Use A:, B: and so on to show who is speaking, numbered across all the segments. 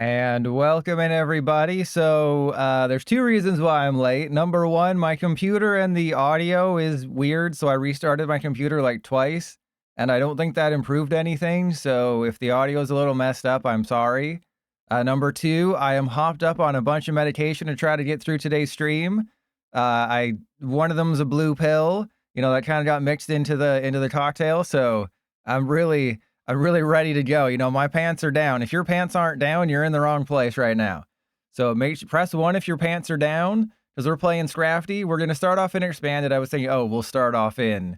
A: And welcome in, everybody. So there's two reasons why I'm late. Number one, my computer and the audio is weird, so I restarted my computer like twice, and I don't think that improved anything. So if the audio is a little messed up, I'm sorry. Number two, I am hopped up on a bunch of medication to try to get through today's stream. One of them is a blue pill, you know, that kind of got mixed into the cocktail. So I'm really ready to go. You know, my pants are down. If your pants aren't down, you're in the wrong place right now. So press 1 if your pants are down, because we're playing Scrafty. We're gonna start off in expanded. I was thinking, oh, we'll start off in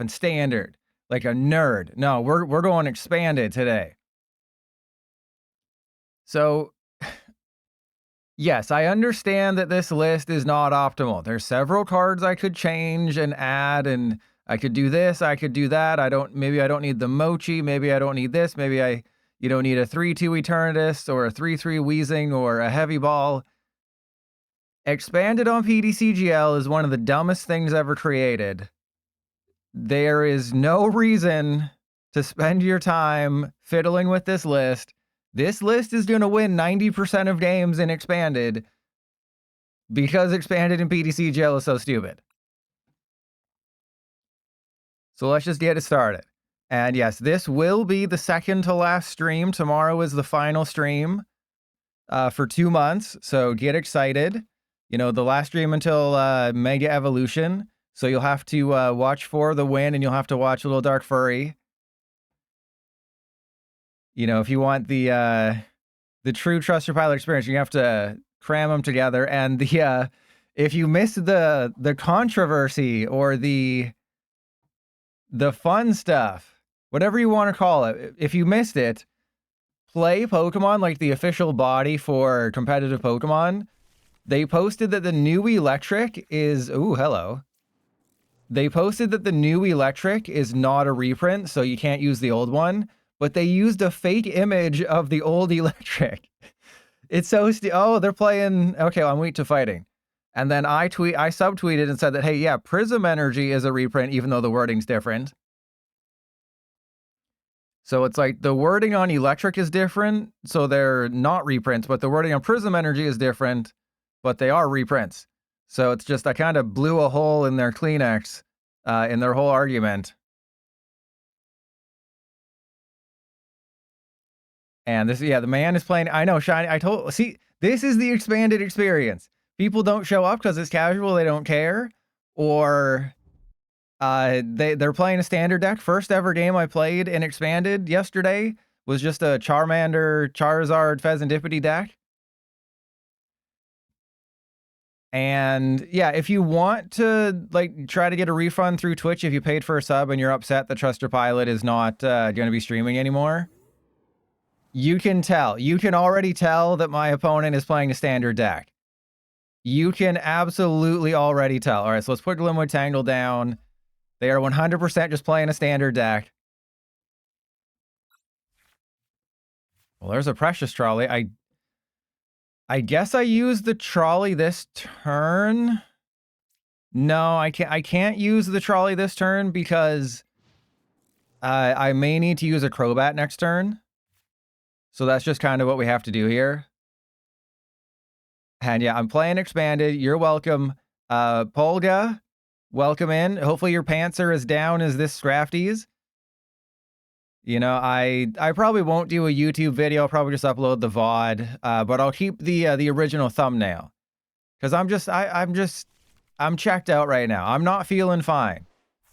A: standard, like a nerd. No, we're going expanded today. So yes, I understand that this list is not optimal. There's several cards I could change and add, and I could do this, I could do that. Maybe I don't need the Mochi, maybe I don't need this, maybe I need a 3-2 Eternatus or a 3-3 Weezing or a heavy ball. Expanded on PTCGL is one of the dumbest things ever created. There is no reason to spend your time fiddling with this list. This list is going to win 90% of games in expanded because expanded in PTCGL is so stupid. So let's just get it started. And yes, this will be the second to last stream. Tomorrow is the final stream for 2 months. So get excited. You know, the last stream until Mega Evolution. So you'll have to watch for the win, and you'll have to watch Little Dark Furry. You know, if you want the true Trust Your Pilot experience, you have to cram them together. And if you miss the controversy or the fun stuff, whatever you want to call it, if you missed it, play Pokemon, like the official body for competitive Pokemon. They posted that the new Electric is... Ooh, hello. They posted that the new Electric is not a reprint, so you can't use the old one, but they used a fake image of the old Electric. It's so... Oh, they're playing... Okay, well, I'm weak to fighting. And then I subtweeted and said that, hey, yeah, Prism Energy is a reprint, even though the wording's different. So it's like the wording on Electric is different, so they're not reprints, but the wording on Prism Energy is different, but they are reprints. So it's just, I kind of blew a hole in their Kleenex, in their whole argument. And this, yeah, the man is playing... I know, Shiny, see, this is the expanded experience. People don't show up because it's casual, they don't care, or they're playing a standard deck. First ever game I played in expanded yesterday was just a Charmander, Charizard, Fezandipiti deck. And yeah, if you want to like try to get a refund through Twitch, if you paid for a sub and you're upset that Trust Your Pilot is not going to be streaming anymore, you can tell. You can already tell that my opponent is playing a standard deck. You can absolutely already tell. All right, so let's put Glimwood Tangle down. They are 100% just playing a standard deck. Well, there's a Precious Trolley. I guess I use the Trolley this turn. No, I can't use the Trolley this turn because I may need to use a Crobat next turn. So that's just kind of what we have to do here. And yeah, I'm playing expanded. You're welcome. Polga, welcome in. Hopefully your pants are as down as this Scrafty's. You know, I probably won't do a YouTube video. I'll probably just upload the VOD, but I'll keep the original thumbnail because I'm checked out right now. I'm not feeling fine,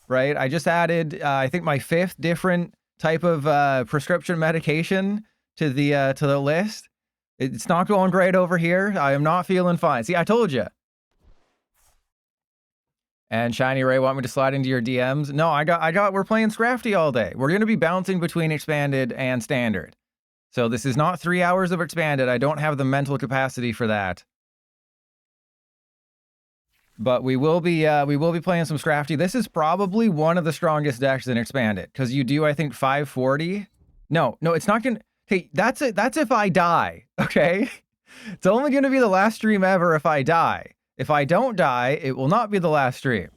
A: right? I just added I think my 5th different type of prescription medication to the list. It's not going great over here. I am not feeling fine. See, I told you. And Shiny Ray want me to slide into your DMs? No, we're playing Scrafty all day. We're going to be bouncing between expanded and standard. So this is not 3 hours of expanded. I don't have the mental capacity for that. But we will be playing some Scrafty. This is probably one of the strongest decks in expanded because you do, I think, 540. No, it's not going to... Hey, that's it. That's if I die, okay? It's only going to be the last stream ever if I die. If I don't die, it will not be the last stream.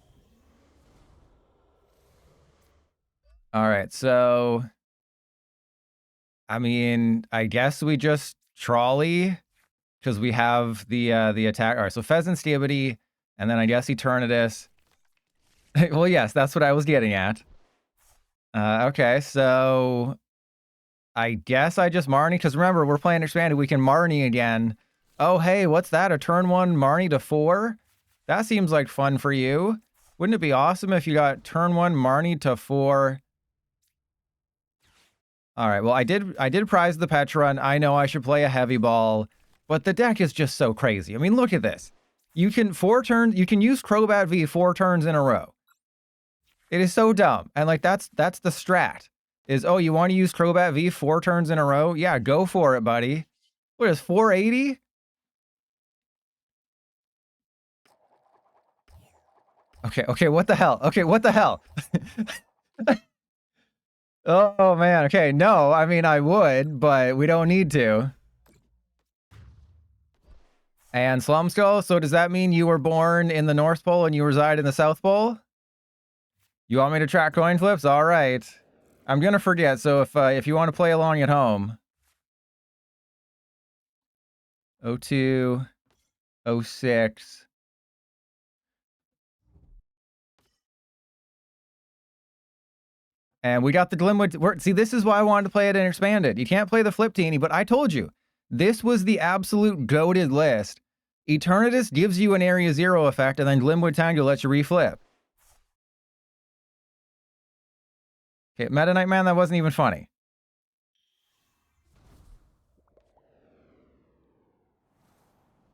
A: All right, so... I mean, I guess we just Trolley, because we have the attack. All right, so Fezandipiti, and then I guess Eternatus. Well, yes, that's what I was getting at. Okay, so I guess I just Marnie, because remember, we're playing expanded. We can Marnie again. Oh, hey, what's that? A turn 1 Marnie to 4? That seems like fun for you. Wouldn't it be awesome if you got turn 1 Marnie to 4? All right, well, I did prize the Pecharunt. I know I should play a heavy ball, but the deck is just so crazy. I mean, look at this. You can use Crobat V 4 turns in a row. It is so dumb. And like that's the strat. Is, oh, you want to use Crobat V 4 turns in a row? Yeah, go for it, buddy. What is 480? Okay, what the hell? Okay, what the hell? Oh, man, okay, no, I mean, I would, but we don't need to. And Slumskull, so does that mean you were born in the North Pole and you reside in the South Pole? You want me to track coin flips? All right. I'm gonna forget, so if you want to play along at home. 02, 06. And we got the Glimwood. See, this is why I wanted to play it in expanded. You can't play the Flip Teeny, but I told you, this was the absolute goated list. Eternatus gives you an Area 0 effect, and then Glimwood Tangle lets you reflip. Okay, Meta Knight Man, that wasn't even funny.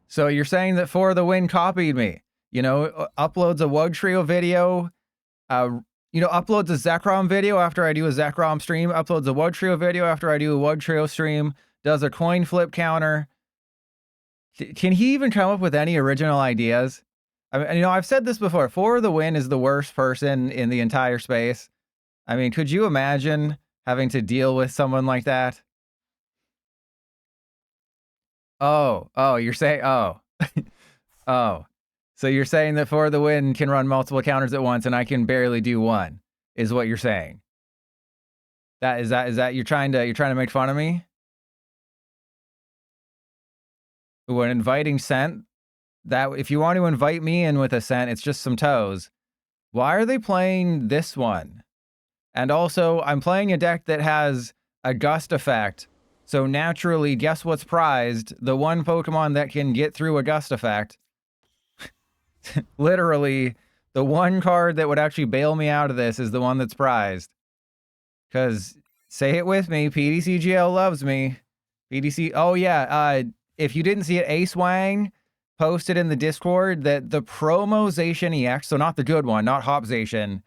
A: So you're saying that For the Win copied me. You know, uploads a Wug Trio video, uploads a Zekrom video after I do a Zekrom stream, uploads a Wug Trio video after I do a Wug Trio stream, does a coin flip counter. Can he even come up with any original ideas? I mean, I've said this before. For the Win is the worst person in the entire space. I mean, could you imagine having to deal with someone like that? Oh, you're saying, oh. So you're saying that For the Win can run multiple counters at once and I can barely do one, is what you're saying. Is that you're trying to make fun of me? When inviting Scent, that if you want to invite me in with a Scent, it's just some toes. Why are they playing this one? And also, I'm playing a deck that has a Gust effect. So naturally, guess what's prized? The one Pokemon that can get through a Gust effect. Literally, the one card that would actually bail me out of this is the one that's prized. Because, say it with me, PTCGL loves me. Oh yeah, if you didn't see it, Ace Wang posted in the Discord that the promo Zacian EX, so not the good one, not Hop Zacian,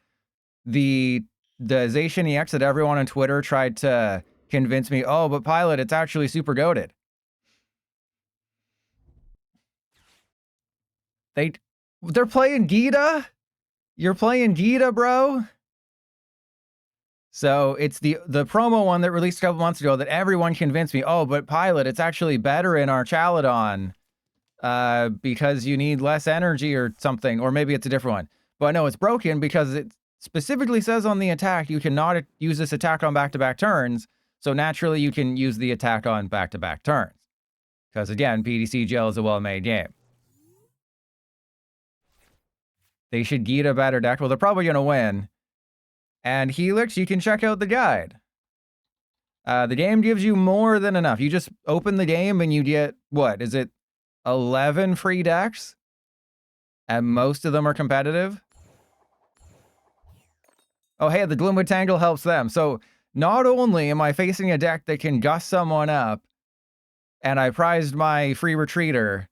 A: the Zacian EX that everyone on Twitter tried to convince me, oh, but Pilot, it's actually super goated. They're playing Gita? You're playing Gita, bro? So it's the promo one that released a couple months ago that everyone convinced me, oh, but Pilot, it's actually better in our Chaladon because you need less energy or something, or maybe it's a different one. But no, it's broken because it specifically says on the attack you cannot use this attack on back-to-back turns, so naturally you can use the attack on back-to-back turns. Because again, PTCGL is a well-made game. They should Gita a better deck. Well, they're probably going to win. And Helix, you can check out the guide. The game gives you more than enough. You just open the game and you get, what, is it 11 free decks? And most of them are competitive? Oh, hey, the Glimwood Tangle helps them. So not only am I facing a deck that can gust someone up, and I prized my free retreater,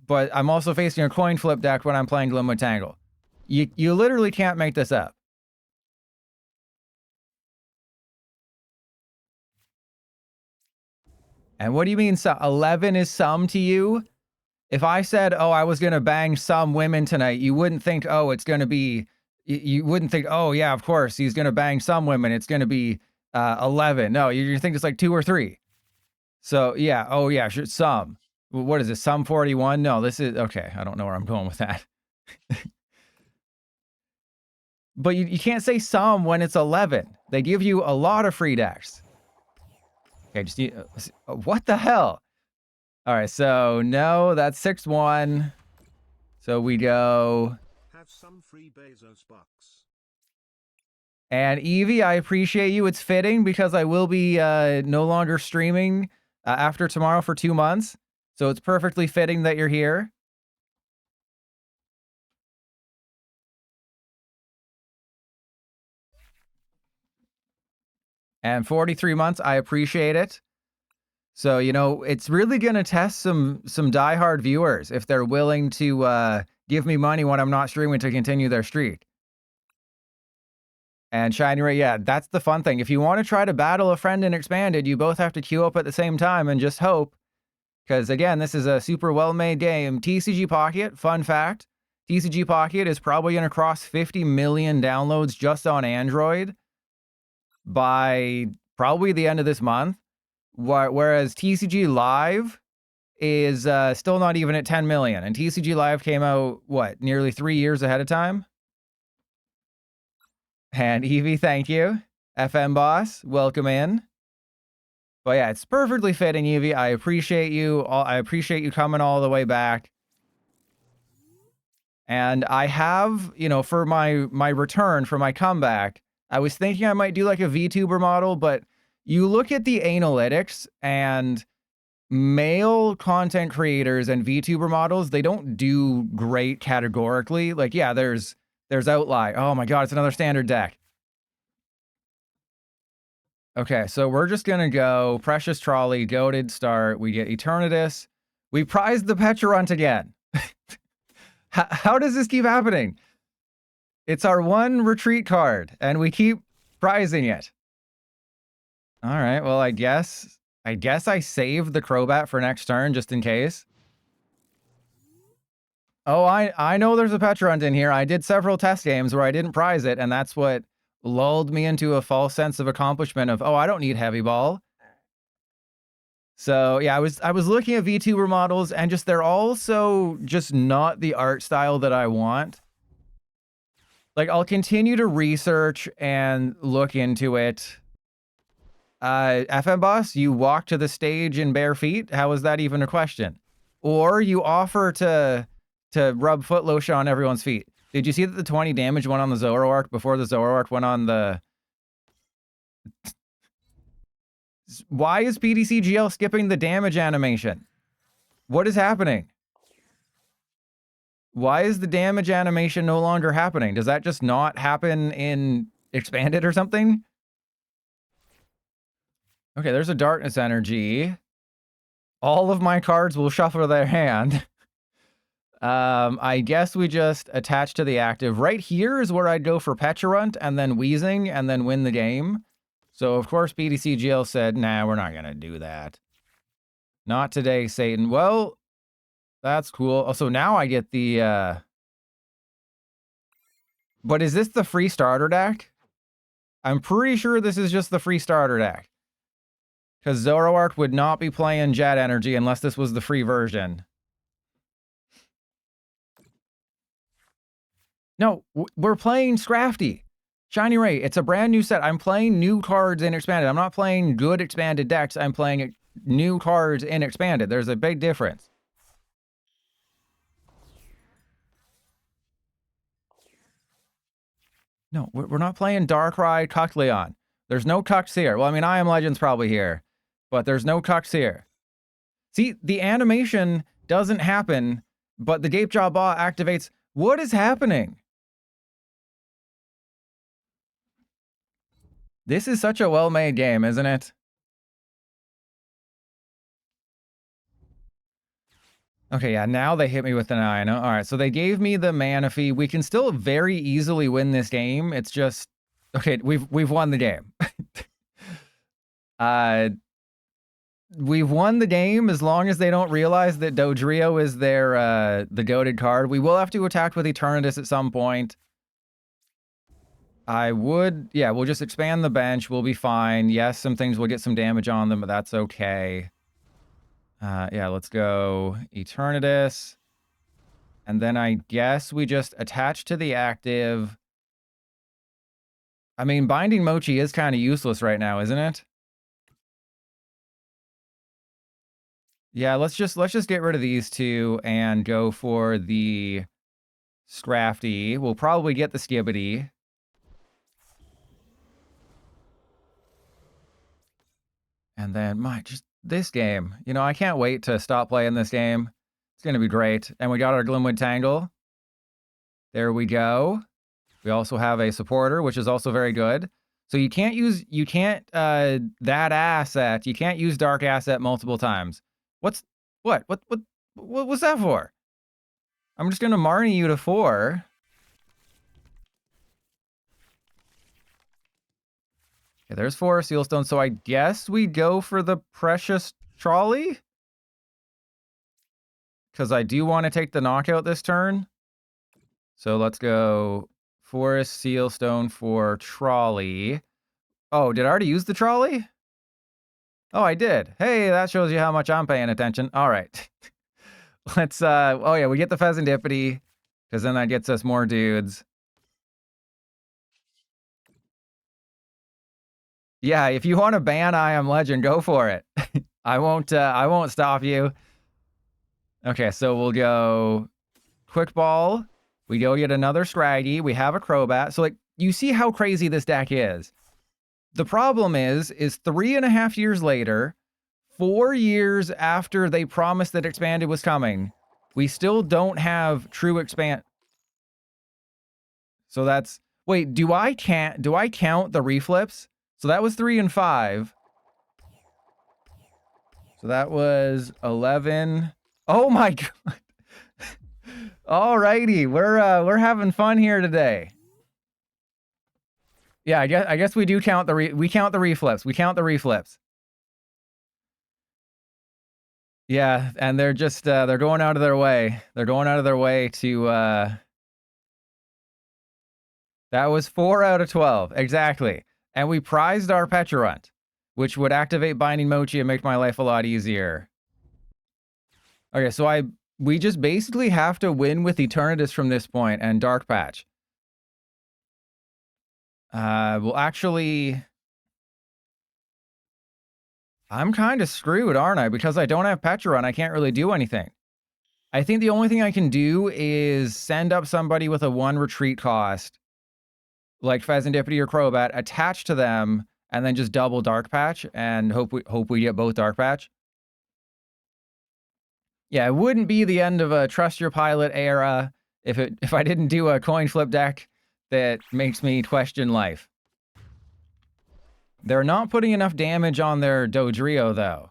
A: but I'm also facing a coin flip deck when I'm playing Glimwood Tangle. You literally can't make this up. And what do you mean 11 is some to you? If I said, oh, I was going to bang some women tonight, you wouldn't think, oh, it's going to be, you wouldn't think, oh, yeah, of course, he's going to bang some women. It's going to be 11. No, you think it's like 2 or 3. So, yeah, oh, yeah, sure, some. What is it, some 41? No, this is, okay, I don't know where I'm going with that. But you can't say some when it's 11. They give you a lot of free decks. Okay, just what the hell? All right, so no, that's 6-1. So we go.
B: Have some free Bezos bucks.
A: And Evie, I appreciate you. It's fitting because I will be no longer streaming after tomorrow for 2 months. So it's perfectly fitting that you're here. And 43 months, I appreciate it. So, you know, it's really going to test some diehard viewers if they're willing to give me money when I'm not streaming to continue their streak. And Shiny Ray, yeah, that's the fun thing. If you want to try to battle a friend in Expanded, you both have to queue up at the same time and just hope. Because, again, this is a super well-made game. TCG Pocket, fun fact, TCG Pocket is probably going to cross 50 million downloads just on Android by probably the end of this month. Whereas TCG Live is still not even at 10 million. And TCG Live came out, what, nearly 3 years ahead of time? And Evie, thank you. FM Boss, welcome in. But yeah, it's perfectly fitting, Evie. I appreciate you. I appreciate you coming all the way back. And I have, you know, for my return, for my comeback, I was thinking I might do like a VTuber model, but you look at the analytics and male content creators and VTuber models, they don't do great categorically. Like, yeah, there's outlier. Oh my God, it's another standard deck. Okay, so we're just gonna go Precious Trolley, Goated start. We get Eternatus. We prize the Pecharunt again. How does this keep happening? It's our one retreat card, and we keep prizing it. All right, well, I guess I saved the Crobat for next turn just in case. Oh, I know there's a Pecharunt in here. I did several test games where I didn't prize it, and that's what lulled me into a false sense of accomplishment of, oh, I don't need Heavy Ball. So yeah, I was looking at VTuber models, and just they're also just not the art style that I want. Like, I'll continue to research and look into it. FM Boss, you walk to the stage in bare feet? How is that even a question? Or you offer to rub foot lotion on everyone's feet. Did you see that the 20 damage went on the Zoroark before the Zoroark went on the... Why is PTCGL skipping the damage animation? What is happening? Why is the damage animation no longer happening? Does that just not happen in Expanded or something? Okay, there's a Darkness Energy. All of my cards will shuffle their hand. I guess we just attach to the active. Right here is where I'd go for Pecharunt and then Weezing and then win the game. So, of course, PTCGL said, nah, we're not going to do that. Not today, Satan. Well, that's cool. Oh, so now I get the... But is this the free starter deck? I'm pretty sure this is just the free starter deck. Because Zoroark would not be playing Jet Energy unless this was the free version. No, we're playing Scrafty. Shiny Ray, it's a brand new set. I'm playing new cards in Expanded. I'm not playing good Expanded decks. I'm playing new cards in Expanded. There's a big difference. No, we're not playing Darkrai Cuckleon. There's no Cucks here. Well, I mean, I Am Legend's probably here, but there's no Cucks here. See, the animation doesn't happen, but the Gapejaw Ball activates. What is happening? This is such a well-made game, isn't it? Okay, yeah, now they hit me with an Iono. All right, so they gave me the Manaphy. We can still very easily win this game. It's just... Okay, we've won the game. We've won the game as long as they don't realize that Dodrio is their the goated card. We will have to attack with Eternatus at some point. I would... Yeah, we'll just expand the bench. We'll be fine. Yes, some things will get some damage on them, but that's okay. Yeah, let's go Eternatus. And then I guess we just attach to the active. I mean, Binding Mochi is kind of useless right now, isn't it? Yeah, let's just get rid of these two and go for the Scrafty. We'll probably get the Skibbity. And then, just this game. You know, I can't wait to stop playing this game. It's going to be great. And we got our Glimwood Tangle. There we go. We also have a supporter, which is also very good. So you can't use, that asset. You can't use Dark Asset multiple times. What was that for? I'm just going to Marnie you to 4. Okay, there's 4 Sealstone. So I guess we go for the Precious Trolley? Because I do want to take the knockout this turn. So let's go Forest Sealstone for Trolley. Oh, did I already use the Trolley? Oh, I did. Hey, that shows you how much I'm paying attention. All right. Let's, oh yeah, we get the Fezandipiti, because then that gets us more dudes. Yeah, if you want to ban I Am Legend, go for it. I won't stop you. Okay, so we'll go Quick Ball. We go get another Scraggy. We have a Crobat. So, like, you see how crazy this deck is. The problem is 3.5 years later, 4 years after they promised that Expanded was coming, we still don't have true expand. So that's, wait, do I count the reflips? So that was 3 and 5. So that was 11. Oh my god. Alrighty, we're having fun here today. Yeah, I guess we do count the reflips. We count the reflips. Yeah, and they're just they're going out of their way. They're going out of their way to that was 4 out of 12. Exactly. And we prized our Pecharunt, which would activate Binding Mochi and make my life a lot easier. Okay, so we just basically have to win with Eternatus from this point and Dark Patch. Well, actually, I'm kind of screwed, aren't I? Because I don't have Pecharunt, I can't really do anything. I think the only thing I can do is send up somebody with a 1 retreat cost, like Fezandipiti or Crobat, attach to them, and then just double Dark Patch, and hope we get both Dark Patch. Yeah, it wouldn't be the end of a Trust Your Pilot era if I didn't do a coin flip deck that makes me question life. They're not putting enough damage on their Dodrio, though.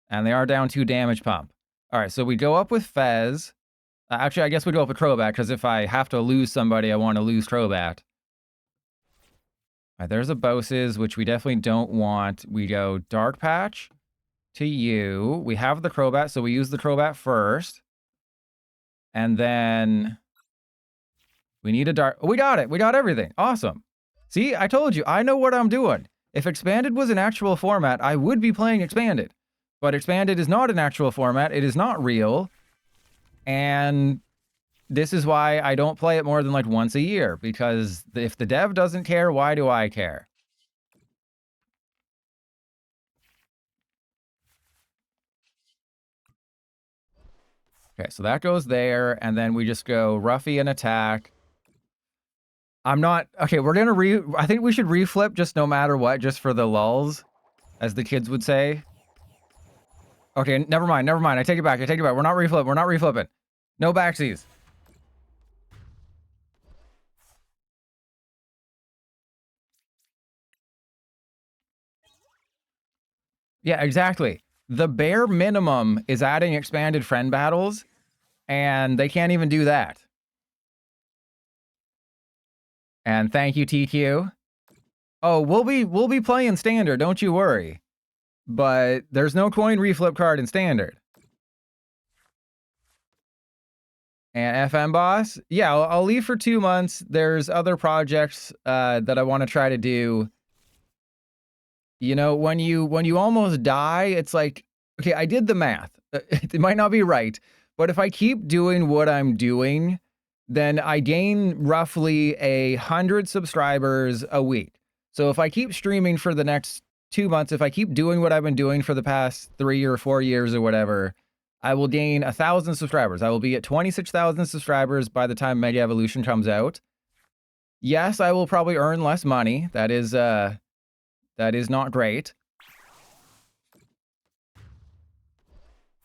A: And they are down 2 damage pump. All right, so we go up with Fez. Actually, I guess we go up with Crobat, because if I have to lose somebody, I want to lose Crobat. All right, there's a Boses, which we definitely don't want. We go Dark Patch to you. We have the Crobat, so we use the Crobat first. And then we need a Dark... Oh, we got it. We got everything. Awesome. See, I told you. I know what I'm doing. If Expanded was an actual format, I would be playing Expanded. But Expanded is not an actual format. It is not real. And this is why I don't play it more than like once a year. Because if the dev doesn't care, why do I care? Okay, so that goes there. And then we just go Ruffy and attack. I'm not... Okay, we're going to I think we should reflip just no matter what, just for the lulz, as the kids would say. Okay, never mind. I take it back. We're not reflipping. No backsies. Yeah, exactly. The bare minimum is adding expanded friend battles, and they can't even do that. And thank you, TQ. Oh, we'll be playing standard, don't you worry. But there's no coin reflip card in standard. And FM boss, yeah, I'll leave for 2 months. There's other projects that I want to try to do. You know, when you almost die, it's like, okay, I did the math. It might not be right, but if I keep doing what I'm doing, then I gain roughly 100 subscribers a week. So if I keep streaming for the next 2 months, if I keep doing what I've been doing for the past 3 or 4 years or whatever, I will gain 1,000 subscribers. I will be at 26,000 subscribers by the time Mega Evolution comes out. Yes, I will probably earn less money. That is not great.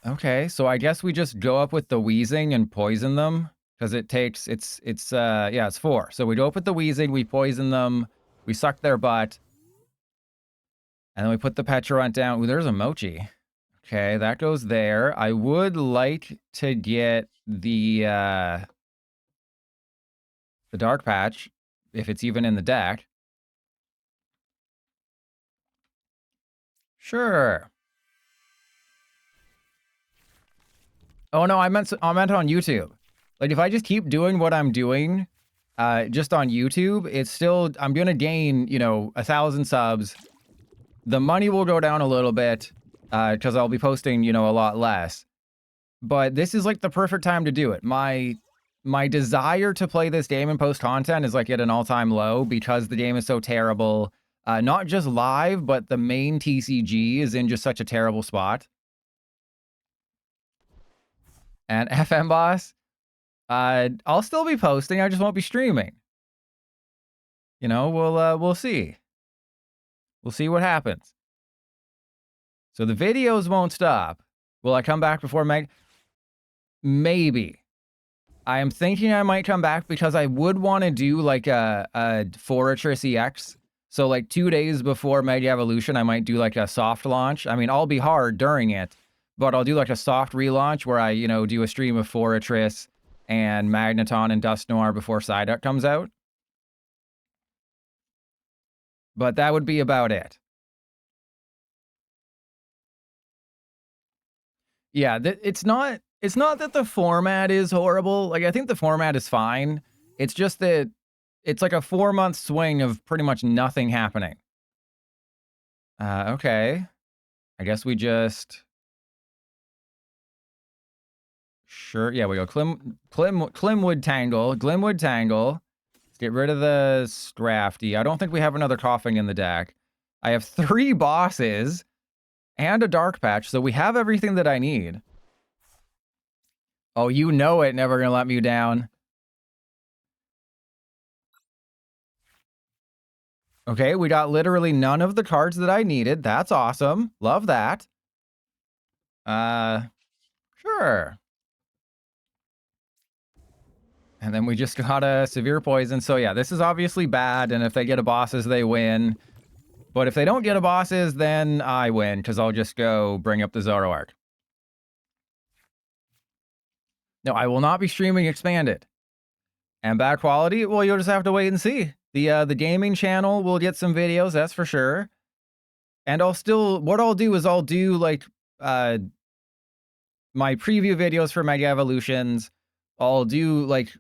A: Okay, so I guess we just go up with the Weezing and poison them. Because it takes, it's 4. So we go up with the Weezing, we poison them, we suck their butt. And then we put the Pecharunt down. Ooh, there's a Mochi. Okay, that goes there. I would like to get the Dark Patch, if it's even in the deck. Sure. Oh no, I meant on YouTube. Like if I just keep doing what I'm doing, just on YouTube, it's still, I'm gonna gain, you know, 1,000 subs. The money will go down a little bit, because I'll be posting, you know, a lot less. But this is like the perfect time to do it. My desire to play this game and post content is like at an all-time low because the game is so terrible. Not just live, but the main TCG is in just such a terrible spot. And FM Boss, I'll still be posting, I just won't be streaming. You know, we'll see. We'll see what happens. So the videos won't stop. Will I come back before Meg? Maybe. I am thinking I might come back because I would want to do like a Fortress EX. So like 2 days before Mega Evolution, I might do like a soft launch. I mean, I'll be hard during it, but I'll do like a soft relaunch where I, you know, do a stream of Fortress and Magneton and Dusknoir before Psyduck comes out. But that would be about it. Yeah, it's not that the format is horrible. Like, I think the format is fine. It's just that it's like a 4-month swing of pretty much nothing happening. Okay. I guess we just... Sure, yeah, we go Glimwood Tangle. Let's get rid of the Scrafty. I don't think we have another Koffing in the deck. I have 3 bosses and a Dark Patch, so we have everything that I need. Oh, you know it, never gonna let me down. Okay, we got literally none of the cards that I needed. That's awesome. Love that. Sure. And then we just got a Severe Poison. So yeah, this is obviously bad, and if they get a bosses, they win. But if they don't get a bosses, then I win, because I'll just go bring up the Zoroark. No, I will not be streaming Expanded. And bad quality? Well, you'll just have to wait and see. The gaming channel will get some videos, that's for sure. And what I'll do is I'll do like my preview videos for Mega Evolutions. I'll do like,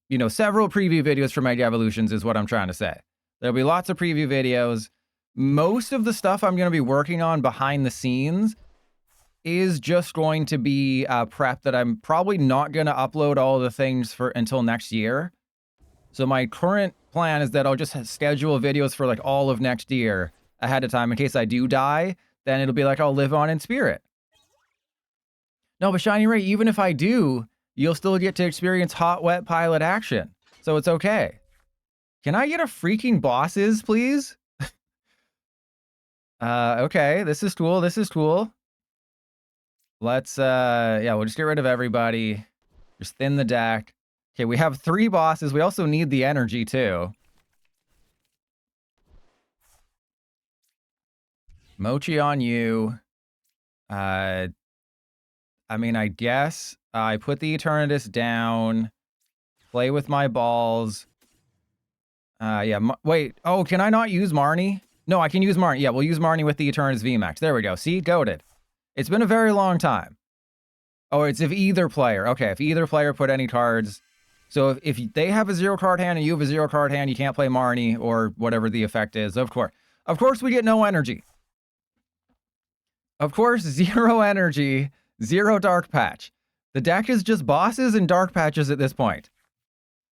A: you know, several preview videos for Mega Evolutions is what I'm trying to say. There'll be lots of preview videos. Most of the stuff I'm going to be working on behind the scenes is just going to be prep that I'm probably not going to upload all the things until next year. So my current plan is that I'll just schedule videos for like all of next year ahead of time in case I do die. Then it'll be like I'll live on in spirit. No, but Shiny Ray, even if I do, you'll still get to experience hot, wet pilot action. So it's okay. Can I get a freaking bosses, please? Okay, this is cool. This is cool. Let's, yeah, we'll just get rid of everybody. Just thin the deck. Okay, we have 3 bosses. We also need the energy, too. Mochi on you. I mean, I guess I put the Eternatus down. Play with my balls. Yeah, wait. Oh, can I not use Marnie? No, I can use Marnie. Yeah, we'll use Marnie with the Eternatus VMAX. There we go. See? Goated. It's been a very long time. Oh, it's if either player. Okay, if either player put any cards. So if they have a 0-card hand and you have a 0-card hand, you can't play Marnie or whatever the effect is. Of course. Of course we get no energy. Of course, 0 energy, 0 Dark Patch. The deck is just bosses and Dark Patches at this point.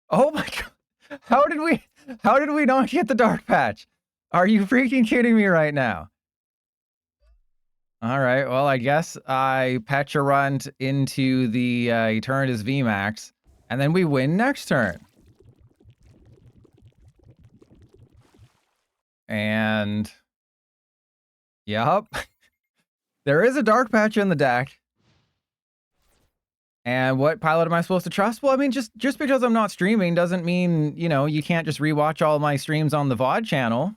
A: Oh my god. How did we not get the Dark Patch? Are you freaking kidding me right now? All right. Well, I guess I Pecharunt into the Eternatus VMAX, and then we win next turn. And yep, there is a Dark Patch in the deck. And what pilot am I supposed to trust? Well, I mean, just because I'm not streaming doesn't mean, you know, you can't just rewatch all my streams on the VOD channel.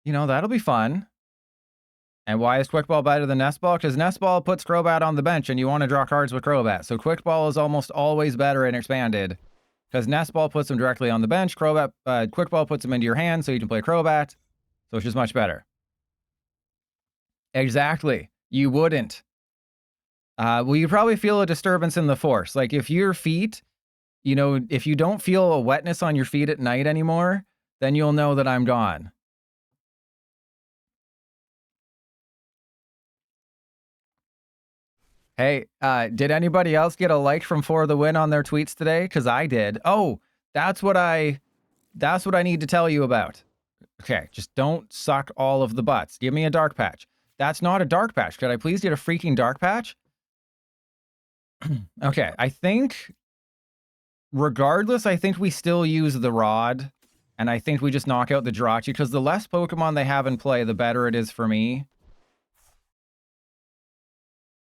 A: You know, that'll be fun. And why is Quick Ball better than Nest Ball? Because Nest Ball puts Crobat on the bench and you want to draw cards with Crobat. So Quick Ball is almost always better in Expanded. Because Nest Ball puts them directly on the bench. Quick Ball puts them into your hand so you can play Crobat. So it's just much better. Exactly. You wouldn't. Well, you probably feel a disturbance in the force. Like if your feet, you know, if you don't feel a wetness on your feet at night anymore, then you'll know that I'm gone. Hey, did anybody else get a like from For the Win on their tweets today? Because I did. Oh, that's what I need to tell you about. Okay, just don't suck all of the butts. Give me a Dark Patch. That's not a Dark Patch. Could I please get a freaking Dark Patch? Okay, I think, regardless, I think we still use the Rod, and I think we just knock out the Jirachi, because the less Pokemon they have in play, the better it is for me.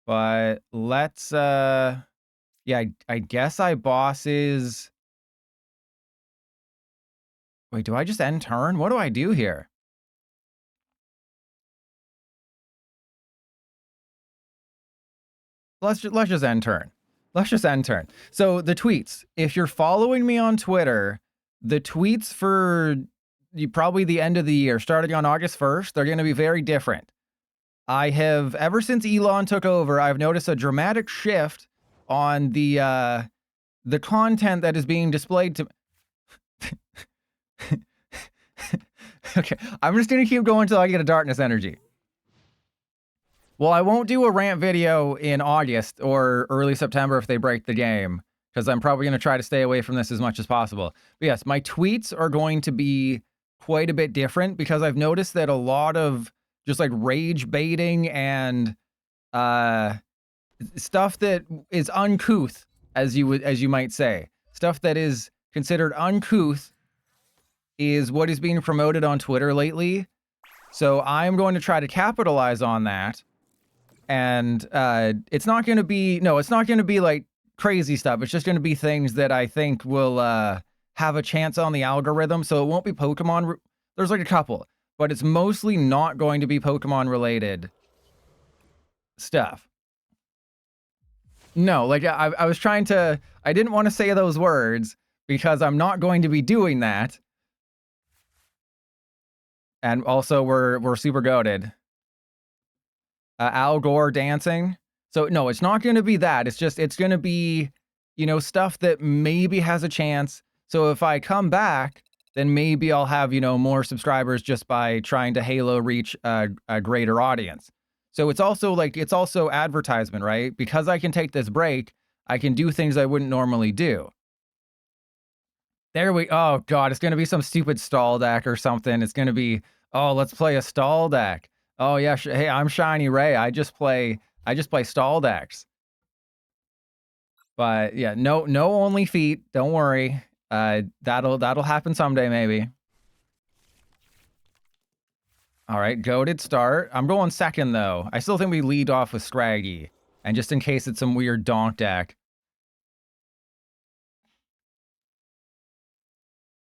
A: But let's, yeah, I guess I bosses... Wait, do I just end turn? What do I do here? Let's just end turn. Let's just end turn. So the tweets, if you're following me on Twitter, the tweets for probably the end of the year, starting on August 1st, they're going to be very different. I have, ever since Elon took over, I've noticed a dramatic shift on the content that is being displayed to... Okay, I'm just going to keep going until I get a Darkness Energy. Well, I won't do a rant video in August or early September if they break the game, because I'm probably going to try to stay away from this as much as possible. But yes, my tweets are going to be quite a bit different, because I've noticed that a lot of just like rage baiting and stuff that is uncouth, as you might say, stuff that is considered uncouth is what is being promoted on Twitter lately. So I'm going to try to capitalize on that. And it's not going to be, no, it's not going to be like crazy stuff. It's just going to be things that I think will have a chance on the algorithm. So it won't be Pokemon. There's like a couple, but it's mostly not going to be Pokemon related stuff. No, like I was trying to, I didn't want to say those words because I'm not going to be doing that. And also we're super goated. Al Gore dancing. So no, it's not going to be that. It's going to be, you know, stuff that maybe has a chance. So if I come back, then maybe I'll have, you know, more subscribers just by trying to Halo reach a greater audience. So it's also like, it's also advertisement, right? Because I can take this break, I can do things I wouldn't normally do. There we, oh God, it's going to be some stupid stall deck or something. It's going to be, oh, let's play a stall deck. Oh yeah, hey, I'm Shiny Ray. I just play stall decks. But yeah, no only feet. Don't worry. That'll happen someday maybe. All right, goated start. I'm going second though. I still think we lead off with Scraggy, and just in case it's some weird donk deck.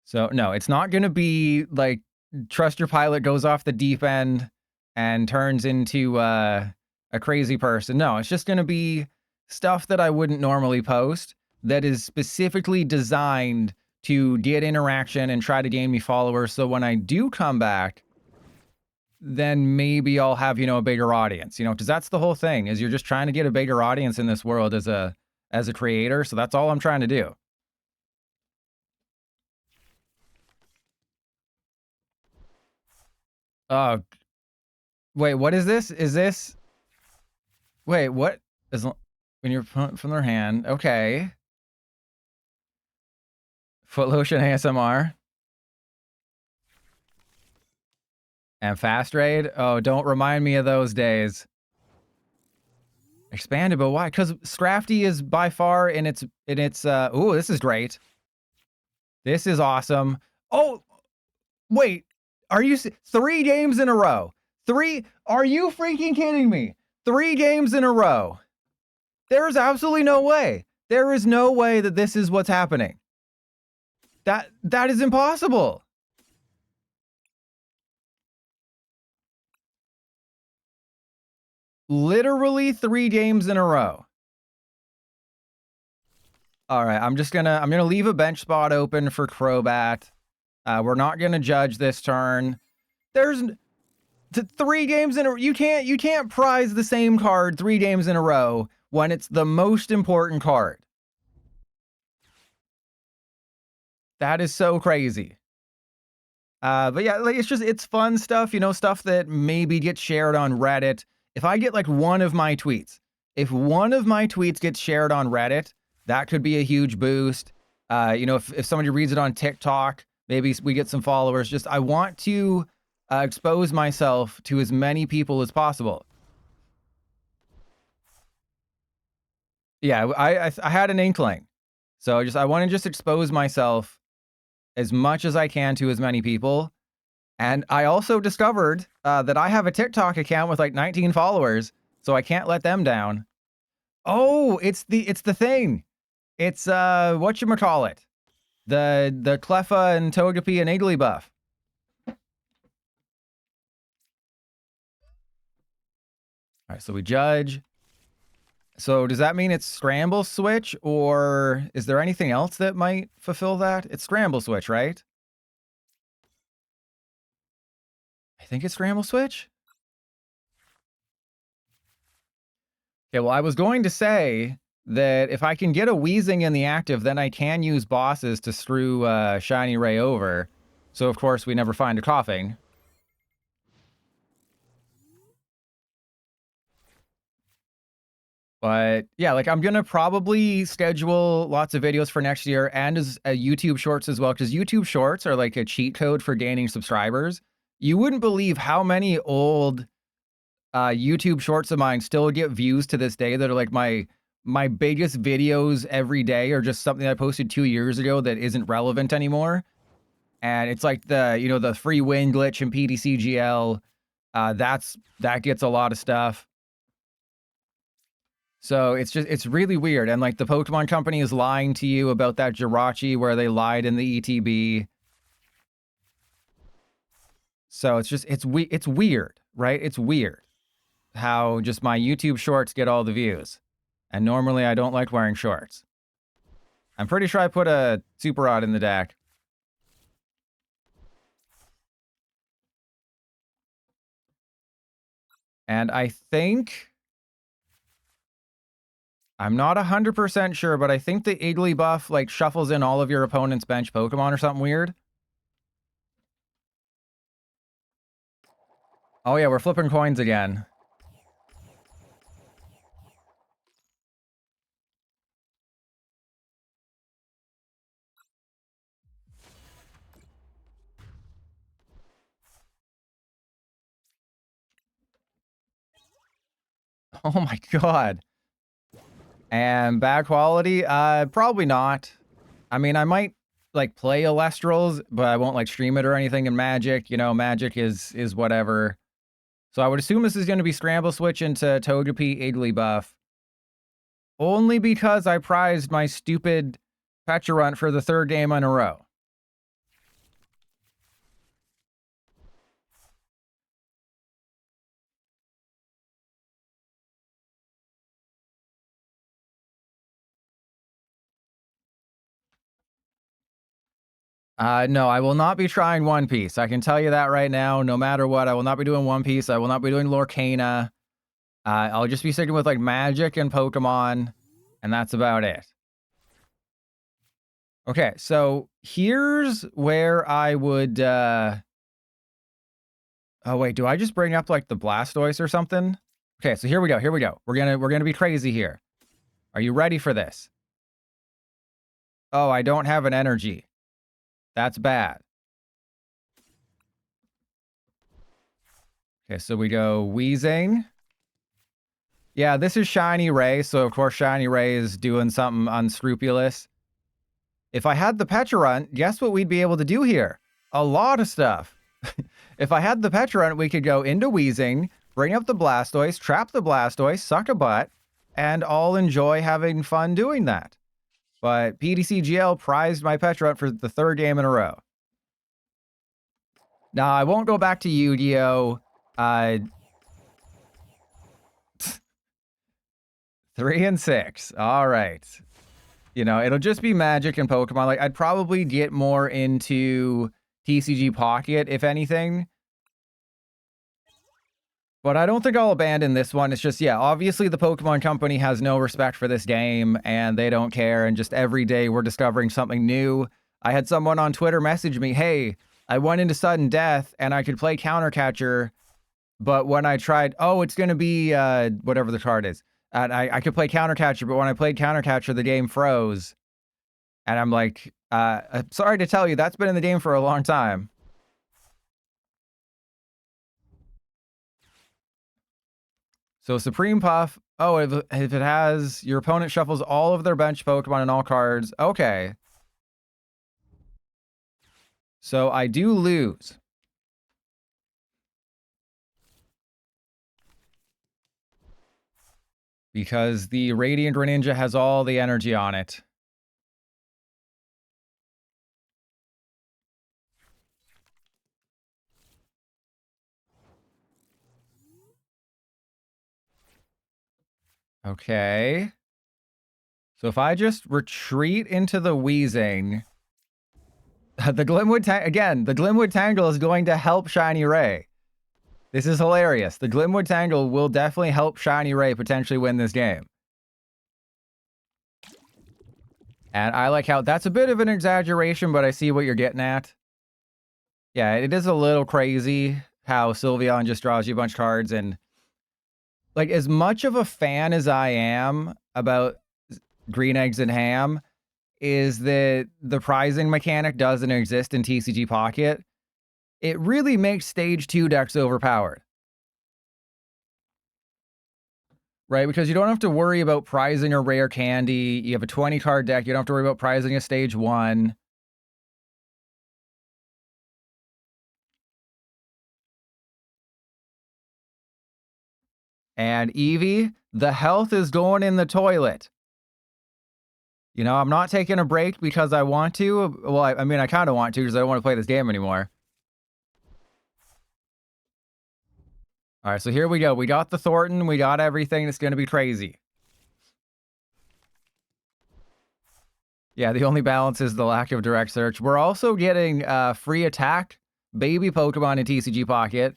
A: So no, it's not gonna be like trust your pilot goes off the deep end and turns into a crazy person. No, it's just going to be stuff that I wouldn't normally post that is specifically designed to get interaction and try to gain me followers. So when I do come back, then maybe I'll have, you know, a bigger audience, you know, because that's the whole thing, is you're just trying to get a bigger audience in this world as a creator. So that's all I'm trying to do. Wait, what is this? Is this... Wait, what? Is when you're from their hand? Okay. Foot lotion ASMR. And fast raid? Oh, don't remind me of those days. Expanded, but why? Because Scrafty is by far in its ooh, this is great. This is awesome. Oh, wait. Are you 3 games in a row? 3? Are you freaking kidding me? 3 games in a row. There is absolutely no way. There is no way that this is what's happening. That is impossible. Literally 3 games in a row. All right, I'm gonna leave a bench spot open for Crobat. We're not gonna judge this turn. There's 3 games in a you can't prize the same card 3 games in a row when it's the most important card. That is so crazy. But yeah, like it's fun stuff, you know, stuff that maybe gets shared on Reddit. If I get like one of my tweets, if one of my tweets gets shared on Reddit, that could be a huge boost. You know, if somebody reads it on TikTok, maybe we get some followers. Just I want to expose myself to as many people as possible. Yeah, I had an inkling. So I want to just expose myself as much as I can to as many people. And I also discovered that I have a TikTok account with like 19 followers, so I can't let them down. Oh, it's the thing. It's whatchamacallit. The Cleffa and Togepi and Igglybuff. All right, so we judge. So does that mean it's Scramble Switch, or is there anything else that might fulfill that? It's Scramble Switch, right? I think it's Scramble Switch. Okay, well, I was going to say that if I can get a Weezing in the active, then I can use bosses to screw Shiny Ray over. So, of course, we never find a Koffing. But, yeah, like, I'm going to probably schedule lots of videos for next year and as YouTube Shorts as well, because YouTube Shorts are like a cheat code for gaining subscribers. You wouldn't believe how many old YouTube Shorts of mine still get views to this day that are like my biggest videos every day are just something I posted 2 years ago that isn't relevant anymore. And it's like the free win glitch in PTCGL. That gets a lot of stuff. So it's really weird. And like the Pokemon company is lying to you about that Jirachi where they lied in the ETB. So it's weird, right? It's weird how just my YouTube Shorts get all the views. And normally I don't like wearing shorts. I'm pretty sure I put a Super Rod in the deck. And I think... I'm not 100% sure, but I think the Igglybuff like shuffles in all of your opponent's bench Pokemon or something weird. Oh yeah, we're flipping coins again. Oh my god. And bad quality? Probably not. I mean, I might like play Alestrals, but I won't like stream it or anything in Magic. You know, Magic is whatever. So I would assume this is going to be Scramble Switch into Togepi Igglybuff. Only because I prized my stupid Pecharunt for the 3rd game in a row. No, I will not be trying One Piece. I can tell you that right now. No matter what, I will not be doing One Piece. I will not be doing Lorcana. I'll just be sticking with like Magic and Pokemon, and that's about it. Okay, so here's where I would... Oh wait, do I just bring up like the Blastoise or something? Okay, so here we go. Here we go. We're gonna be crazy here. Are you ready for this? Oh, I don't have an energy. That's bad. Okay, so we go Weezing. Yeah, this is Shiny Ray, so of course Shiny Ray is doing something unscrupulous. If I had the Pecharunt, guess what we'd be able to do here? A lot of stuff. If I had the Pecharunt, we could go into Weezing, bring up the Blastoise, trap the Blastoise, suck a butt, and all enjoy having fun doing that. But PTCGL prized my Pecharunt for the third game in a row. Now, I won't go back to Yu-Gi-Oh! 3 and 6. All right. You know, it'll just be Magic and Pokemon. Like, I'd probably get more into TCG Pocket, if anything. But I don't think I'll abandon this one. It's just, yeah, obviously the Pokemon Company has no respect for this game, and they don't care, and just every day we're discovering something new. I had someone on Twitter message me, hey, I went into Sudden Death, and I could play Counter Catcher, but when I tried, oh, it's going to be whatever the card is. And I could play Counter Catcher, but when I played Counter Catcher, the game froze. And I'm like, I'm sorry to tell you, that's been in the game for a long time. So Supreme Puff, oh, if it has, your opponent shuffles all of their bench Pokemon and all cards. Okay. So I do lose. Because the Radiant Greninja has all the energy on it. Okay. So if I just retreat into the Weezing, the Glimwood again, the Glimwood Tangle is going to help Shiny Ray. This is hilarious. The Glimwood Tangle will definitely help Shiny Ray potentially win this game. And I like how that's a bit of an exaggeration, but I see what you're getting at. Yeah, it is a little crazy how Sylveon just draws you a bunch of cards. And like, as much of a fan as I am about Green Eggs and Ham, is that the prizing mechanic doesn't exist in TCG Pocket. It really makes Stage 2 decks overpowered. Right? Because you don't have to worry about prizing a rare candy. You have a 20-card deck. You don't have to worry about prizing a Stage 1. And Eevee, the health is going in the toilet. You know, I'm not taking a break because I want to. Well, I mean, I kind of want to because I don't want to play this game anymore. All right, so here we go. We got the Thornton. We got everything. It's going to be crazy. Yeah, the only balance is the lack of direct search. We're also getting free attack baby Pokemon in TCG Pocket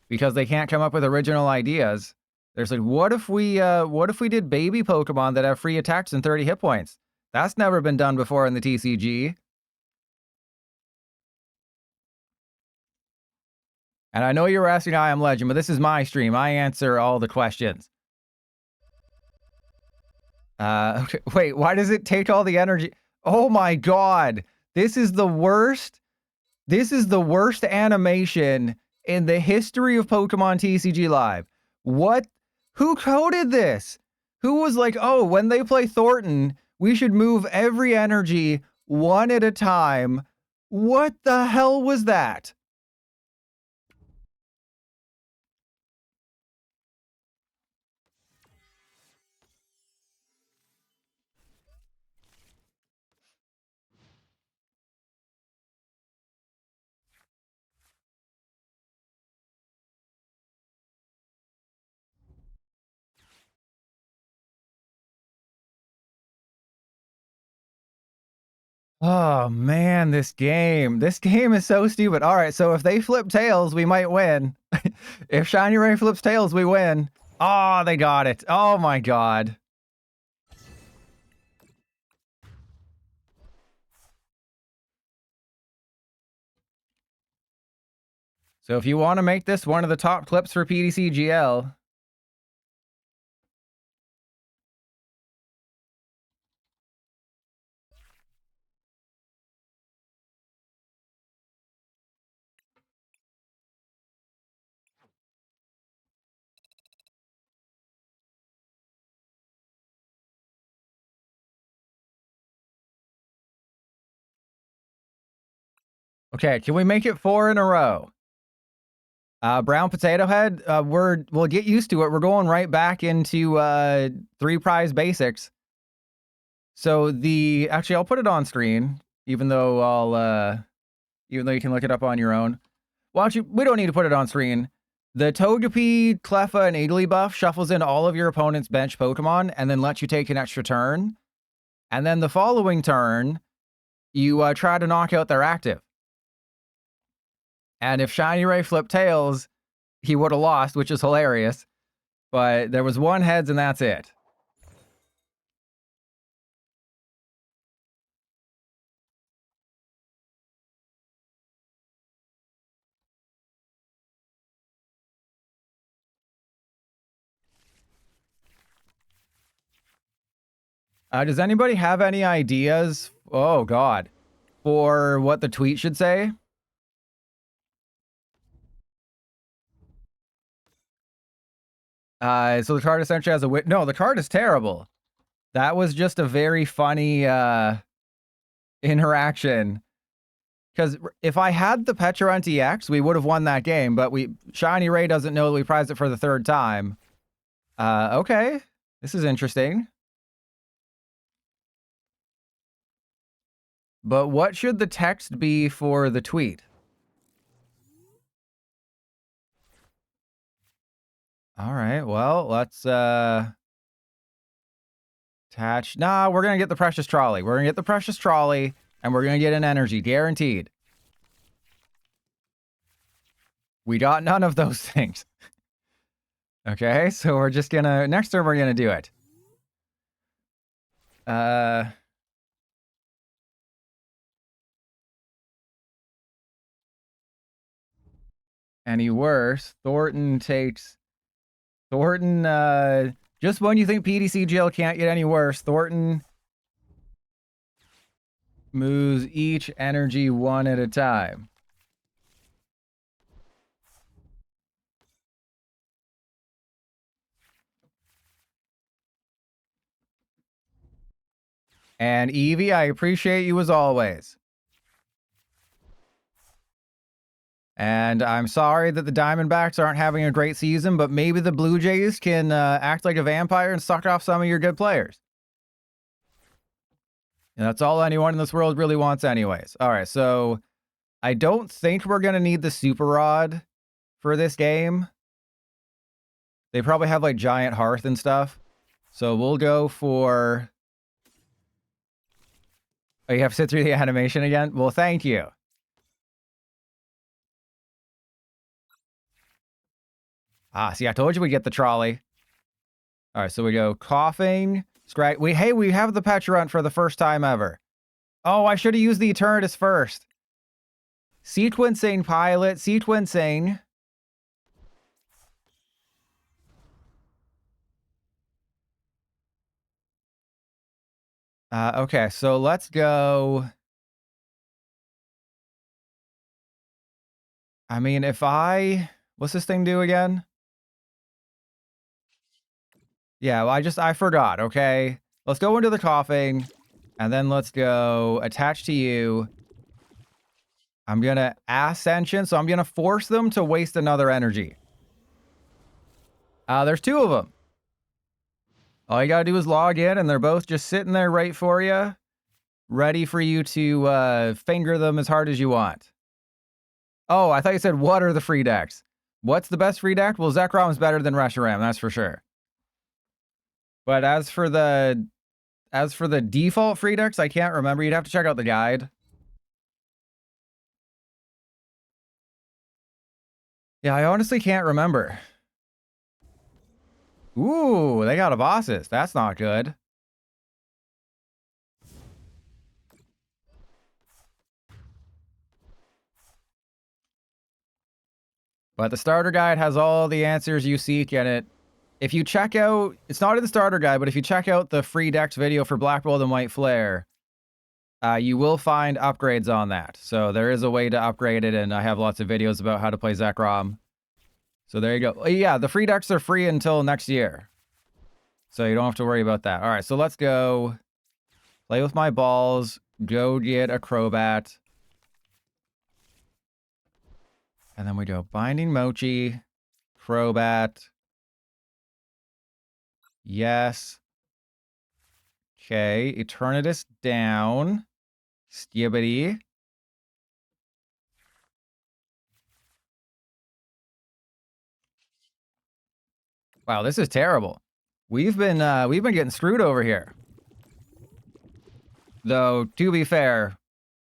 A: because they can't come up with original ideas. There's like, what if we did baby Pokemon that have free attacks and 30 hit points? That's never been done before in the TCG. And I know you were asking I Am Legend, but this is my stream. I answer all the questions. Okay, wait, why does it take all the energy? Oh my god. This is the worst. This is the worst animation in the history of Pokemon TCG Live. What? Who coded this? Who was like, oh, when they play Thornton, we should move every energy one at a time. What the hell was that? Oh man, this game is so stupid. All right, so if they flip tails, we might win. If Shiny Ray flips tails, we win. Oh, they got it. Oh my god. So if you want to make this one of the top clips for PTCGL, Okay, can we make it 4 in a row? Brown Potato Head, we'll get used to it. We're going right back into 3 prize basics. So actually I'll put it on screen, even though you can look it up on your own. Well, actually, we don't need to put it on screen. The Togepi, Cleffa, and Igglybuff shuffles in all of your opponent's bench Pokemon and then lets you take an extra turn. And then the following turn, you try to knock out their active. And if Shiny Ray flipped tails, he would have lost, which is hilarious. But there was 1 heads and that's it. Does anybody have any ideas? Oh, God. For what the tweet should say? So the card essentially has a wit. No, the card is terrible. That was just a very funny interaction. Because if I had the Pecharunt EX, we would have won that game. But Shiny Ray doesn't know that we prized it for the 3rd time. Okay, this is interesting. But what should the text be for the tweet? All right, well, let's attach. Nah, we're going to get the Precious Trolley. We're going to get the Precious Trolley, and we're going to get an energy, guaranteed. We got none of those things. Okay, so we're just going to... Next turn, we're going to do it. Any worse, Thornton takes... Thornton, just when you think PTCGL can't get any worse, Thornton moves each energy 1 at a time. And Eevee, I appreciate you as always. And I'm sorry that the Diamondbacks aren't having a great season, but maybe the Blue Jays can act like a vampire and suck off some of your good players. And that's all anyone in this world really wants anyways. All right, so I don't think we're going to need the Super Rod for this game. They probably have like Giant Hearth and stuff. So we'll go for... Oh, you have to sit through the animation again? Well, thank you. See, I told you we'd get the trolley. All right, so we go Koffing, Scraggy. Hey, we have the Pecharunt for the first time ever. Oh, I should have used the Eternatus first. Sequencing, pilot, sequencing. Okay, so let's go. I mean, what's this thing do again? Yeah, well, I forgot, okay? Let's go into the Koffing, and then let's go attach to you. I'm gonna Ascension, so I'm gonna force them to waste another energy. There's 2 of them. All you gotta do is log in, and they're both just sitting there right for you, ready for you to finger them as hard as you want. Oh, I thought you said, what are the free decks? What's the best free deck? Well, Zekrom is better than Reshiram, that's for sure. But as for the default free decks, I can't remember. You'd have to check out the guide. Yeah, I honestly can't remember. Ooh, they got a bosses. That's not good. But the starter guide has all the answers you seek in it. If you check out, it's not in the starter guide, but if you check out the free decks video for Black Bolt and White Flare, you will find upgrades on that. So there is a way to upgrade it, and I have lots of videos about how to play Zekrom. So there you go. Yeah, the free decks are free until next year. So you don't have to worry about that. All right, so let's go play with my balls, go get a Crobat. And then we go Binding Mochi, Crobat. Yes. Okay, Eternatus down. Skibbity. Wow, this is terrible. We've been getting screwed over here. Though, to be fair,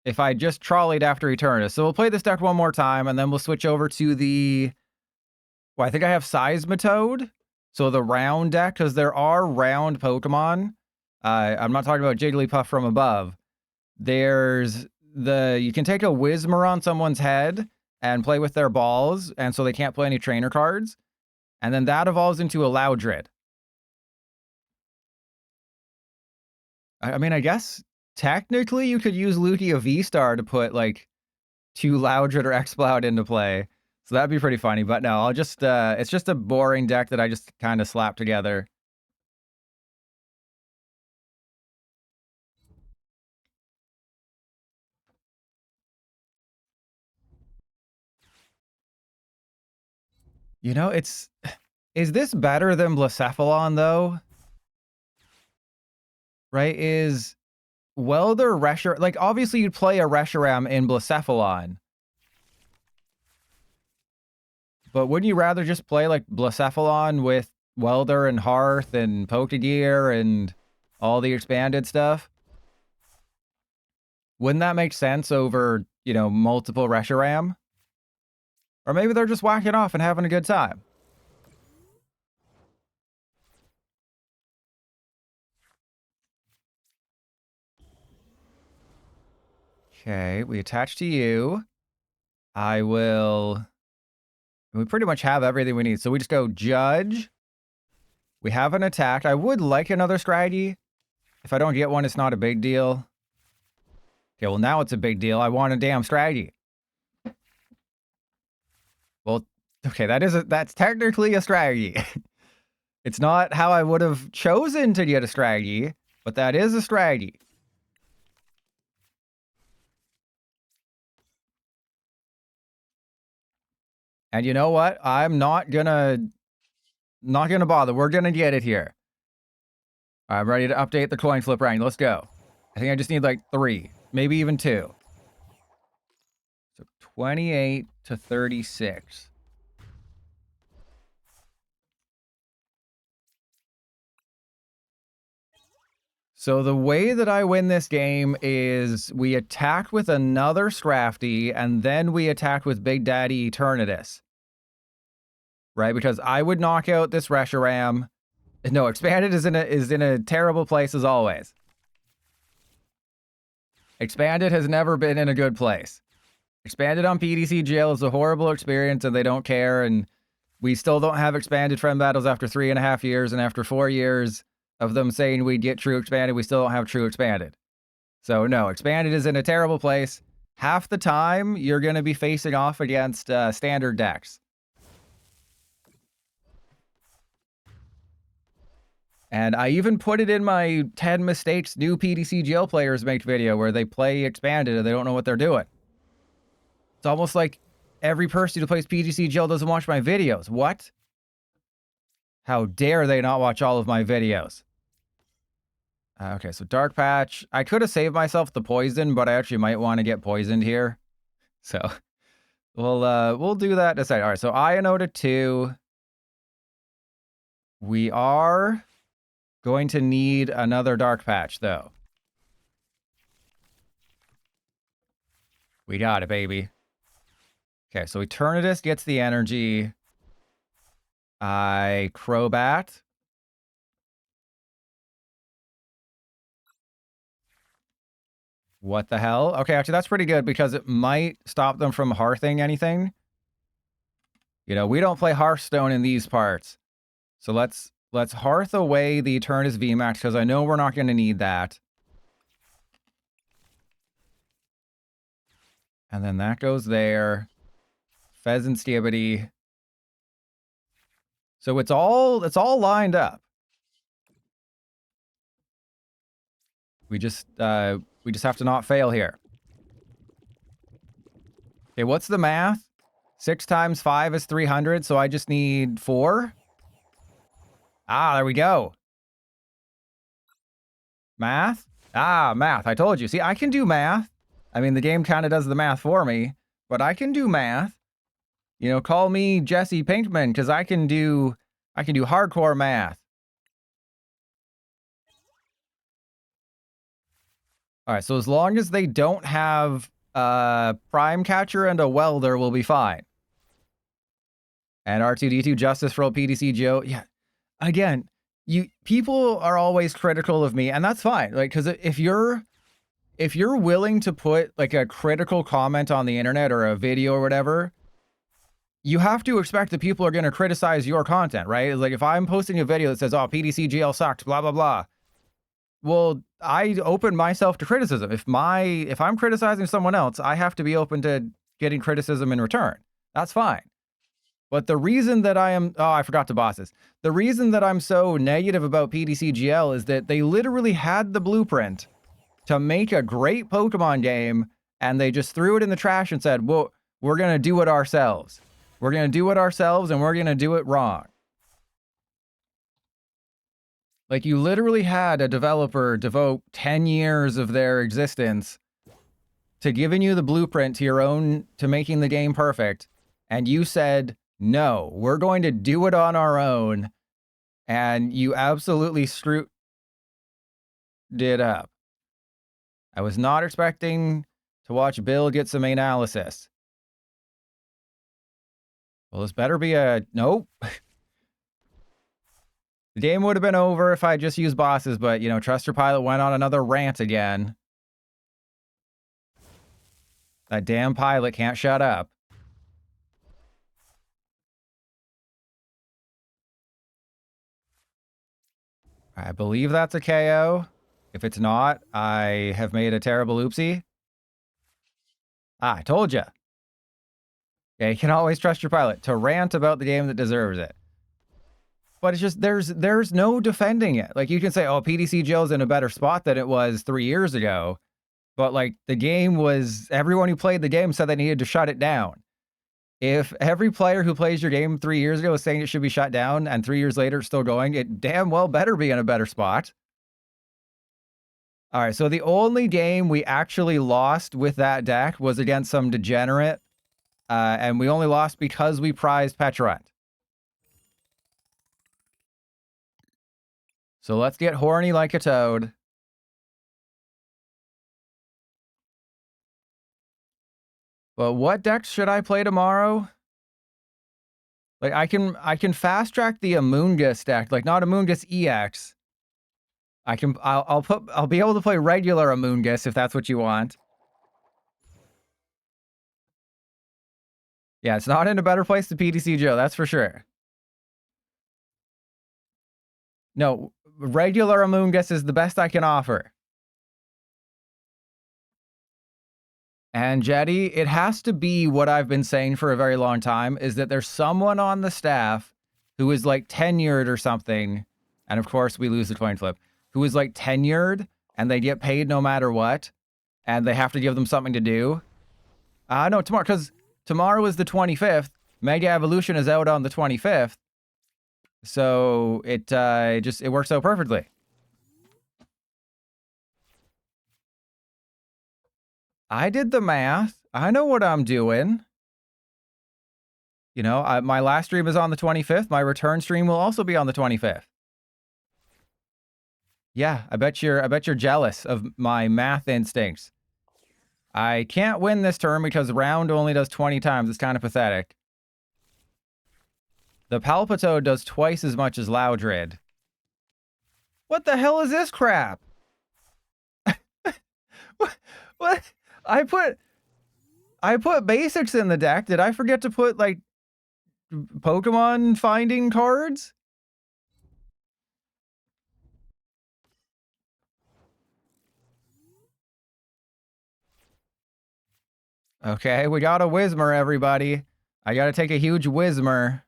A: if I just trolleyed after Eternatus. So we'll play this deck one more time, and then we'll switch over to the... Well, I think I have Seismitoad. So the round deck, because there are round Pokemon. I'm not talking about Jigglypuff from above. There's the... You can take a Whismur on someone's head and play with their balls, and so they can't play any trainer cards. And then that evolves into a Loudred. I mean, I guess technically you could use Lugia V-Star to put like 2 Loudred or Exploud into play. So that'd be pretty funny. But no, I'll just, it's just a boring deck that I just kind of slapped together. You know, it's... Is this better than Blacephalon, though? Right? Is Welder Reshiram... Like, obviously you'd play a Reshiram in Blacephalon. But wouldn't you rather just play, like, Blacephalon with Welder and Hearth and Pokegear and all the expanded stuff? Wouldn't that make sense over, you know, multiple Reshiram? Or maybe they're just whacking off and having a good time. Okay, we attach to you. I will... We pretty much have everything we need. So we just go Judge. We have an attack. I would like another Scraggy. If I don't get one, it's not a big deal. Okay, well now it's a big deal. I want a damn Scraggy. Well, okay, that's technically a Scraggy. It's not how I would have chosen to get a Scraggy, but that is a Scraggy. And you know what? I'm not gonna bother. We're gonna get it here. I'm ready to update the coin flip rank. Let's go. I think I just need like 3, maybe even 2. So 28 to 36. So the way that I win this game is we attack with another Scrafty, and then we attack with Big Daddy Eternatus. Right? Because I would knock out this Reshiram. No, Expanded is in a terrible place as always. Expanded has never been in a good place. Expanded on PTCGL is a horrible experience, and they don't care, and we still don't have Expanded friend battles after 3.5 years, and after 4 years of them saying we'd get True Expanded, we still don't have True Expanded. So no, Expanded is in a terrible place. Half the time, you're going to be facing off against standard decks. And I even put it in my 10 mistakes new PTCGL players make video where they play Expanded and they don't know what they're doing. It's almost like every person who plays PTCGL doesn't watch my videos. What? How dare they not watch all of my videos? Okay, so Dark Patch. I could have saved myself the poison, but I actually might want to get poisoned here. So we'll do that in a second. All right, so Iono to 2. We are going to need another Dark Patch, though. We got it, baby. Okay, so Eternatus gets the energy. I Crobat. What the hell? Okay, actually, that's pretty good because it might stop them from hearthing anything. You know, we don't play Hearthstone in these parts. So let's hearth away the Eternatus VMAX because I know we're not going to need that. And then that goes there. Fezandipiti. So it's all lined up. We just have to not fail here. Okay, what's the math? 6 times 5 is 300, so I just need 4. Ah, there we go. Math? Ah, math. I told you. See, I can do math. I mean, the game kind of does the math for me, but I can do math. You know, call me Jesse Pinkman, because I can do hardcore math. All right, so as long as they don't have a Prime Catcher and a Welder, we'll be fine. And R2D2 Justice for PTCGL. Yeah, again, people are always critical of me, and that's fine. Like, because if you're willing to put like a critical comment on the internet or a video or whatever, you have to expect that people are going to criticize your content, right? It's like if I'm posting a video that says, "Oh, PTCGL sucked," blah blah blah. Well, I open myself to criticism. If I'm criticizing someone else, I have to be open to getting criticism in return. That's fine. But the reason that I forgot to boss this. The reason that I'm so negative about PTCGL is that they literally had the blueprint to make a great Pokemon game, and they just threw it in the trash and said, well, we're going to do it ourselves. We're going to do it ourselves, and we're going to do it wrong. Like, you literally had a developer devote 10 years of their existence to giving you the blueprint to making the game perfect, and you said, no, we're going to do it on our own, and you absolutely screwed it up. I was not expecting to watch Bill get some analysis. Well, this better be a... Nope. The game would have been over if I just used bosses, but, you know, Trust Your Pilot went on another rant again. That damn pilot can't shut up. I believe that's a KO. If it's not, I have made a terrible oopsie. Ah, I told you. Yeah, you can always trust your pilot to rant about the game that deserves it. But it's just, there's no defending it. Like, you can say, oh, PTCGL's in a better spot than it was 3 years ago. But, like, the game was... Everyone who played the game said they needed to shut it down. If every player who plays your game 3 years ago was saying it should be shut down, and 3 years later it's still going, it damn well better be in a better spot. All right, so the only game we actually lost with that deck was against some degenerate, and we only lost because we prized Pecharunt. So let's get horny like a toad. But what decks should I play tomorrow? Like, I can fast track the Amoonguss deck, like not Amoonguss EX. I'll be able to play regular Amoonguss if that's what you want. Yeah, it's not in a better place to PTCGL, that's for sure. No, regular Amoonguss is the best I can offer. And Jetty, it has to be what I've been saying for a very long time, is that there's someone on the staff who is like tenured or something, and of course we lose the coin flip, who is like tenured and they get paid no matter what, and they have to give them something to do. No, tomorrow, because tomorrow is the 25th. Mega Evolution is out on the 25th. So it works out perfectly. I did the math. I know what I'm doing. You know, my last stream is on the 25th. My return stream will also be on the 25th. Yeah, I bet you're jealous of my math instincts. I can't win this turn because round only does 20 times. It's kind of pathetic. The Palpitoad does twice as much as Loudred. What the hell is this crap? What? I put basics in the deck. Did I forget to put, like, Pokemon finding cards? Okay, we got a Whismur, everybody. I gotta take a huge Whismur.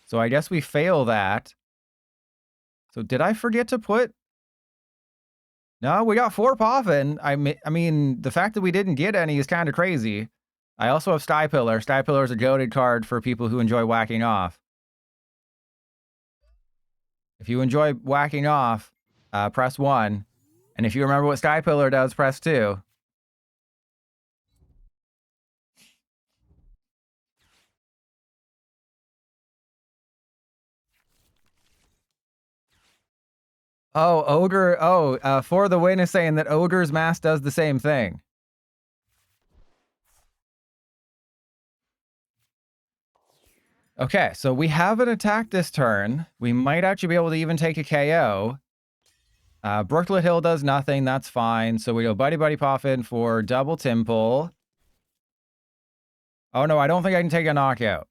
A: So I guess we fail that. So did I forget to put... No, we got 4 Poffin. I mean, the fact that we didn't get any is kind of crazy. I also have Stipiller. Stipiller is a goated card for people who enjoy whacking off. If you enjoy whacking off, press 1. And if you remember what Stipiller does, press 2. Oh, Ogre. Oh, For the Win is saying that Ogre's Mask does the same thing. Okay, so we have an attack this turn. We might actually be able to even take a KO. Brooklet Hill does nothing. That's fine. So we go Buddy Buddy Poffin for double Timple. Oh, no, I don't think I can take a knockout.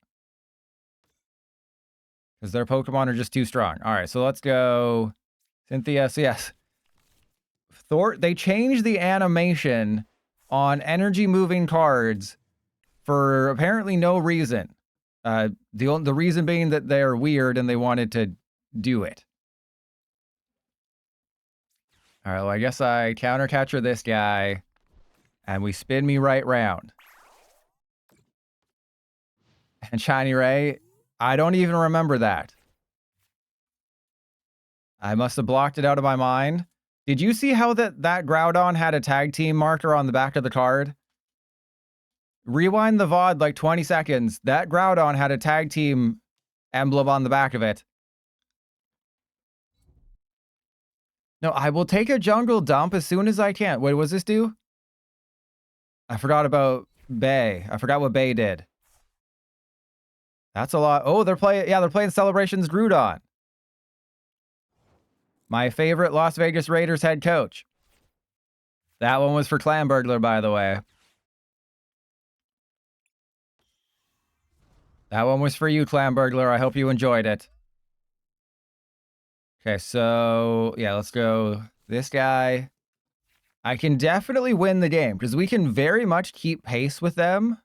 A: Because their Pokemon are just too strong. All right, so let's go Cynthia. So yes. They changed the animation on energy moving cards for apparently no reason. The reason being that they're weird and they wanted to do it. All right, well, I guess I counter catcher this guy, and we spin me right round. And Shiny Ray, I don't even remember that. I must have blocked it out of my mind. Did you see how that Groudon had a tag team marker on the back of the card? Rewind the VOD like 20 seconds. That Groudon had a tag team emblem on the back of it. No, I will take a jungle dump as soon as I can. What was this do? I forgot about Bay. I forgot what Bay did. That's a lot. Oh, they're playing Celebrations Groudon. My favorite Las Vegas Raiders head coach. That one was for Clan Burglar, by the way. That one was for you, Clan Burglar. I hope you enjoyed it. Okay, so yeah, let's go this guy. I can definitely win the game because we can very much keep pace with them.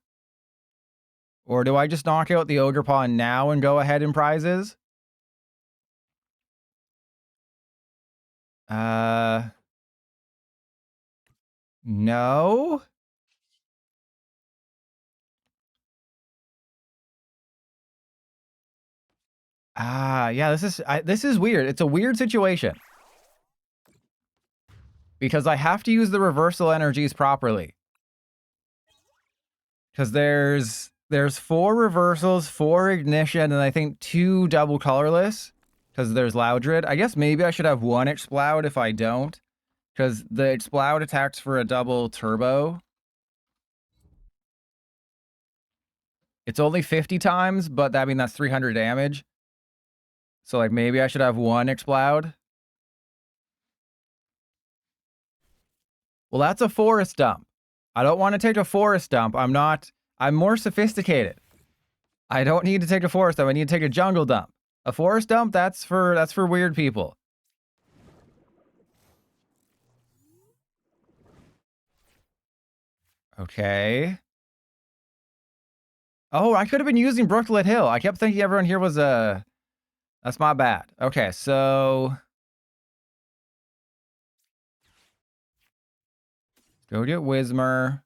A: Or do I just knock out the Ogerpon now and go ahead in prizes? No. Yeah, this is weird. It's a weird situation. Because I have to use the reversal energies properly. Because there's 4 reversals, 4 ignition, and I think 2 double colorless. Because there's Loudred. I guess maybe I should have 1 Exploud if I don't. Because the Exploud attacks for a double turbo. It's only 50 times, but I mean that's 300 damage. So like maybe I should have 1 Exploud. Well, that's a forest dump. I don't want to take a forest dump. I'm more sophisticated. I don't need to take a forest dump. I need to take a jungle dump. A forest dump, that's for weird people. Okay. Oh, I could have been using Brooklet Hill. I kept thinking everyone here was that's my bad. Okay, so go get Whismur.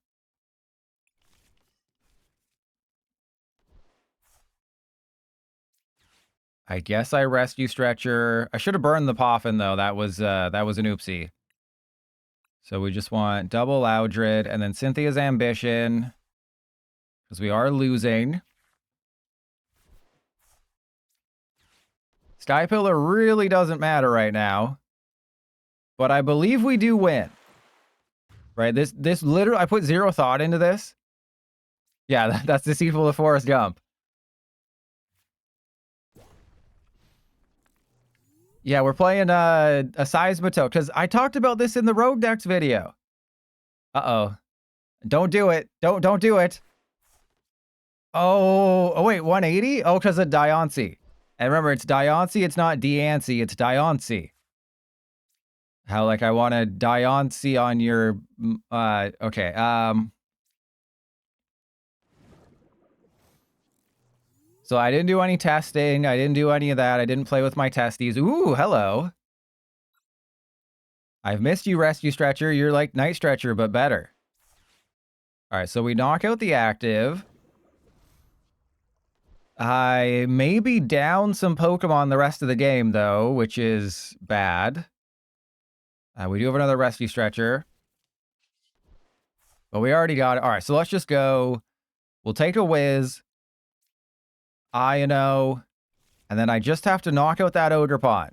A: I guess I rescue Stretcher. I should have burned the Poffin though. That was an oopsie. So we just want double Loudred and then Cynthia's Ambition. Because we are losing. Skypillar really doesn't matter right now. But I believe we do win. Right? This literally, I put 0 thought into this. Yeah, that's Deceitful of Forrest Gump. Yeah, we're playing a Seismitoad. Because I talked about this in the Rogue Decks video. Uh-oh. Don't do it. Don't do it. Oh wait, 180? Oh, because of Diancie. And remember, it's Diancie, it's not Diancie, it's Diancie. How, like, I want to Diancie on your... okay, So I didn't do any testing, I didn't do any of that, I didn't play with my testes. Ooh, hello. I've missed you, Rescue Stretcher. You're like Night Stretcher, but better. All right, so we knock out the active. I may be down some Pokemon the rest of the game, though, which is bad. We do have another rescue stretcher. But we already got it. All right, so let's just go. We'll take a whiz. Iono. And then I just have to knock out that Ogerpon.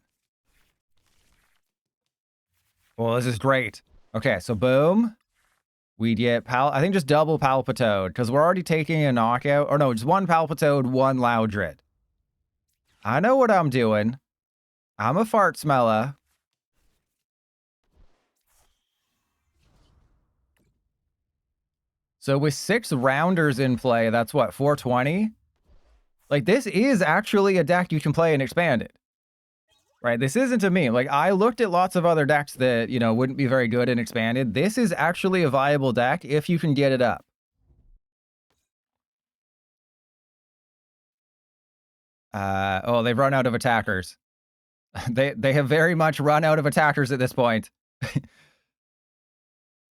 A: Well, this is great. Okay, so boom. We get I think just double Palpitoad, because we're already taking a knockout. Or no, just one Palpitoad, one Loudred. I know what I'm doing. I'm a fart smeller. So with 6 rounders in play, that's what, 420? Like, this is actually a deck you can play in Expanded. Right? This isn't a meme. Like, I looked at lots of other decks that, you know, wouldn't be very good in Expanded. This is actually a viable deck if you can get it up. Oh, they've run out of attackers. They have very much run out of attackers at this point.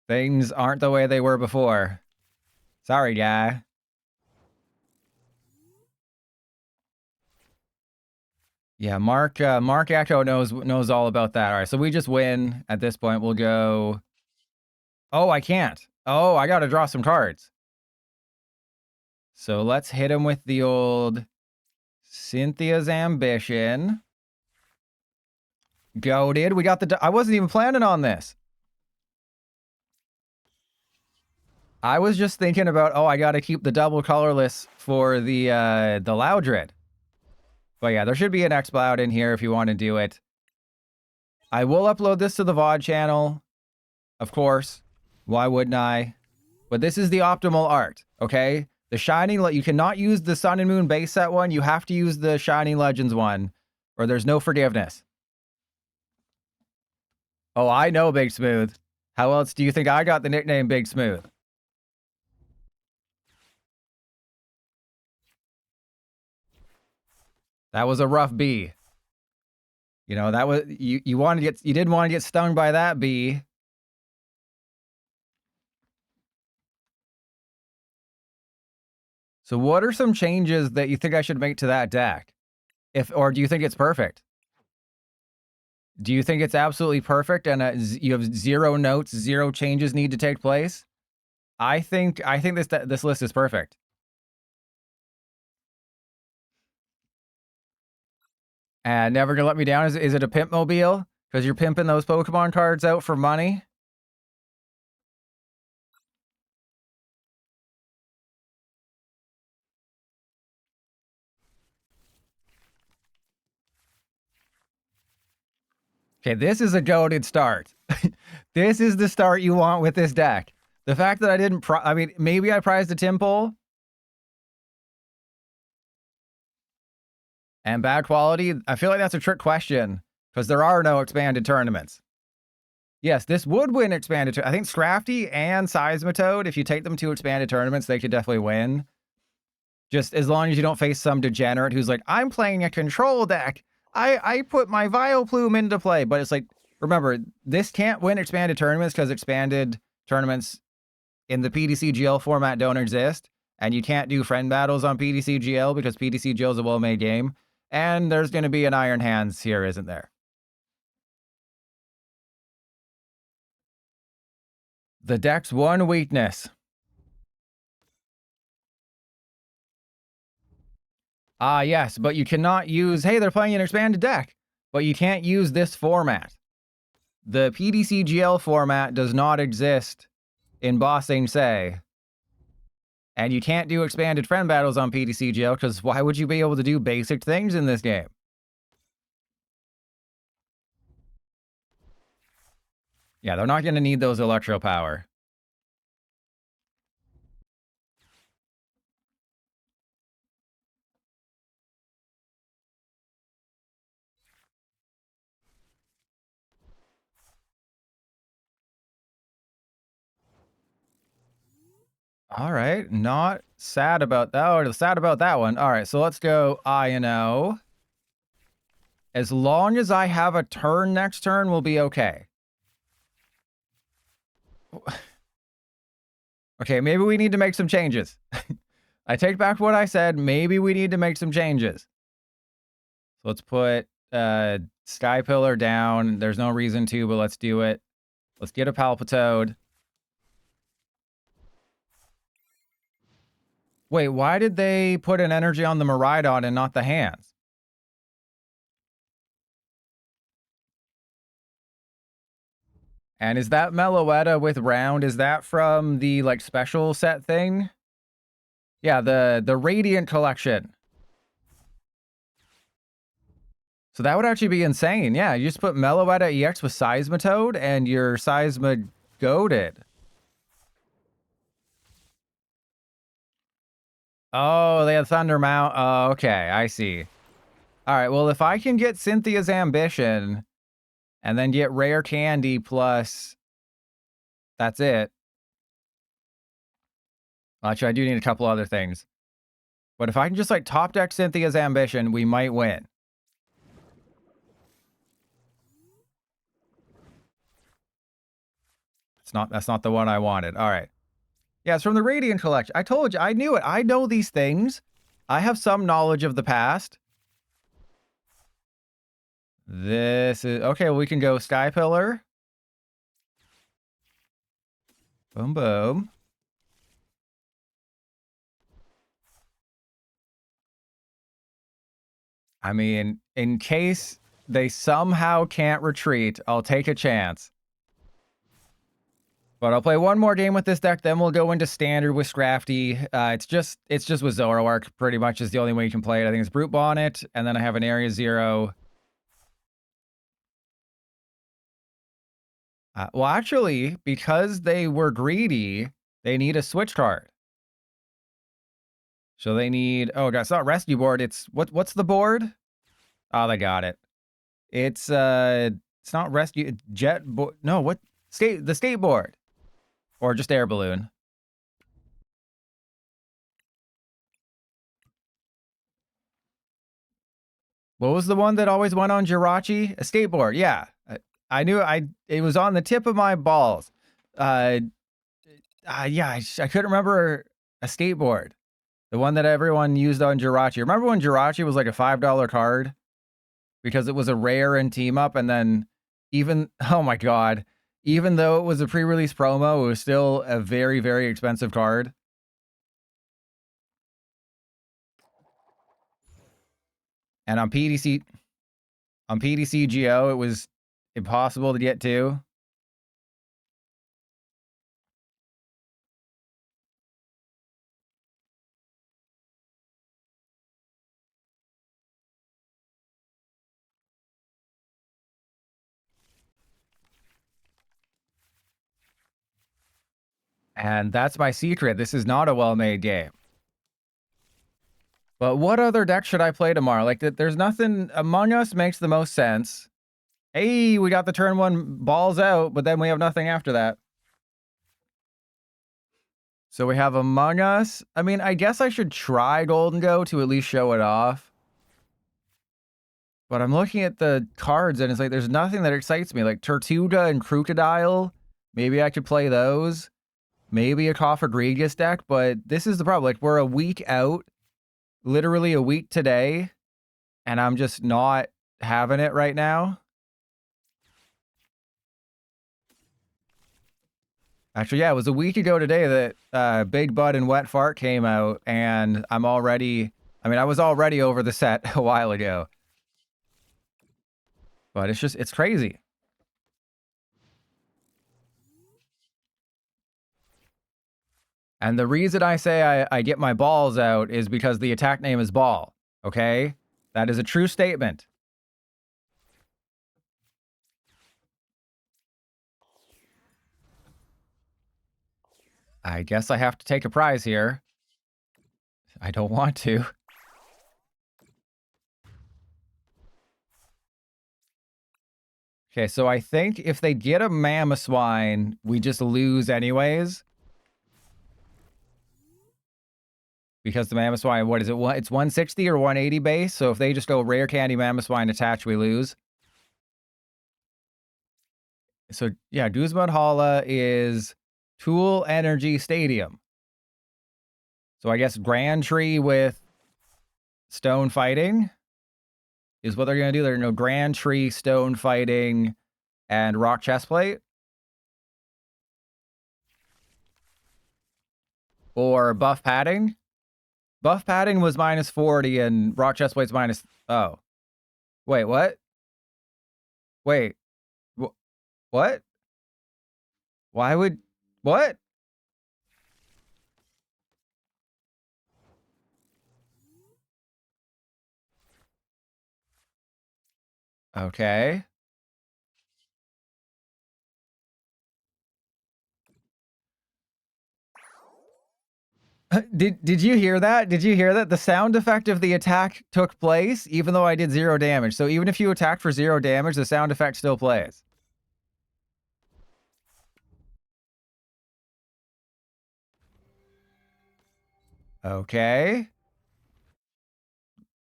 A: Things aren't the way they were before. Sorry, guy. Yeah, Mark Echo knows all about that. All right, so we just win at this point. We'll go. Oh, I can't. Oh, I got to draw some cards. So let's hit him with the old Cynthia's Ambition. Goated. We got the. I wasn't even planning on this. I was just thinking about, oh, I got to keep the double colorless for the Loudred. But yeah, there should be an X-Cloud in here if you want to do it. I will upload this to the VOD channel, of course. Why wouldn't I? But this is the optimal art, okay? The Shining, you cannot use the Sun and Moon base set one. You have to use the Shining Legends one, or there's no forgiveness. Oh, I know Big Smooth. How else do you think I got the nickname Big Smooth? That was a rough bee. You know, that was you didn't want to get stung by that bee. So what are some changes that you think I should make to that deck? Or do you think it's perfect? Do you think it's absolutely perfect and you have 0 notes, 0 changes need to take place? I think this list is perfect. And never gonna let me down. Is it a pimp mobile? Because you're pimping those Pokemon cards out for money? Okay, this is a goated start. This is the start you want with this deck. The fact that I didn't I mean, maybe I prized a Tympole. And bad quality, I feel like that's a trick question. Because there are no expanded tournaments. Yes, this would win expanded. I think Scrafty and Seismitoad, if you take them to expanded tournaments, they could definitely win. Just as long as you don't face some degenerate who's like, I'm playing a control deck. I put my Vileplume into play. But it's like, remember, this can't win expanded tournaments because expanded tournaments in the PTCGL format don't exist. And you can't do friend battles on PTCGL because PTCGL is a well-made game. And there's going to be an Iron Hands here, isn't there? The deck's one weakness. Ah, yes, but you cannot use, hey, they're playing an expanded deck, but you can't use this format. The PTCGL format does not exist in Boss Say. And you can't do expanded friend battles on PTCGL because why would you be able to do basic things in this game? Yeah, they're not going to need those electro power. All right, not sad about that, or sad about that one. All right, so let's go Iono. As long as I have a turn next turn, we'll be okay. Okay, maybe we need to make some changes. I take back what I said. Maybe we need to make some changes. So let's put Sky Pillar down. There's no reason to, but let's do it. Let's get a Palpitoad. Wait, why did they put an energy on the Miraidon and not the hands? And is that Meloetta with round? Is that from the like special set thing? Yeah, the Radiant collection. So that would actually be insane. Yeah, you just put Meloetta EX with Seismitoad and your Seismigoated. Oh, they had Thunder Mount. Oh, okay, I see. All right, well, if I can get Cynthia's Ambition and then get Rare Candy plus... That's it. Actually, I do need a couple other things. But if I can just, like, top deck Cynthia's Ambition, we might win. That's not the one I wanted. All right. Yeah, it's from the Radiant Collection. I told you, I knew it. I know these things. I have some knowledge of the past. This is... Okay, well, we can go Sky Pillar. Boom, boom. I mean, in case they somehow can't retreat, I'll take a chance. But I'll play one more game with this deck, then we'll go into standard with Scrafty. It's just with Zoroark, pretty much is the only way you can play it. I think it's Brute Bonnet, and then I have an Area 0. Well, actually, because they were greedy, they need a switch card. So they need... Oh, God, it's not Rescue Board. It's... What's the board? Oh, they got it. It's not Rescue... Jet board... No, what? The skateboard. Or just Air Balloon. What was the one that always went on Jirachi? A skateboard, yeah. I knew it was on the tip of my balls. Yeah, I couldn't remember a skateboard. The one that everyone used on Jirachi. Remember when Jirachi was like a $5 card? Because it was a rare and team up, and then even... Oh my God. Even though it was a pre-release promo, it was still a very, very expensive card. And on PTCGL, it was impossible to get to. And that's my secret. This is not a well-made game. But what other deck should I play tomorrow? Like, there's nothing... Among Us makes the most sense. Hey, we got the turn 1 balls out, but then we have nothing after that. So we have Among Us. I mean, I guess I should try Golden Go to at least show it off. But I'm looking at the cards, and it's like, there's nothing that excites me. Like, Tortuga and Crocodile. Maybe I could play those. Maybe a Koffing deck, but this is the problem. Like, we're a week out. Literally a week today. And I'm just not having it right now. Actually, yeah, it was a week ago today that Big Bud and Wet Fart came out, and I'm already... I mean, I was already over the set a while ago. But it's crazy. And the reason I say I get my balls out is because the attack name is Ball, okay? That is a true statement. I guess I have to take a prize here. I don't want to. Okay, so I think if they get a Mamoswine, we just lose anyways. Because the Mamoswine, what is it? It's 160 or 180 base, so if they just go Rare Candy Mamoswine attach, we lose. So, yeah, Guzman Hala is Tool Energy Stadium. So I guess Grand Tree with Stone Fighting is what they're going to do. They're going to go Grand Tree, Stone Fighting, and Rock Chestplate. Or Buff Padding. Buff Padding was minus 40 and Rock Chestplate's minus... Oh. Wait, what? Wait. What? Why would... What? Okay. Did you hear that? Did you hear that? The sound effect of the attack took place even though I did 0 damage. So even if you attack for 0 damage, the sound effect still plays. Okay.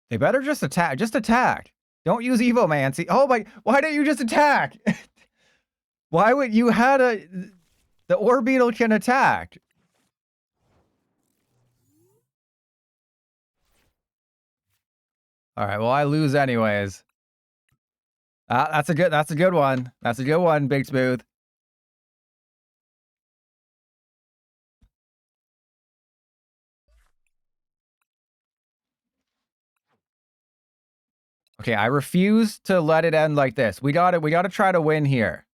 A: They better just attack. Just attack. Don't use Evomancy. Oh my... Why didn't you just attack? Why would you had a... The Orbeetle can attack. All right, well, I lose anyways. That's a good one. That's a good one, Big Smooth. Okay, I refuse to let it end like this. We got to try to win here.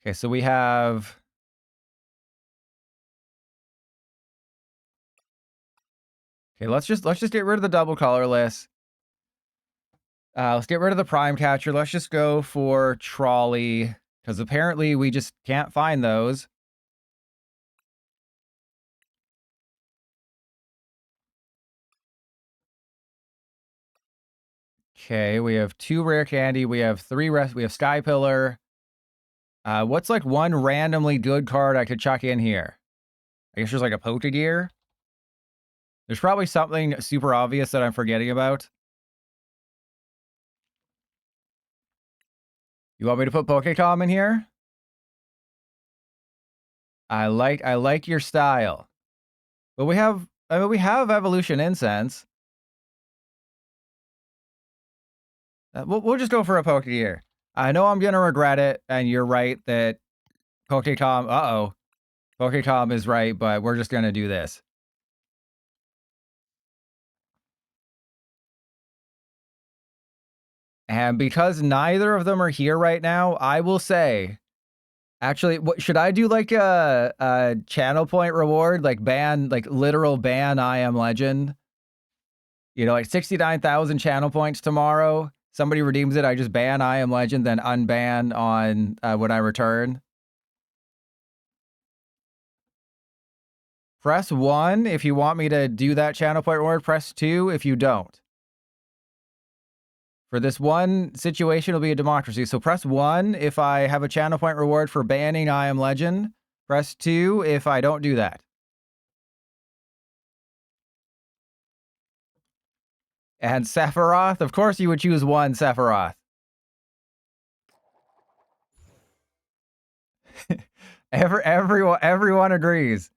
A: Okay, so we have... Okay, let's just get rid of the double colorless. Let's get rid of the prime catcher. Let's just go for trolley, because apparently we just can't find those. Okay, we have 2 rare candy. We have 3 rest. We have Sky Pillar. What's like one randomly good card I could chuck in here? I guess there's like a Pokegear. There's probably something super obvious that I'm forgetting about. You want me to put Pokecom in here? I like your style. But we have Evolution Incense. We'll just go for a Pokegear. I know I'm gonna regret it, and you're right that Pokecom... Pokecom is right, but we're just gonna do this. And because neither of them are here right now, I will say... Actually, should I do like a channel point reward? Like literal ban I Am Legend? You know, like 69,000 channel points tomorrow. Somebody redeems it, I just ban I Am Legend, then unban on when I return. Press 1 if you want me to do that channel point reward. Press 2 if you don't. For this one situation, it'll be a democracy. So press 1 if I have a channel point reward for banning I Am Legend. Press 2 if I don't do that. And Sephiroth? Of course you would choose 1, Sephiroth. Everyone agrees.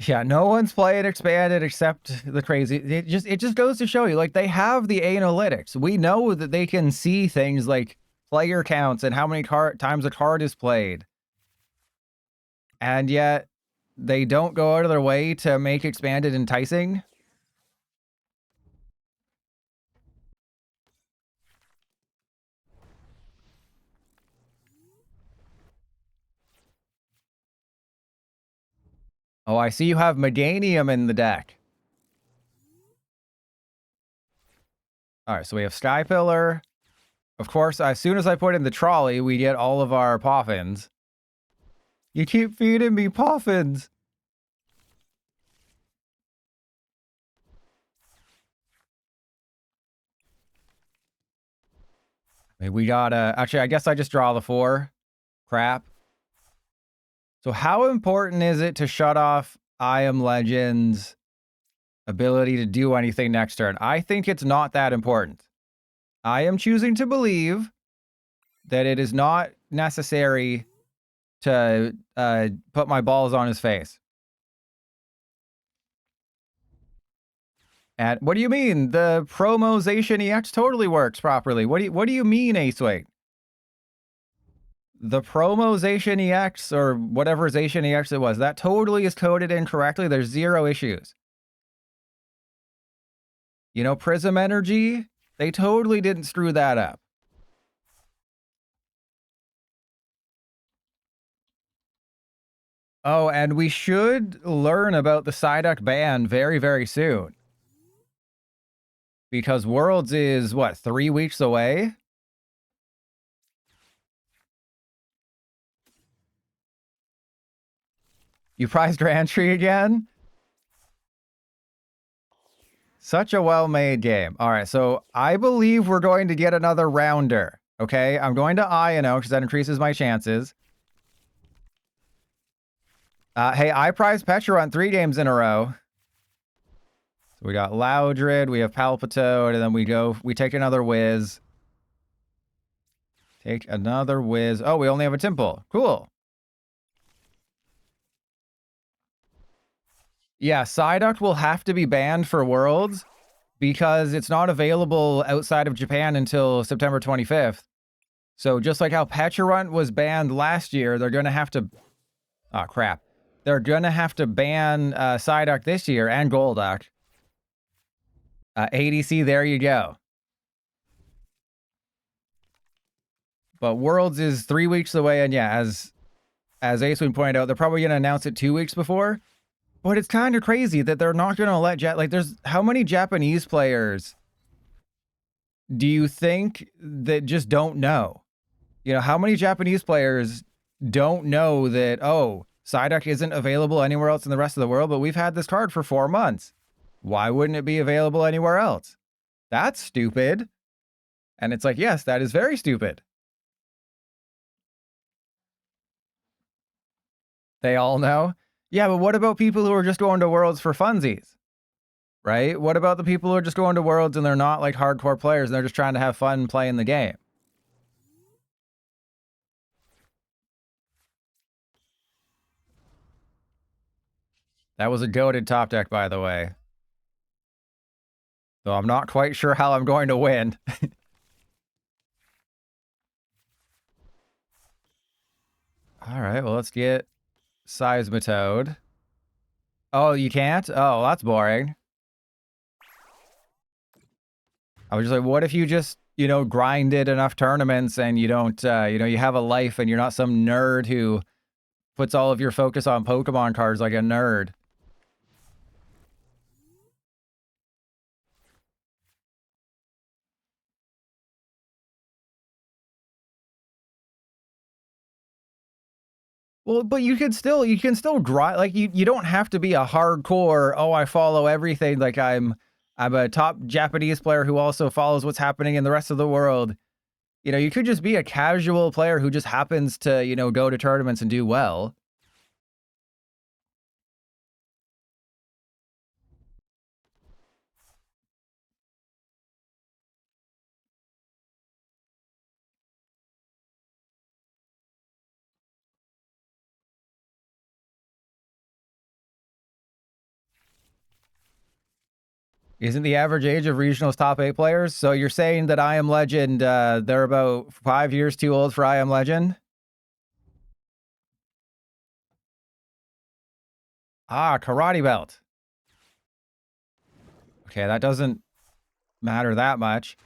A: Yeah, no one's playing expanded except the crazy. It just goes to show you, like, they have the analytics. We know that they can see things like player counts and how many times a card is played. And yet they don't go out of their way to make expanded enticing. Oh, I see you have Meganium in the deck. All right, so we have Sky Pillar. Of course, as soon as I put in the trolley, we get all of our Poffins. You keep feeding me Poffins. I mean, we got actually, I guess I just draw the 4. Crap. So how important is it to shut off I Am Legend's ability to do anything next turn? I think it's not that important. I am choosing to believe that it is not necessary to put my balls on his face. And what do you mean? The Promozation EX totally works properly. What do you mean, Aceweight? The Promozation EX, or whatever Zation EX it was, that totally is coded incorrectly. There's zero issues. You know, Prism Energy, they totally didn't screw that up. Oh, and we should learn about the Psyduck ban very, very soon. Because Worlds is, what, 3 weeks away? You prized Rantry again? Such a well-made game. All right, so I believe we're going to get another rounder. Okay, I'm going to Iono because that increases my chances. Hey, I prized Pecharunt 3 games in a row. So we got Loudred, we have Palpitoad, and then we take another Whiz. Take another Whiz. Oh, we only have a Temple. Cool. Yeah, Psyduck will have to be banned for Worlds because it's not available outside of Japan until September 25th. So just like how Pecharunt was banned last year, they're going to have to... Oh, crap. They're going to have to ban Psyduck this year and Golduck. ADC, there you go. But Worlds is 3 weeks away, and yeah, as Acewing pointed out, they're probably going to announce it 2 weeks before. But it's kind of crazy that they're not going to let... there's... How many Japanese players do you think that just don't know? You know, how many Japanese players don't know that, oh, Psyduck isn't available anywhere else in the rest of the world, but we've had this card for 4 months. Why wouldn't it be available anywhere else? That's stupid. And it's like, yes, that is very stupid. They all know? Yeah, but what about people who are just going to Worlds for funsies? Right? What about the people who are just going to Worlds and they're not like hardcore players and they're just trying to have fun playing the game? That was a goated top deck, by the way. So I'm not quite sure how I'm going to win. All right, well, let's get Seismitoad. Oh, you can't? Oh, that's boring. I was just like, what if you just, you know, grinded enough tournaments and you don't, you know, you have a life and you're not some nerd who puts all of your focus on Pokemon cards like a nerd. Well, but you can still grind. Like you don't have to be a hardcore, oh, I follow everything. Like I'm a top Japanese player who also follows what's happening in the rest of the world. You know, you could just be a casual player who just happens to, you know, go to tournaments and do well. Isn't the average age of regionals top 8 players? So you're saying that I Am Legend, they're about 5 years too old for I Am Legend? Ah, Karate Belt. Okay, that doesn't matter that much.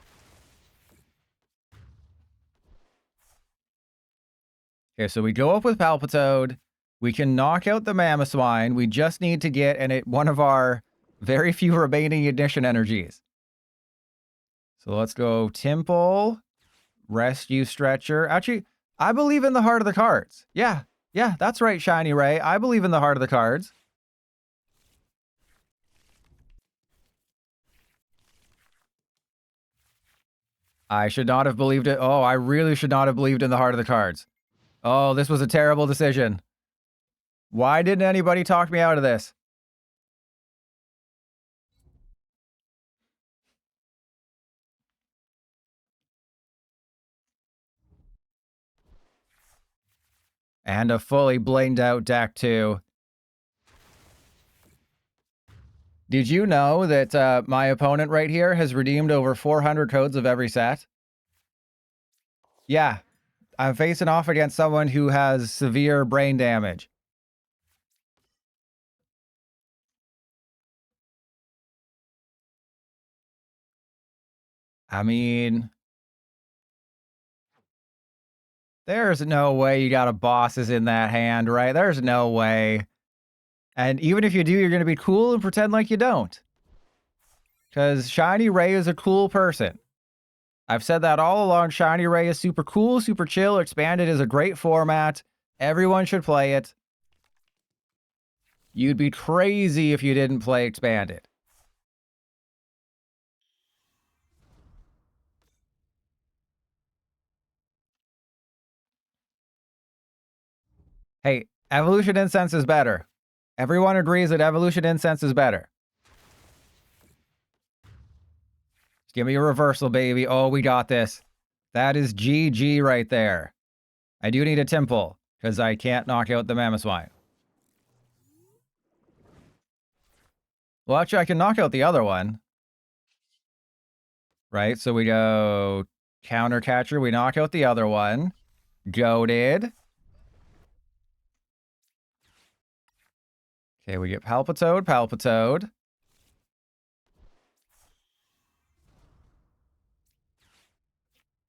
A: Okay, so we go up with Palpitoad. We can knock out the Mamoswine. We just need to get one of our very few remaining ignition energies. So let's go Temple, Rescue Stretcher. Actually, I believe in the heart of the cards. Yeah, that's right, Shiny Ray. I believe in the heart of the cards. I should not have believed it. Oh, I really should not have believed in the heart of the cards. Oh, this was a terrible decision. Why didn't anybody talk me out of this? And a fully blinged out deck, too. Did you know that my opponent right here has redeemed over 400 codes of every set? Yeah. I'm facing off against someone who has severe brain damage. I mean, there's no way you got a bosses in that hand, right? There's no way. And even if you do, you're going to be cool and pretend like you don't. Because Shiny Ray is a cool person. I've said that all along. Shiny Ray is super cool, super chill. Expanded is a great format. Everyone should play it. You'd be crazy if you didn't play Expanded. Hey, Evolution Incense is better. Everyone agrees that Evolution Incense is better. Give me a reversal, baby. Oh, we got this. That is GG right there. I do need a Temple, because I can't knock out the Mamoswine. Well, actually, I can knock out the other one. Right, so we go Counter Catcher. We knock out the other one. Goated. Okay, we get Palpitoad.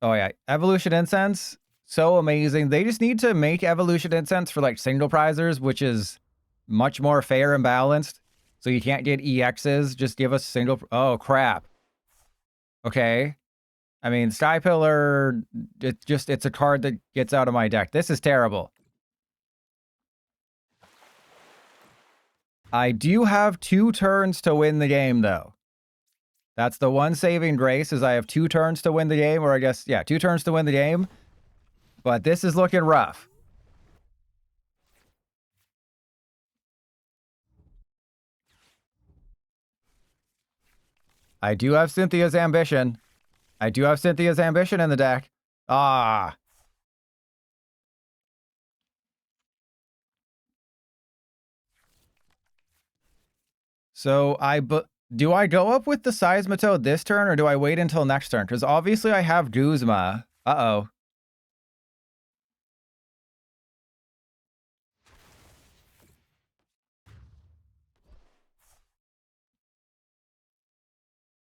A: Oh, yeah. Evolution Incense, so amazing. They just need to make Evolution Incense for, like, single prizers, which is much more fair and balanced. So you can't get EXs. Just give us single... Oh, crap. Okay. I mean, Sky Pillar, it's a card that gets out of my deck. This is terrible. I do have 2 turns to win the game, though. That's the one saving grace, is I have 2 turns to win the game, or I guess, yeah, 2 turns to win the game. But this is looking rough. I do have Cynthia's Ambition. I do have Cynthia's Ambition in the deck. Ah. So do I go up with the Seismitoad this turn, or do I wait until next turn? Because obviously I have Guzma. Uh-oh.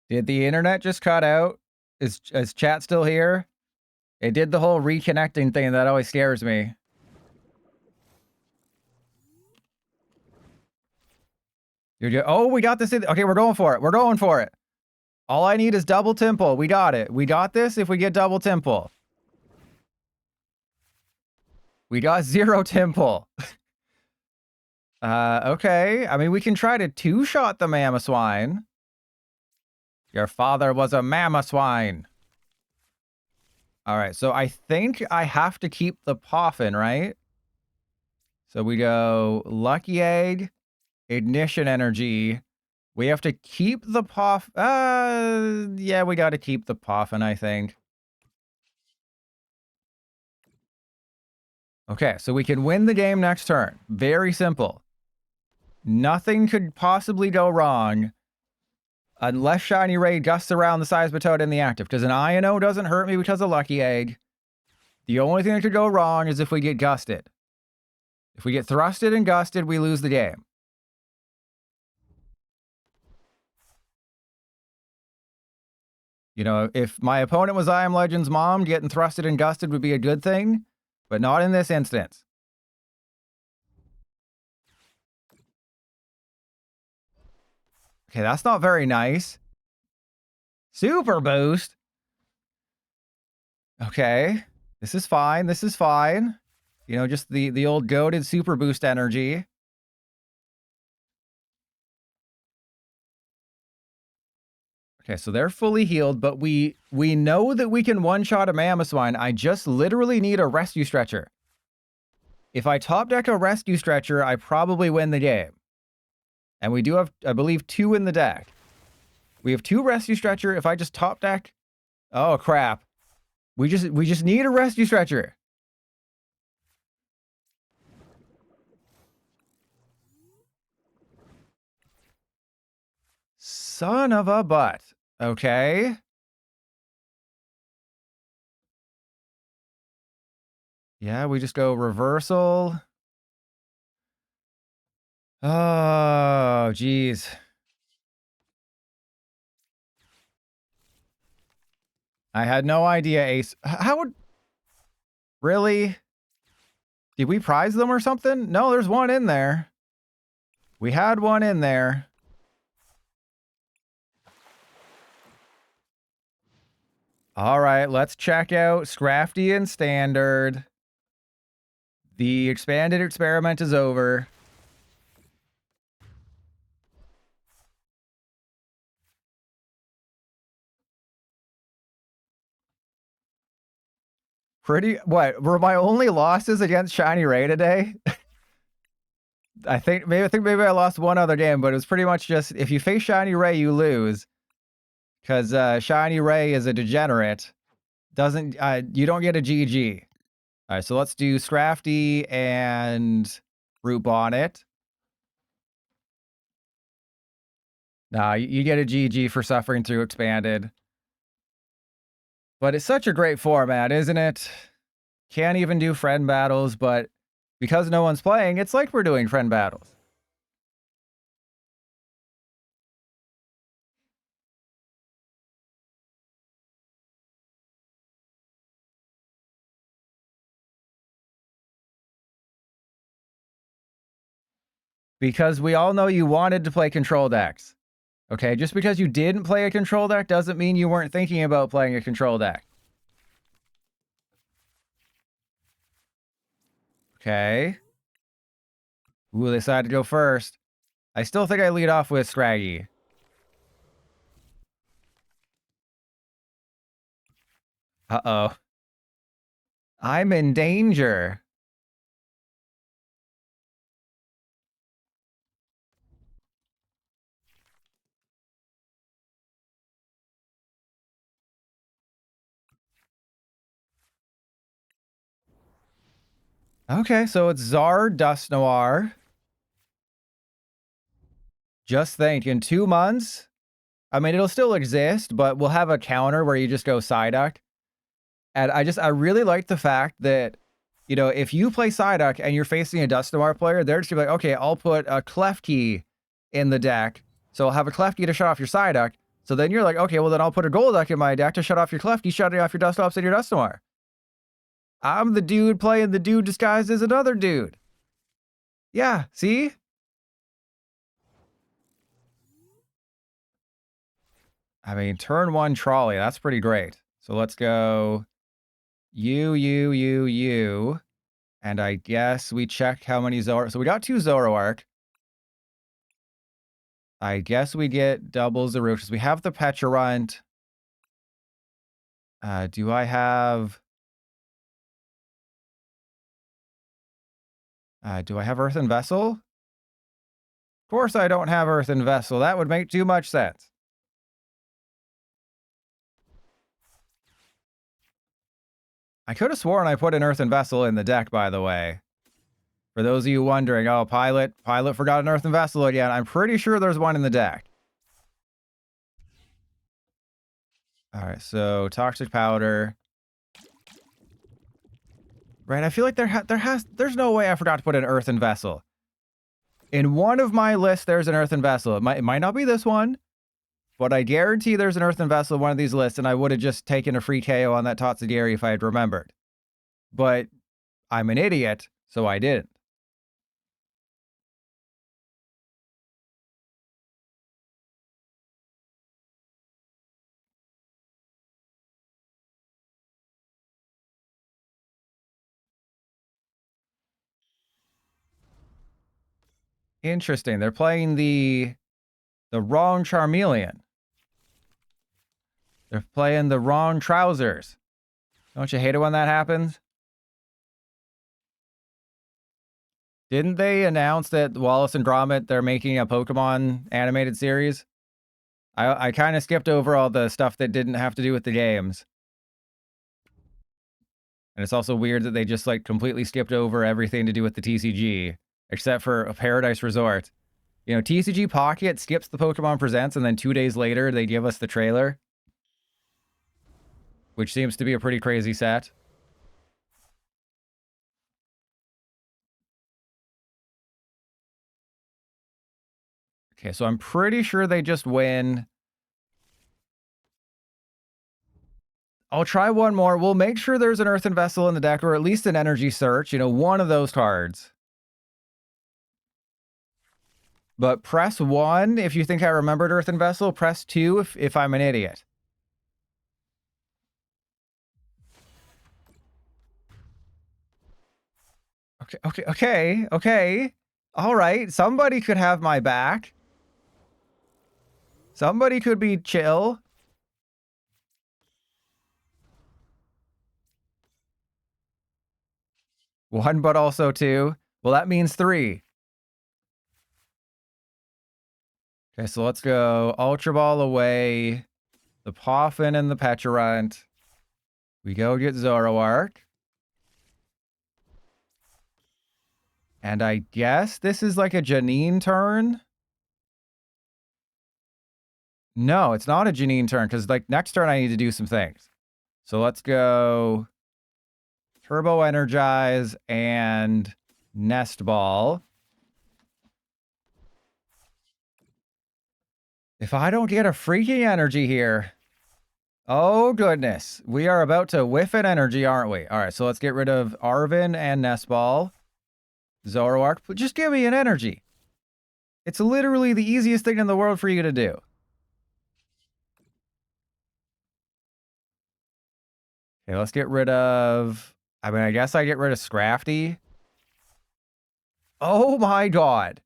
A: Did the internet just cut out? Is chat still here? It did the whole reconnecting thing that always scares me. Oh, we got this. Okay, we're going for it. We're going for it. All I need is double Temple. We got it. We got this if we get double Temple. We got 0 Temple. Okay. I mean, we can try to 2-shot the Mamoswine. Your father was a Mamoswine. All right, so I think I have to keep the Poffin, right? So we go Lucky Egg, Ignition Energy. We have to keep the Poffin. Yeah, we got to keep the Poffin, I think. Okay, so we can win the game next turn. Very simple. Nothing could possibly go wrong unless Shiny Ray gusts around the Seismitoad in the active, because an Iono doesn't hurt me because of Lucky Egg. The only thing that could go wrong is if we get gusted. If we get thrusted and gusted, we lose the game. You know, if my opponent was I Am Legend's mom, getting thrusted and gusted would be a good thing, but not in this instance. Okay, that's not very nice. Super boost. Okay, this is fine. This is fine. You know, just the old goated super boost energy. Okay, so they're fully healed, but we know that we can one-shot a Mamoswine. I just literally need a rescue stretcher. If I top deck a Rescue Stretcher, I probably win the game. And we do have, I believe, 2 in the deck. We have 2 Rescue Stretcher. If I just top deck... Oh, crap. We just need a Rescue Stretcher. Son of a butt. Okay. Yeah, we just go reversal. Oh, geez. I had no idea Ace... How would... Really? Did we prize them or something? No, there's one in there. We had one in there. All right, let's check out Scrafty and Standard. The expanded experiment is over. What? Were my only losses against Shiny Ray today? I think maybe I lost one other game, but it was pretty much just if you face Shiny Ray, you lose. Because Shiny Ray is a degenerate. You don't get a GG. All right, so let's do Scrafty and Brute Bonnet. Nah, you get a GG for suffering through expanded. But it's such a great format, isn't it? Can't even do friend battles, but because no one's playing, it's like we're doing friend battles. Because we all know you wanted to play control decks. Okay, just because you didn't play a control deck doesn't mean you weren't thinking about playing a control deck. Okay. Ooh, they decided to go first. I still think I lead off with Scraggy. Uh-oh. I'm in danger. Okay, so it's Czar Dusknoir. Just think, in 2 months, I mean, it'll still exist, but we'll have a counter where you just go Psyduck. And I really like the fact that, you know, if you play Psyduck and you're facing a Dusknoir player, they're just gonna be like, okay, I'll put a Klefki in the deck. So I'll have a Klefki to shut off your Psyduck. So then you're like, okay, well then I'll put a Golduck in my deck to shut off your Klefki, shutting off your Dustops and your Dusknoir. I'm the dude playing the dude disguised as another dude. Yeah, see? I mean, turn 1 Trolley, that's pretty great. So let's go you. And I guess we check how many Zoroark. So we got 2 Zoroark. I guess we get double Zorua because we have the Pecharunt. Do I have Earthen Vessel? Of course I don't have Earthen Vessel. That would make too much sense. I could have sworn I put an Earthen Vessel in the deck, by the way. For those of you wondering, oh, Pilot forgot an Earthen Vessel again. I'm pretty sure there's one in the deck. All right, so Toxic Powder. Right, I feel like there's no way I forgot to put an Earthen Vessel. In one of my lists, there's an Earthen Vessel. It might not be this one, but I guarantee there's an Earthen Vessel in one of these lists, and I would have just taken a free KO on that Tatsugiri if I had remembered. But I'm an idiot, so I didn't. Interesting. They're playing the wrong Charmeleon. They're playing the wrong trousers. Don't you hate it when that happens? Didn't they announce that Wallace and Gromit, they're making a Pokemon animated series? I kind of skipped over all the stuff that didn't have to do with the games. And it's also weird that they just, like, completely skipped over everything to do with the TCG, except for a Paradise Resort. You know, TCG Pocket skips the Pokemon Presents, and then 2 days later, they give us the trailer. Which seems to be a pretty crazy set. Okay, so I'm pretty sure they just win. I'll try one more. We'll make sure there's an Earthen Vessel in the deck, or at least an Energy Search. You know, one of those cards. But press 1 if you think I remembered Earthen Vessel. Press 2 if I'm an idiot. Okay. All right, somebody could have my back. Somebody could be chill. One, but also 2. Well, that means 3. Okay, so let's go Ultra Ball away. The Koffing and the Pecharunt. We go get Zoroark. And I guess this is like a Janine turn? No, it's not a Janine turn, because like next turn I need to do some things. So let's go Turbo Energize and Nest Ball. If I don't get a freaking energy here... Oh, goodness. We are about to whiff an energy, aren't we? All right, so let's get rid of Arven and Nest Ball. Zoroark, just give me an energy. It's literally the easiest thing in the world for you to do. Okay, let's get rid of... I mean, I guess I get rid of Scrafty. Oh my god.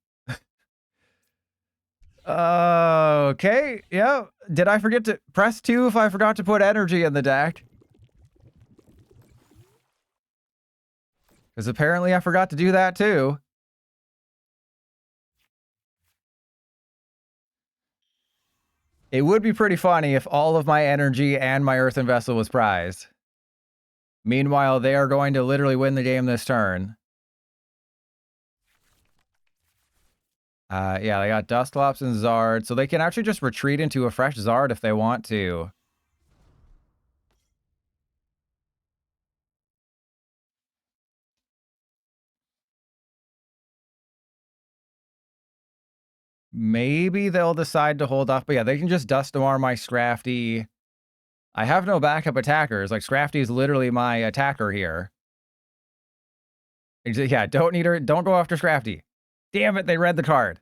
A: Okay, yeah. Did I forget to... Press 2 if I forgot to put energy in the deck? Because apparently I forgot to do that too. It would be pretty funny if all of my energy and my Earthen Vessel was prized. Meanwhile, they are going to literally win the game this turn. Yeah, they got Dusclops and Zard, so they can actually just retreat into a fresh Zard if they want to. Maybe they'll decide to hold off, but yeah, they can just Dusknoir my Scrafty. I have no backup attackers. Like, Scrafty is literally my attacker here. Yeah, don't go after Scrafty. Damn it, they read the card.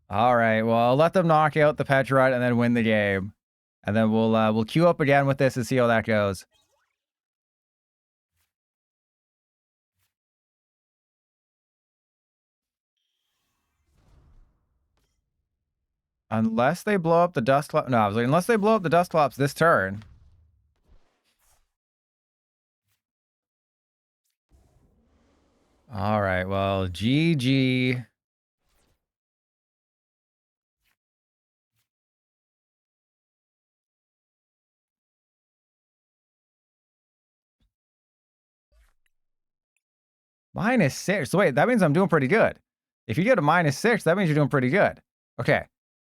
A: All right, well, I'll let them knock out the Pecharunt and then win the game. And then we'll queue up again with this and see how that goes. Unless they blow up the Dusclops. No, I was like, unless they blow up the Dusclops this turn. All right, well, GG. -6. So wait, that means I'm doing pretty good. If you get a -6, that means you're doing pretty good. Okay.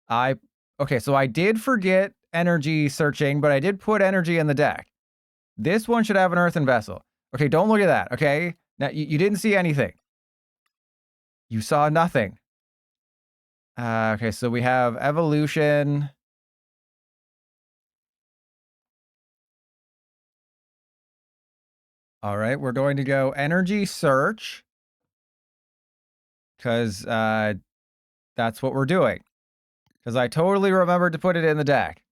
A: Okay, so I did forget energy searching, but I did put energy in the deck. This one should have an Earthen Vessel. Okay, don't look at that, okay? Now, you didn't see anything. You saw nothing. Okay, so we have Evolution. All right, we're going to go Energy Search. Because that's what we're doing. Because I totally remembered to put it in the deck.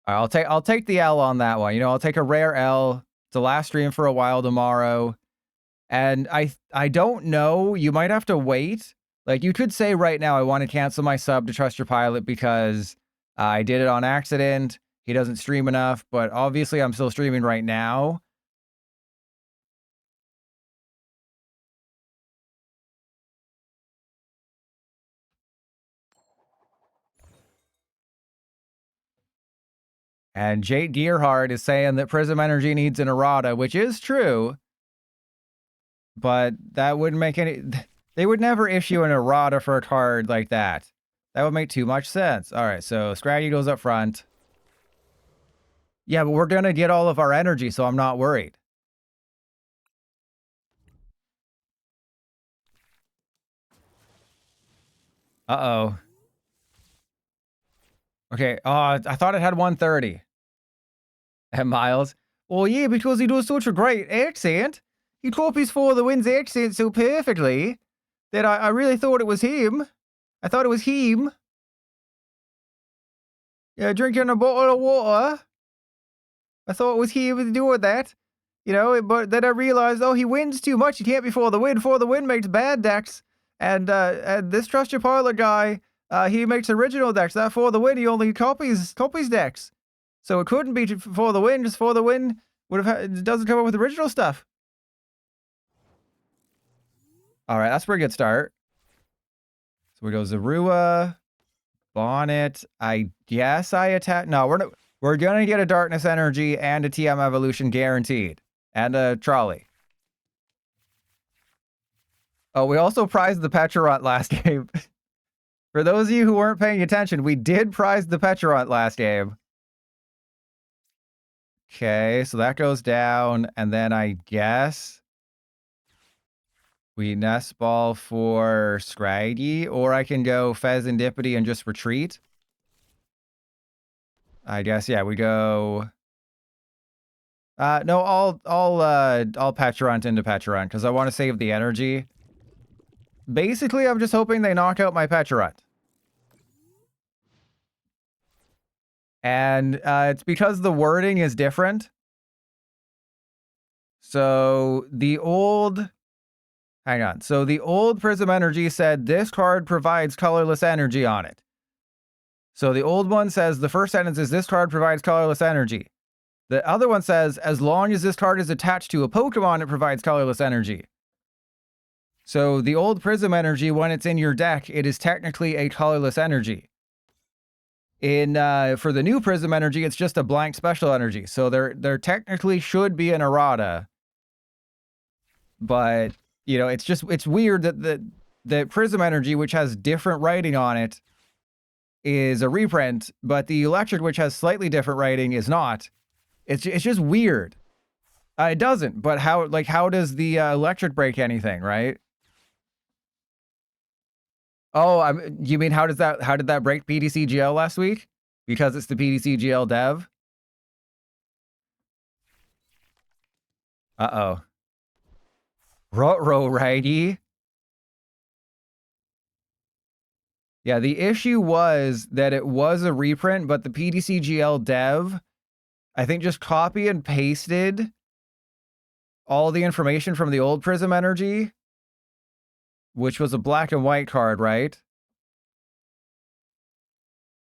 A: All right, I'll take the L on that one. You know, I'll take a rare L. It's the last stream for a while tomorrow. And I don't know. You might have to wait. Like, you could say right now, I want to cancel my sub to Trust Your Pilot because I did it on accident. he doesn't stream enough, but obviously I'm still streaming right now. And Jake Deerhard is saying that Prism Energy needs an errata, which is true. But that wouldn't make any... They would never issue an errata for a card like that. That would make too much sense. All right, so Scraggy goes up front. Yeah, but we're going to get all of our energy, so I'm not worried. Uh-oh. Okay, I thought it had 130. And Miles, well, yeah, because he does such a great accent. He copies For the Win's accent so perfectly that I really thought it was him. I thought it was him. Yeah, drinking a bottle of water. I thought it was him doing that. You know, but then I realized, oh, he wins too much. He can't be For the Win. For the Win makes bad decks. And this Trust Your Pilot guy, he makes original decks. That For the Win, he only copies decks. So it couldn't be For the Win. Just For the Win would have it doesn't come up with original stuff. All right, that's a pretty good start. So we go Zorua, Bonnet. I guess I attack. No, we're gonna get a Darkness Energy and a TM Evolution guaranteed, and a Trolley. Oh, we also prized the Pecharunt last game. For those of you who weren't paying attention, we did prize the Pecharunt last game. Okay, so that goes down, and then I guess we nest ball for Scraggy, or I can go Fezandipiti and just retreat. I guess, yeah, we go... no, I'll Pecharunt into Pecharunt, because I want to save the energy. Basically, I'm just hoping they knock out my Pecharunt. And it's because the wording is different. So the old... Hang on. So the old Prism Energy said this card provides colorless energy on it. So the old one says the first sentence is this card provides colorless energy. The other one says as long as this card is attached to a Pokemon, it provides colorless energy. So the old Prism Energy, when it's in your deck, it is technically a colorless energy. In for the new Prism Energy, it's just a blank special energy. So there technically should be an errata. But, you know, it's weird that the Prism Energy, which has different writing on it, is a reprint, but the Electric, which has slightly different writing, is not. It's just weird. It doesn't, but how does the Electric break anything, right? Oh, you mean how did that break PTCGL last week? Because it's the PTCGL dev? Uh-oh. Ruh-roh, righty. Yeah, the issue was that it was a reprint, but the PTCGL dev, I think, just copy and pasted all the information from the old Prism Energy, which was a black and white card, right?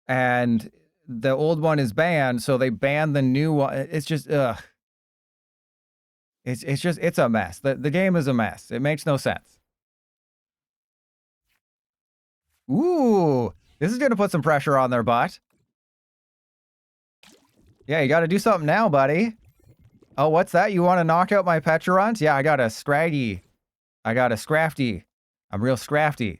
A: And the old one is banned, so they banned the new one. It's just, ugh. It's a mess. The game is a mess. It makes no sense. Ooh, this is going to put some pressure on their butt. Yeah, you got to do something now, buddy. Oh, what's that? You want to knock out my Pecharunt? Yeah, I got a Scraggy. I got a Scrafty. I'm real Scrafty.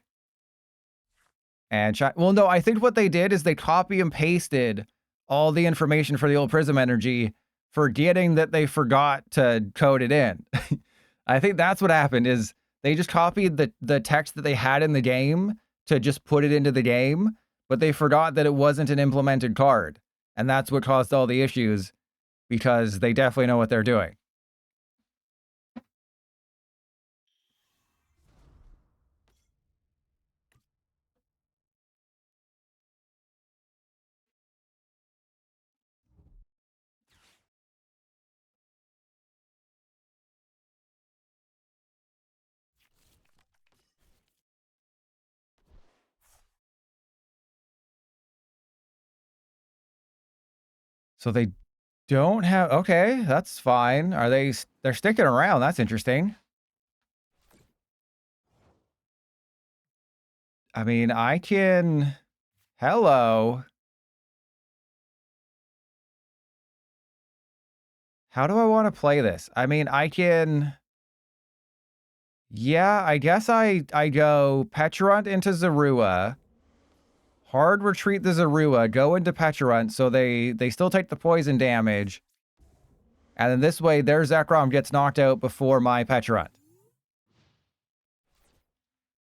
A: And well, no, I think what they did is they copy and pasted all the information for the old Prism Energy, forgetting that they forgot to code it in. I think that's what happened, is they just copied the text that they had in the game to just put it into the game, but they forgot that it wasn't an implemented card. And that's what caused all the issues, because they definitely know what they're doing. So they don't have... Okay, that's fine. Are they... They're sticking around. That's interesting. I mean, I can... Hello. How do I want to play this? I mean, I can... Yeah, I guess I go Pecharunt into Zorua. Hard retreat the Zorua, go into Pecharunt, so they still take the poison damage. And then this way, their Zekrom gets knocked out before my Pecharunt.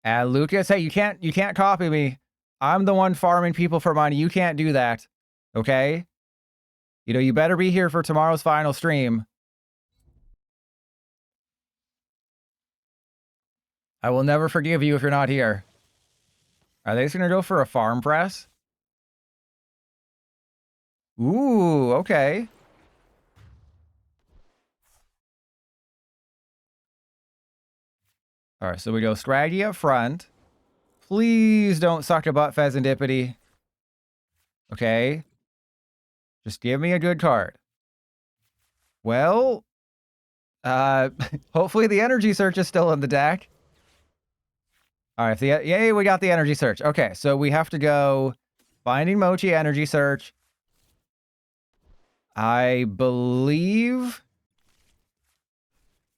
A: And Lucas, hey, you can't copy me. I'm the one farming people for money. You can't do that. Okay? You know, you better be here for tomorrow's final stream. I will never forgive you if you're not here. Are they just going to go for a farm press? Ooh, okay. All right, so we go Scraggy up front. Please don't suck a butt, Fezandipiti. Okay. Just give me a good card. Well, hopefully the energy search is still in the deck. All right, yay, we got the energy search. Okay, so we have to go Binding Mochi energy search. I believe...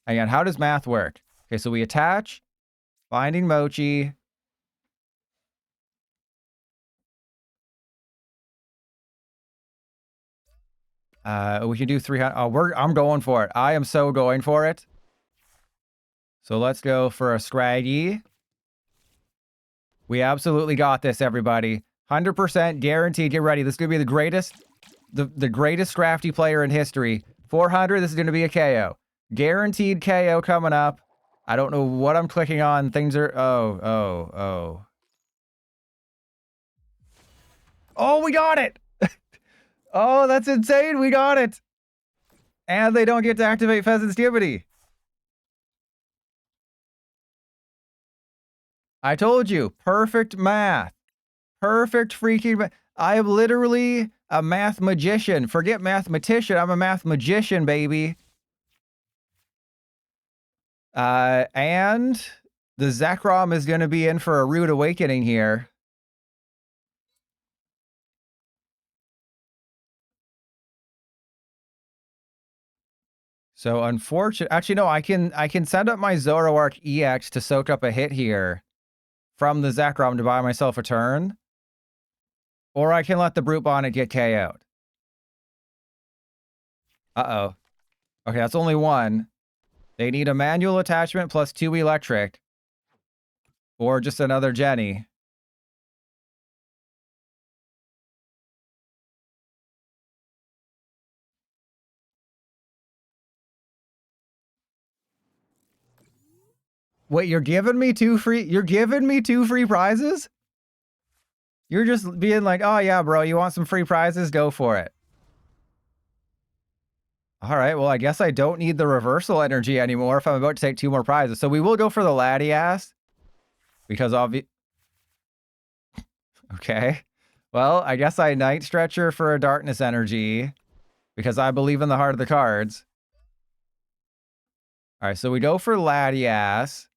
A: Hang on, how does math work? Okay, so we attach Binding Mochi. We can do 300. Oh, I'm going for it. I am so going for it. So let's go for a Scraggy. We absolutely got this, everybody. 100% guaranteed. Get ready. This is going to be the greatest, the greatest Scrafty player in history. 400, this is going to be a KO. Guaranteed KO coming up. I don't know what I'm clicking on. Things are... Oh. Oh, we got it! Oh, that's insane. We got it. And they don't get to activate Fezandipiti. I told you, perfect math. Perfect freaking math. I am literally a math magician. Forget mathematician. I'm a math magician, baby. And the Zekrom is going to be in for a rude awakening here. So unfortunate. Actually, no, I can send up my Zoroark EX to soak up a hit here from the Zekrom to buy myself a turn. Or I can let the Brute Bonnet get KO'd. Uh-oh. Okay, that's only one. They need a manual attachment plus 2 electric. Or just another Jenny. Wait, you're giving me 2 free... You're giving me 2 free prizes? You're just being like, oh yeah, bro, you want some free prizes? Go for it. All right, well, I guess I don't need the reversal energy anymore if I'm about to take 2 more prizes. So we will go for the Latias. Because okay. Well, I guess I Night Stretcher for a Darkness energy. Because I believe in the heart of the cards. All right, so we go for Latias.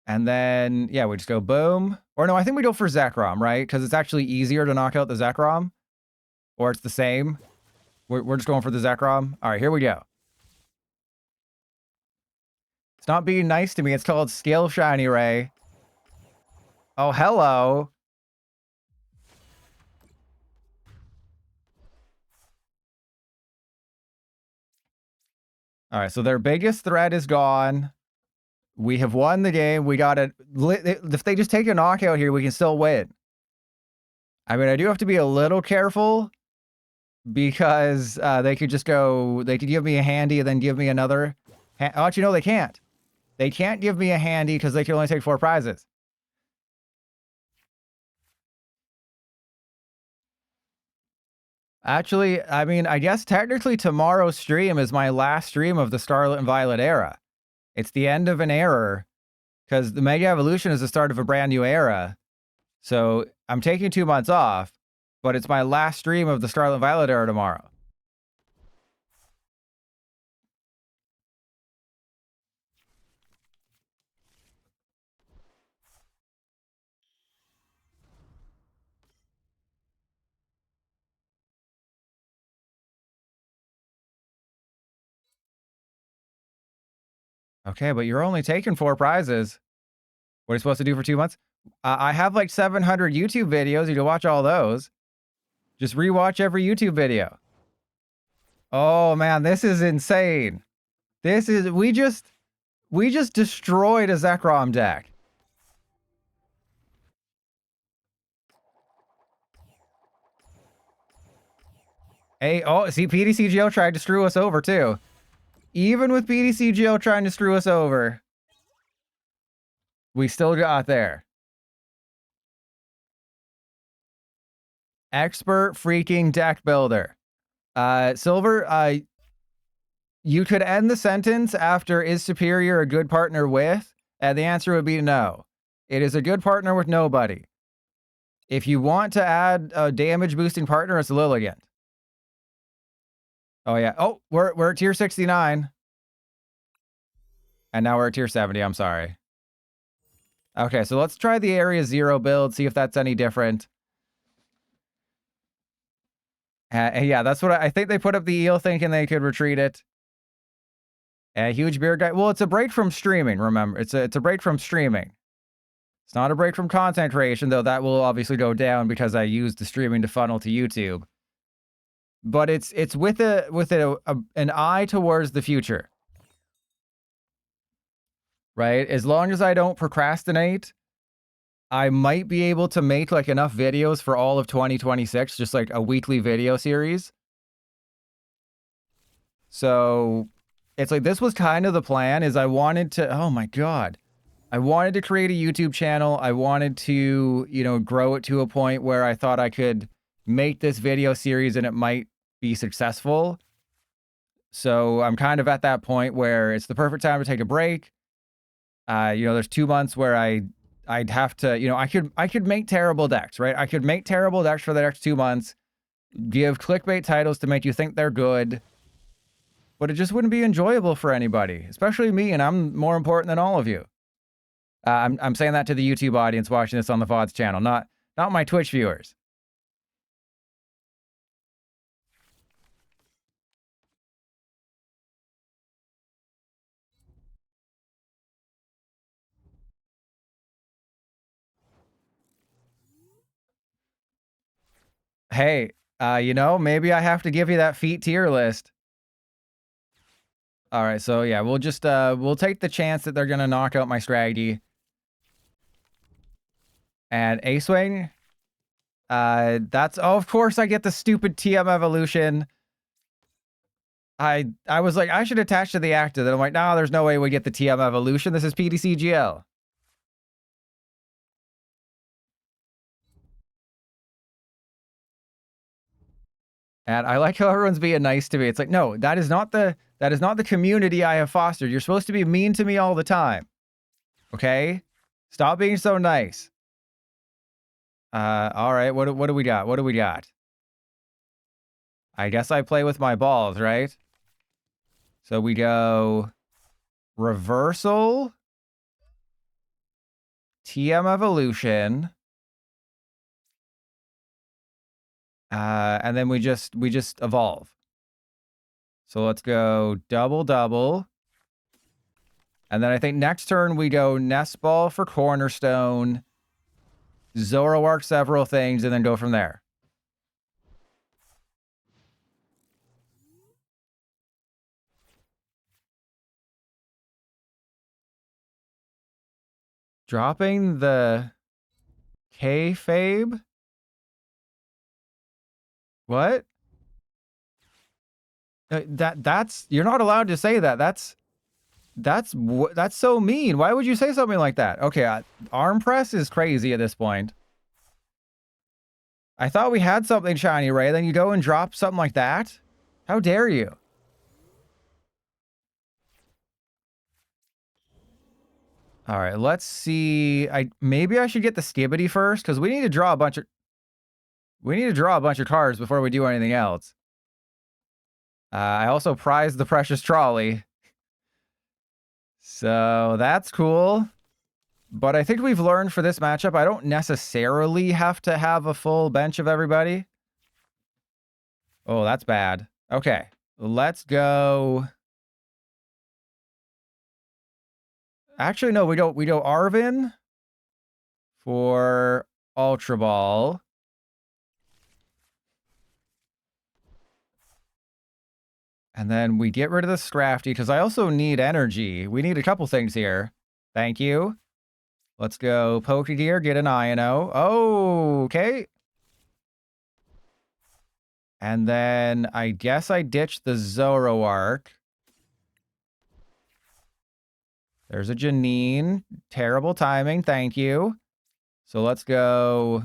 A: And then, yeah, we just go boom. Or no, I think we go for Zekrom, right? Because it's actually easier to knock out the Zekrom. Or it's the same. We're just going for the Zekrom. All right, here we go. It's not being nice to me. It's called Scale Shiny Ray. Oh, hello. All right, so their biggest threat is gone. We have won the game. We got it. If they just take a knockout here, we can still win. I mean, I do have to be a little careful because they could just go, they could give me a handy and then give me another. Actually, no, they can't. They can't give me a handy because they can only take 4 prizes. Actually, I mean, I guess technically tomorrow's stream is my last stream of the Scarlet and Violet era. It's the end of an era because the Mega Evolution is the start of a brand new era. So I'm taking 2 months off. But it's my last stream of the Scarlet Violet era tomorrow. Okay, but you're only taking 4 prizes. What are you supposed to do for 2 months? I have like 700 YouTube videos. You can watch all those. Just rewatch every YouTube video. Oh man, this is insane. This is we just destroyed a Zekrom deck. Hey, oh, see, PTCGL tried to screw us over too. Even with PTCGL trying to screw us over, we still got there. Expert freaking deck builder. Silver, you could end the sentence after is superior a good partner with, and the answer would be no. It is a good partner with nobody. If you want to add a damage boosting partner, it's Lilligant. Oh yeah. Oh, we're at tier 69. And now we're at tier 70, I'm sorry. Okay, so let's try the area 0 build, see if that's any different. Yeah, that's what I think they put up the eel thinking they could retreat it. A huge beard guy. Well, it's a break from streaming, remember. It's a break from streaming. It's not a break from content creation, though that will obviously go down because I use the streaming to funnel to YouTube. But it's with an eye towards the future. Right? As long as I don't procrastinate, I might be able to make like enough videos for all of 2026, just like a weekly video series. So it's like this was kind of the plan is I wanted to, oh my God. I wanted to create a YouTube channel. I wanted to, you know, grow it to a point where I thought I could make this video series and it might be successful. So I'm kind of at that point where it's the perfect time to take a break. You know, there's 2 months where I'd have to, you know, I could make terrible decks, right? I could make terrible decks for the next 2 months, give clickbait titles to make you think they're good, but it just wouldn't be enjoyable for anybody, especially me, and I'm more important than all of you. I'm saying that to the YouTube audience watching this on the VODs channel, not my Twitch viewers. Hey, you know, maybe I have to give you that feat tier list. All right, so yeah, we'll just we'll take the chance that they're gonna knock out my Scraggy. And A-Swing, that's, oh, of course I get the stupid TM evolution. I was like, I should attach to the active. Then I'm like, no, there's no way we get the TM evolution. This is PTCGL. And I like how everyone's being nice to me. It's like, no, that is not the community I have fostered. You're supposed to be mean to me all the time. Okay? Stop being so nice. All right, what do we got? What do we got? I guess I play with my balls, right? So we go reversal, TM evolution, and then we just evolve. So let's go double. And then I think next turn we go Nest Ball for Cornerstone, Zoroark several things, and then go from there. Dropping the kayfabe? What? That's you're not allowed to say that. That's so mean. Why would you say something like that? Okay, arm press is crazy at this point. I thought we had something shiny, Ray. Then you go and drop something like that? How dare you? All right, let's see. Maybe I should get the Skibbity first because we need to draw a bunch of. We need to draw a bunch of cards before we do anything else. I also prized the Precious Trolley. So that's cool. But I think we've learned for this matchup, I don't necessarily have to have a full bench of everybody. Oh, that's bad. Okay, let's go. Actually, no, we don't. We go Arvin for Ultra Ball. And then we get rid of the Scrafty, because I also need energy. We need a couple things here. Thank you. Let's go Pokegear, get an Iono. Oh, okay. And then I guess I ditched the Zoroark. There's a Janine. Terrible timing, thank you. So let's go.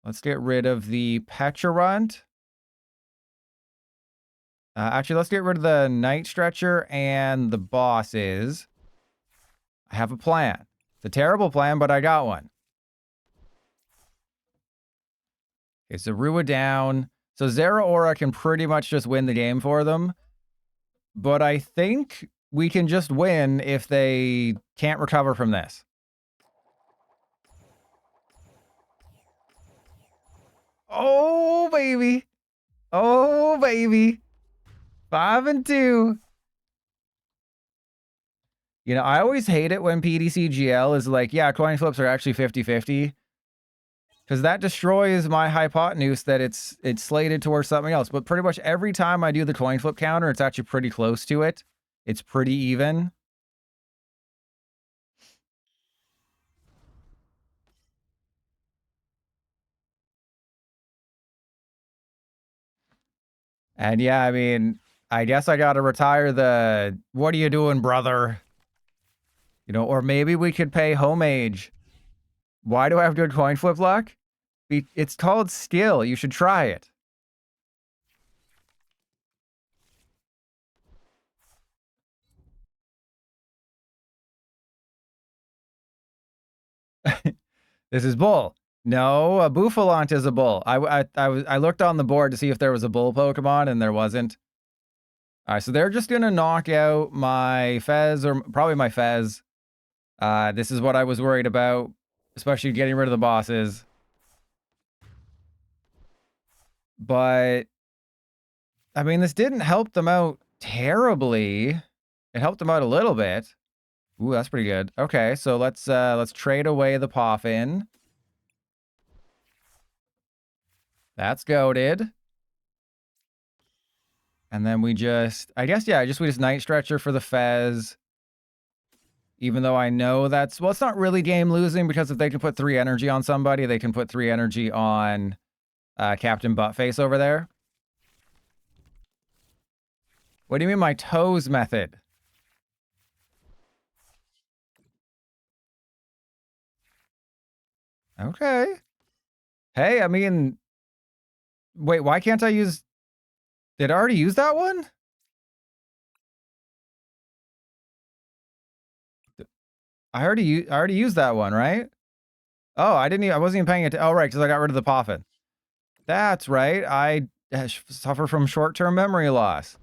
A: Let's get rid of the Pecharunt. Actually, let's get rid of the Night Stretcher and the bosses. I have a plan. It's a terrible plan, but I got one. Okay, Zorua down. So Zeraora can pretty much just win the game for them. But I think we can just win if they can't recover from this. Oh, baby. Oh, baby. 5 and 2. You know, I always hate it when PTCGL is like, yeah, coin flips are actually 50-50. Because that destroys my hypotenuse that it's slated towards something else. But pretty much every time I do the coin flip counter, it's actually pretty close to it. It's pretty even. And yeah, I mean, I guess I gotta retire the, what are you doing, brother? You know, or maybe we could pay homage. Why do I have good coin flip luck? It's called skill. You should try it. This is bull. No, a Buffalant is a bull. I looked on the board to see if there was a bull Pokemon, and there wasn't. All right, so they're just gonna knock out my Fez, or probably my Fez. This is what I was worried about, especially getting rid of the bosses. But I mean, this didn't help them out terribly. It helped them out a little bit. Ooh, that's pretty good. Okay, so let's trade away the Koffing. That's goated. And then we just, I guess, yeah, we just Night Stretcher for the Fez. Even though I know that's, well, it's not really game losing, because if they can put 3 energy on somebody, they can put 3 energy on Captain Buttface over there. What do you mean my toes method? Okay. Hey, I mean, wait, why can't I use, did I already use that one? I already used that one, right? Oh, I wasn't even paying it. Oh, right, because I got rid of the Poffin. That's right. I suffer from short-term memory loss.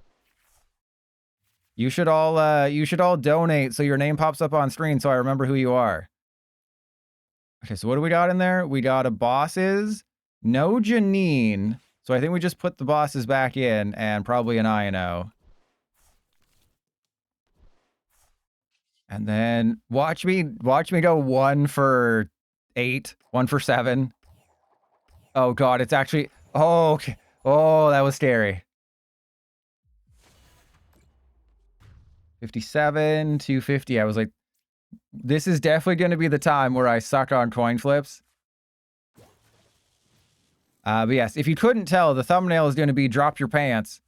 A: You should all donate so your name pops up on screen so I remember who you are. Okay, so what do we got in there? We got a bosses, no Janine. So I think we just put the bosses back in and probably an Iono. And then watch me go 1 for 8, 1 for 7. Oh god, it's actually, oh, okay. Oh, that was scary. 57, 250. I was like, this is definitely going to be the time where I suck on coin flips. But yes, if you couldn't tell, the thumbnail is going to be drop your pants.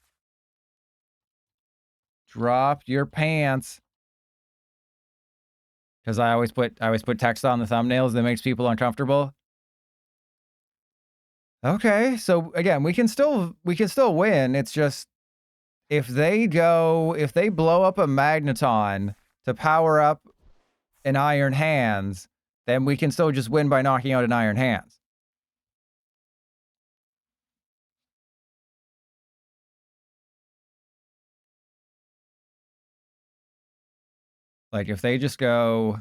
A: Drop your pants. Because I always put text on the thumbnails that makes people uncomfortable. Okay, so again, we can still win. It's just if they blow up a Magneton to power up an Iron Hands, then we can still just win by knocking out an Iron Hands. Like, if they just go...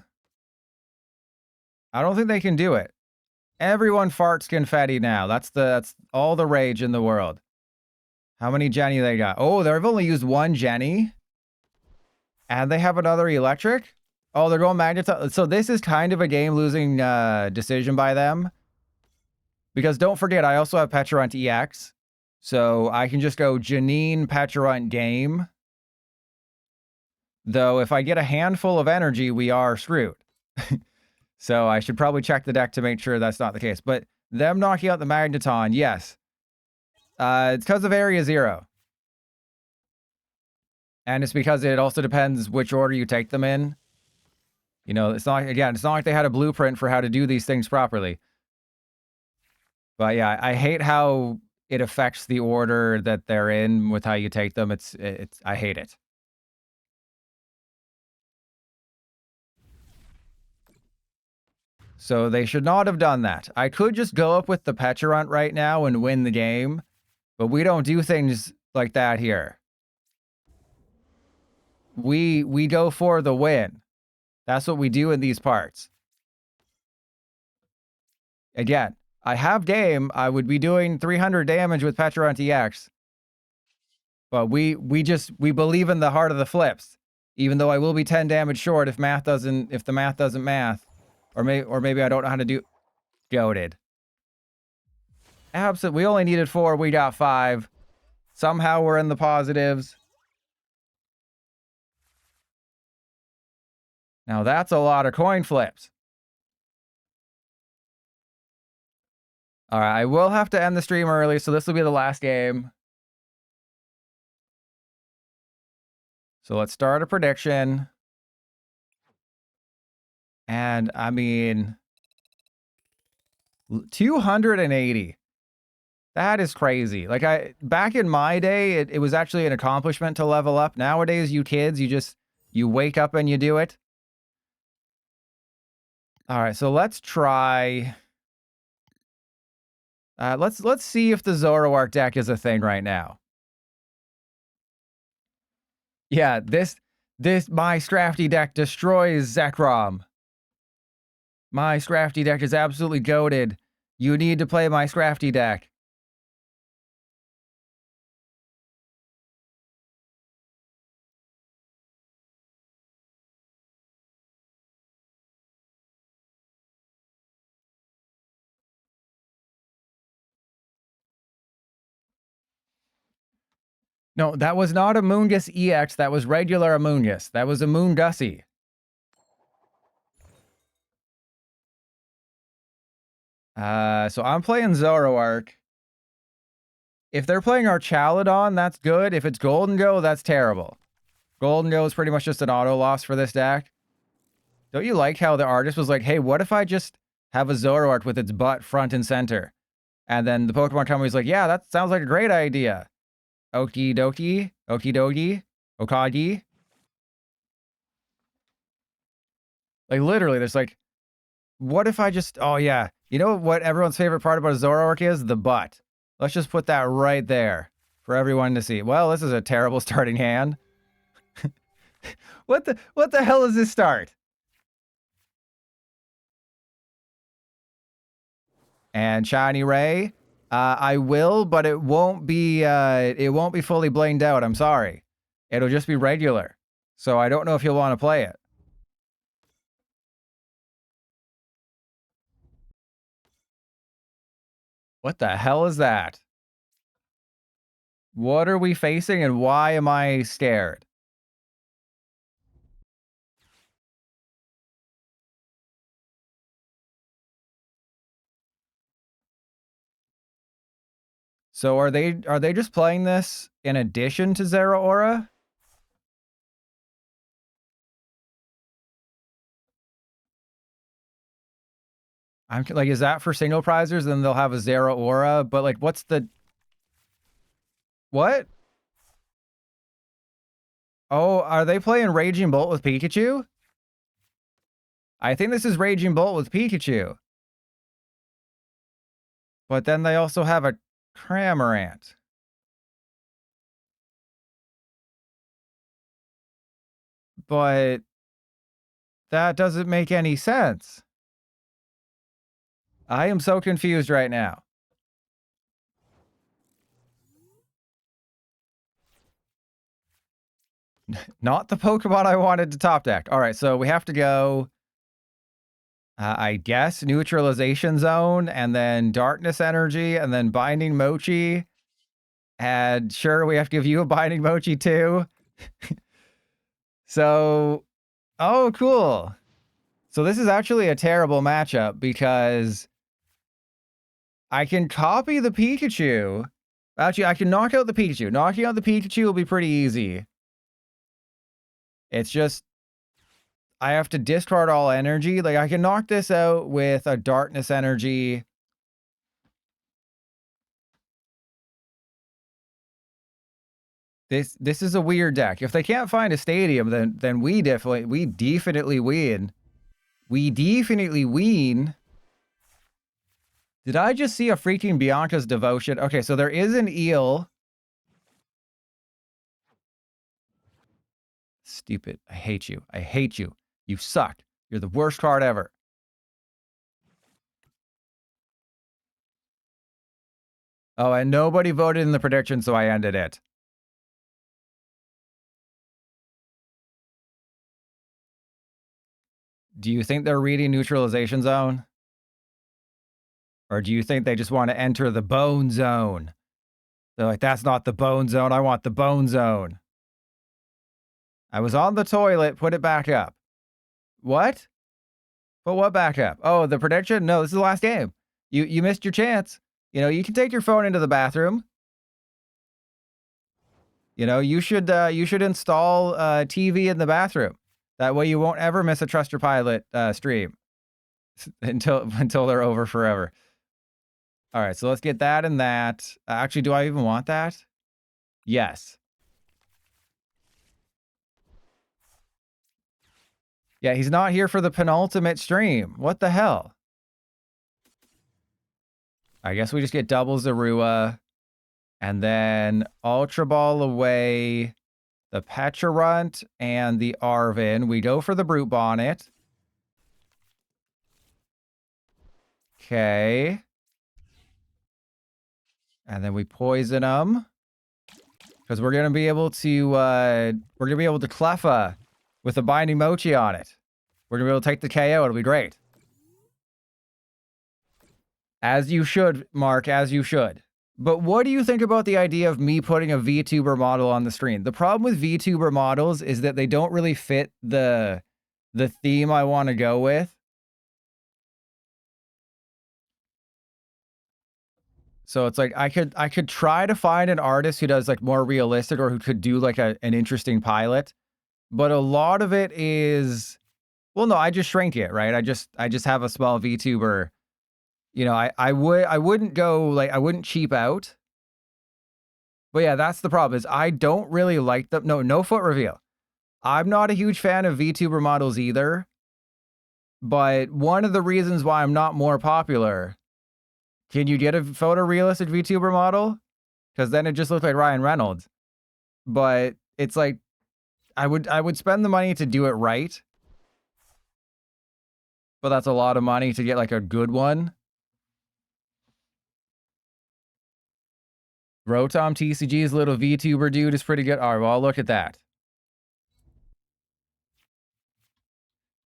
A: I don't think they can do it. Everyone farts confetti now. That's all the rage in the world. How many Jenny they got? Oh, they've only used one Jenny. And they have another electric? Oh, they're going Magneton. So this is kind of a game-losing decision by them. Because don't forget, I also have Pecharunt EX. So I can just go Janine, Pecharunt, game. Though if I get a handful of energy, we are screwed. So I should probably check the deck to make sure that's not the case. But them knocking out the Magneton, yes. It's because of Area 0. And it's because it also depends which order you take them in. You know, it's not, again, it's not like they had a blueprint for how to do these things properly. But yeah, I hate how it affects the order that they're in with how you take them. I hate it. So they should not have done that. I could just go up with the Pecharunt right now and win the game, but we don't do things like that here. We go for the win. That's what we do in these parts. Again, I have game. I would be doing 300 damage with Pecharunt EX. But we believe in the heart of the flips. Even though I will be 10 damage short if the math doesn't math. Or maybe I don't know how to do... Goated. Absolutely. We only needed 4. We got 5. Somehow we're in the positives. Now that's a lot of coin flips. Alright, I will have to end the stream early, so this will be the last game. So let's start a prediction. And, I mean... 280. That is crazy. Like, back in my day, it was actually an accomplishment to level up. Nowadays, you kids, you wake up and you do it. Alright, so let's try... let's see if the Zoroark deck is a thing right now. Yeah, my Scrafty deck destroys Zekrom. My Scrafty deck is absolutely goated. You need to play my Scrafty deck. No, that was not a Moongus EX. That was regular Amoongus. That was a Moongussie. So I'm playing Zoroark. If they're playing Archaludon, that's good. If it's Golden Go, that's terrible. Golden Go is pretty much just an auto loss for this deck. Don't you like how the artist was like, hey, what if I just have a Zoroark with its butt front and center? And then the Pokemon company's like, yeah, that sounds like a great idea. Okie dokie, okie dokie, okagi. Like, literally, there's like, what if I just, oh yeah. You know what everyone's favorite part about a Zoroark is? The butt. Let's just put that right there for everyone to see. Well, this is a terrible starting hand. What the hell is this start? And Shiny Ray. I will, but it won't be fully blinged out. I'm sorry. It'll just be regular. So I don't know if you'll want to play it. What the hell is that? What are we facing and why am I scared? So are they just playing this in addition to Zeraora? I'm like, is that for single prizers? Then they'll have a Zeraora, but like, what's the... What? Oh, are they playing Raging Bolt with Pikachu? I think this is Raging Bolt with Pikachu. But then they also have a Cramorant. But that doesn't make any sense. I am so confused right now. Not the Pokemon I wanted to top deck. All right, so we have to go, I guess, Neutralization Zone, and then Darkness Energy, and then Binding Mochi. And sure, we have to give you a Binding Mochi too. So, oh, cool. So this is actually a terrible matchup because I can copy the Pikachu. Actually, I can knock out the Pikachu. Knocking out the Pikachu will be pretty easy. It's just, I have to discard all energy. Like, I can knock this out with a Darkness Energy. This is a weird deck. If they can't find a stadium, then we definitely win. We definitely win. Did I just see a freaking Bianca's Devotion? Okay, so there is an eel. Stupid. I hate you. I hate you. You suck. You're the worst card ever. Oh, and nobody voted in the prediction, so I ended it. Do you think they're reading Neutralization Zone? Or do you think they just want to enter the Bone Zone? They're like, that's not the Bone Zone. I want the Bone Zone. I was on the toilet. Put it back up. What? Put what back up? Oh, the prediction? No, this is the last game. You missed your chance. You know, you can take your phone into the bathroom. You know, you should install TV in the bathroom. That way you won't ever miss a Trust Your Pilot stream until they're over forever. All right, so let's get that and that. Actually, do I even want that? Yes. Yeah, he's not here for the penultimate stream. What the hell? I guess we just get double Zorua. And then Ultra Ball away the Pecharunt and the Arvin. We go for the Brute Bonnet. Okay. And then we poison them. Because we're going to be able to, Cleffa with a Binding Mochi on it. We're going to be able to take the KO. It'll be great. As you should, Mark, as you should. But what do you think about the idea of me putting a VTuber model on the screen? The problem with VTuber models is that they don't really fit the theme I want to go with. So it's like I could try to find an artist who does like more realistic or who could do like an interesting pilot. But a lot of it is, well, no, I just shrink it, right? I just have a small VTuber. You know, I wouldn't go, like, I wouldn't cheap out. But yeah, that's the problem, is I don't really like them. No foot reveal. I'm not a huge fan of VTuber models either. But one of the reasons why I'm not more popular, can you get a photorealistic VTuber model? Because then it just looked like Ryan Reynolds. But it's like, I would spend the money to do it right. But that's a lot of money to get like a good one. Rotom TCG's little VTuber dude is pretty good. All right, well, I'll look at that.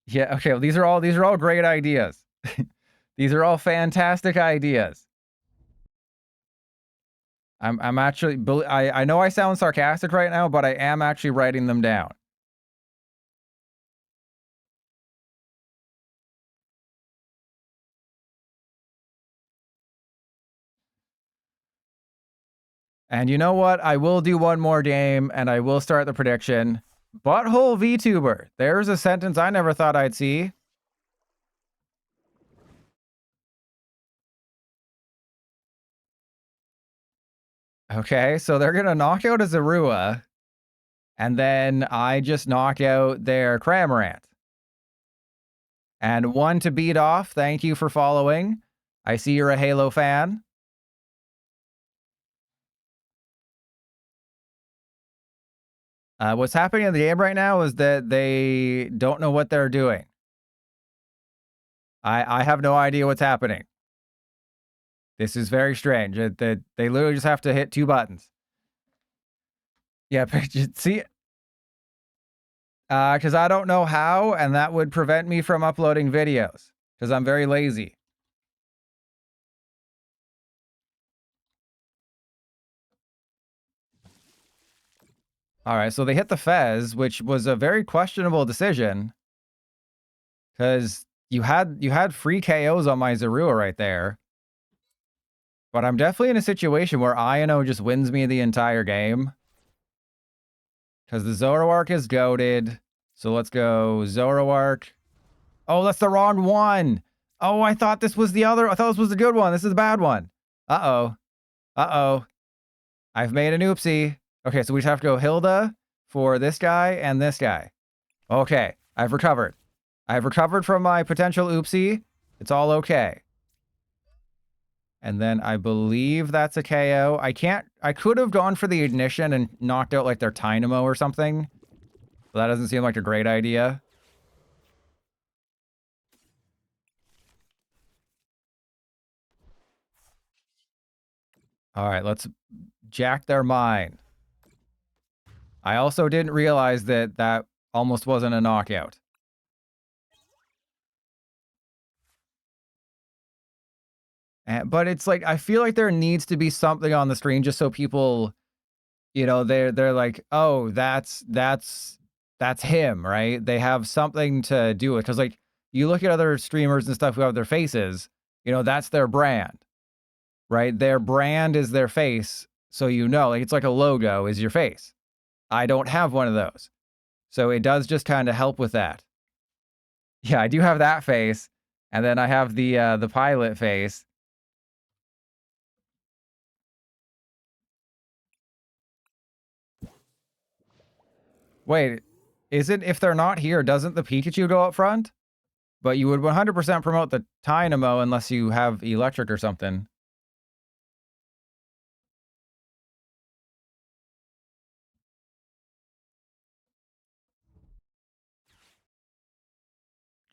A: Yeah, okay, well, these are all great ideas. These are all fantastic ideas. I'm actually, I know I sound sarcastic right now, but I am actually writing them down. And you know what? I will do one more game, and I will start the prediction. Butthole VTuber. There's a sentence I never thought I'd see. Okay, so they're going to knock out a Zorua, and then I just knock out their Cramorant. And one to beat off. Thank you for following. I see you're a Halo fan. What's happening in the game right now is that they don't know what they're doing. I have no idea what's happening. This is very strange. They literally just have to hit 2 buttons. Yeah, see, because I don't know how, and that would prevent me from uploading videos because I'm very lazy. All right, so they hit the Fez, which was a very questionable decision because you had free KOs on my Zorua right there. But I'm definitely in a situation where Iono just wins me the entire game. Because the Zoroark is goated. So let's go Zoroark. Oh, that's the wrong one. Oh, I thought this was the other. I thought this was the good one. This is the bad one. Uh-oh. Uh-oh. I've made an oopsie. Okay, so we just have to go Hilda for this guy and this guy. Okay, I've recovered. I've recovered from my potential oopsie. It's all okay. And then I believe that's a KO. I could have gone for the ignition and knocked out like their Tynamo or something. But that doesn't seem like a great idea. All right, let's jack their mine. I also didn't realize that that almost wasn't a knockout. But it's like, I feel like there needs to be something on the screen just so people, you know, they're like, oh, that's him, right? They have something to do with, because like you look at other streamers and stuff who have their faces, you know, that's their brand, right? Their brand is their face, so you know, like it's like a logo is your face. I don't have one of those, so it does just kind of help with that. Yeah, I do have that face, and then I have the pilot face. Wait, isn't, if they're not here, doesn't the Pikachu go up front? But you would 100% promote the Tynamo unless you have electric or something.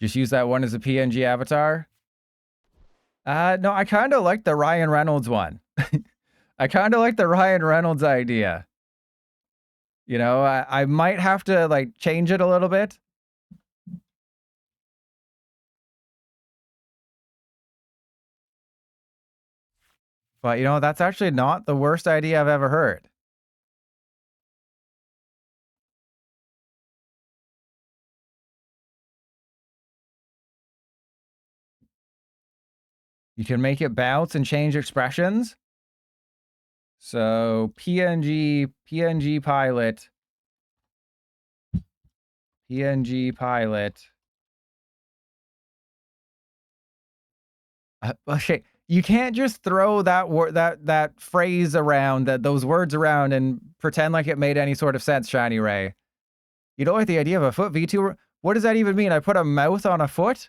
A: Just use that one as a PNG avatar? No, I kind of like the Ryan Reynolds one. I kind of like the Ryan Reynolds idea. You know, I might have to like change it a little bit. But you know, that's actually not the worst idea I've ever heard. You can make it bounce and change expressions. So PNG pilot. PNG pilot. Okay, you can't just throw that word, that phrase around, those words around, and pretend like it made any sort of sense, Shiny Ray. You don't like the idea of a foot V2? What does that even mean? I put a mouth on a foot?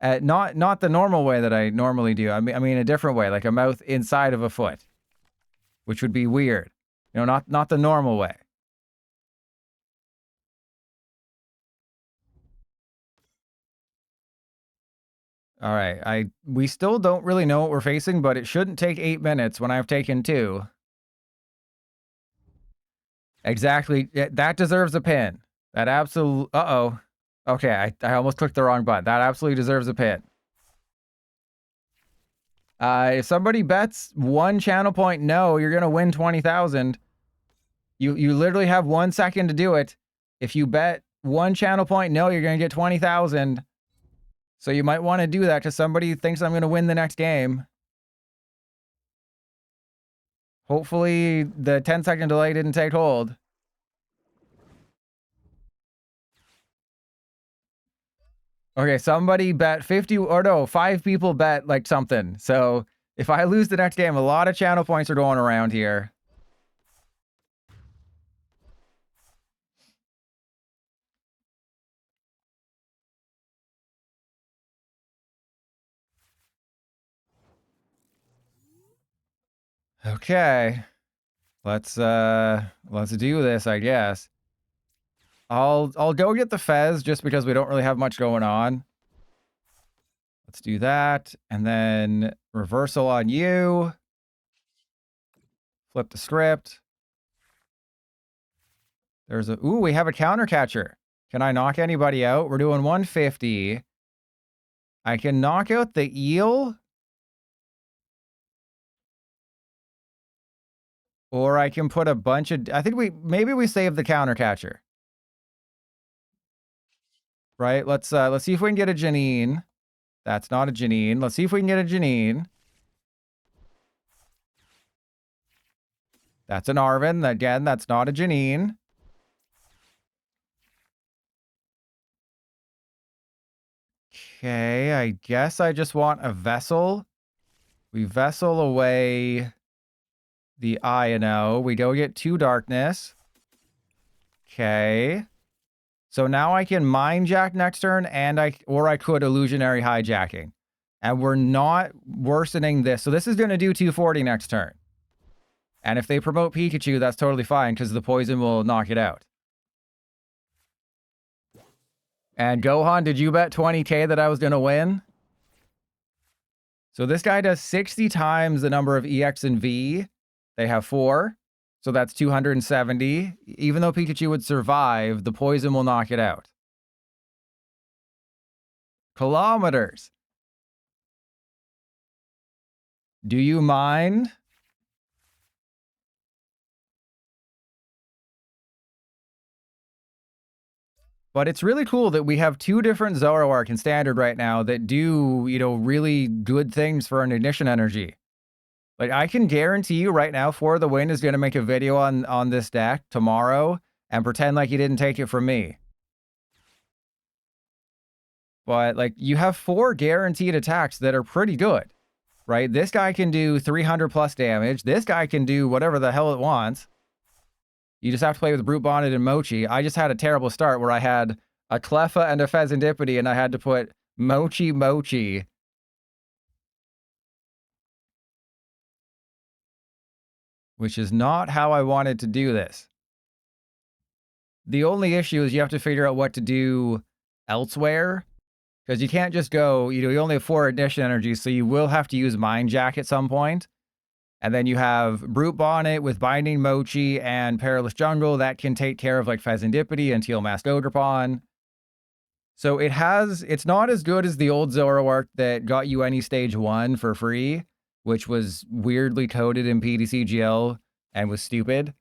A: Not the normal way that I normally do. I mean a different way, like a mouth inside of a foot, which would be weird. You know, not the normal way. All right, we still don't really know what we're facing, but it shouldn't take 8 minutes when I've taken 2. Exactly, that deserves a pin. That absolute. Uh-oh. Okay, I almost clicked the wrong button. That absolutely deserves a pin. If somebody bets 1 channel point no, you're gonna win 20,000. You literally have 1 second to do it. If you bet 1 channel point no, you're gonna get 20,000. So you might want to do that because somebody thinks I'm gonna win the next game. Hopefully the 10-second delay didn't take hold. Okay, somebody bet 50, or no, 5 people bet like something. So if I lose the next game, a lot of channel points are going around here. Okay. Let's do this, I guess. I'll go get the Fez just because we don't really have much going on. Let's do that. And then reversal on you. Flip the script. There's a... Ooh, we have a counter catcher. Can I knock anybody out? We're doing 150. I can knock out the eel. Or I can put a bunch of... I think maybe we save the counter catcher. Right? Let's see if we can get a Janine. That's not a Janine. Let's see if we can get a Janine. That's an Arvin. Again, that's not a Janine. Okay, I guess I just want a Vessel. We Vessel away the Iono. We go get 2 Darkness. Okay. So now I can Mind Jack next turn, and I could Illusionary Hijacking. And we're not worsening this. So this is going to do 240 next turn. And if they promote Pikachu, that's totally fine, because the poison will knock it out. And Gohan, did you bet 20k that I was going to win? So this guy does 60 times the number of EX and V. They have 4. So that's 270. Even though Pikachu would survive, the poison will knock it out. Kilometers. Do you mind? But it's really cool that we have 2 different Zoroark in Standard right now that do, you know, really good things for an Ignition Energy. Like, I can guarantee you right now, For the Win is going to make a video on this deck tomorrow and pretend like he didn't take it from me. But, like, you have 4 guaranteed attacks that are pretty good, right? This guy can do 300 plus damage. This guy can do whatever the hell it wants. You just have to play with Brute Bonnet and Mochi. I just had a terrible start where I had a Cleffa and a Fezandipiti, and I had to put Mochi. Which is not how I wanted to do this. The only issue is you have to figure out what to do elsewhere. Because you can't just go, you know, you only have 4 Ignition Energies, so you will have to use Mind Jack at some point. And then you have Brute Bonnet with Binding Mochi and Perilous Jungle that can take care of like Fezandipiti and Teal Mask Ogerpon. So it's not as good as the old Zoroark that got you any stage 1 for free, which was weirdly coded in PTCGL and was stupid.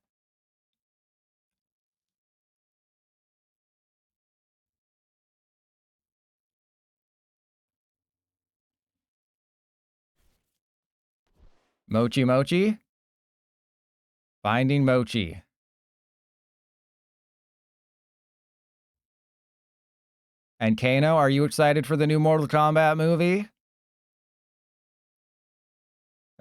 A: Mochi. Binding Mochi. And Kano, are you excited for the new Mortal Kombat movie?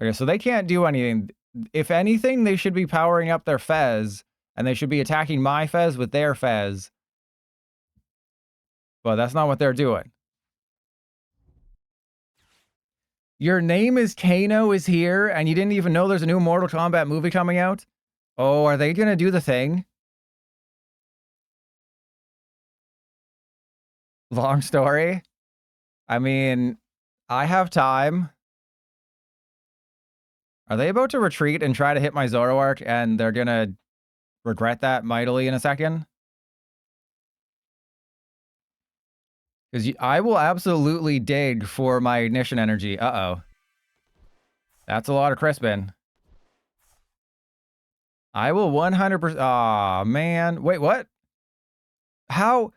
A: Okay, so they can't do anything. If anything, they should be powering up their Fez, and they should be attacking my Fez with their Fez. But that's not what they're doing. Your name is Kano is here, and you didn't even know there's a new Mortal Kombat movie coming out? Oh, are they going to do the thing? Long story. I mean, I have time. Are they about to retreat and try to hit my Zoroark, and they're going to regret that mightily in a second? Because I will absolutely dig for my Ignition Energy. Uh-oh. That's a lot of Crispin. I will 100%... Aw, man. Wait, what? How?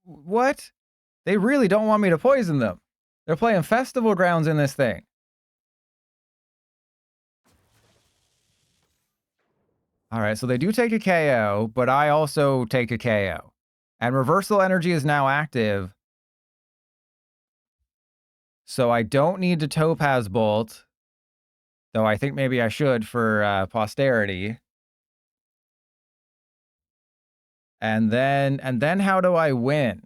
A: What? They really don't want me to poison them. They're playing Festival Grounds in this thing. Alright, so they do take a KO, but I also take a KO. And Reversal Energy is now active. So I don't need to Topaz Bolt. Though I think maybe I should for posterity. And then how do I win?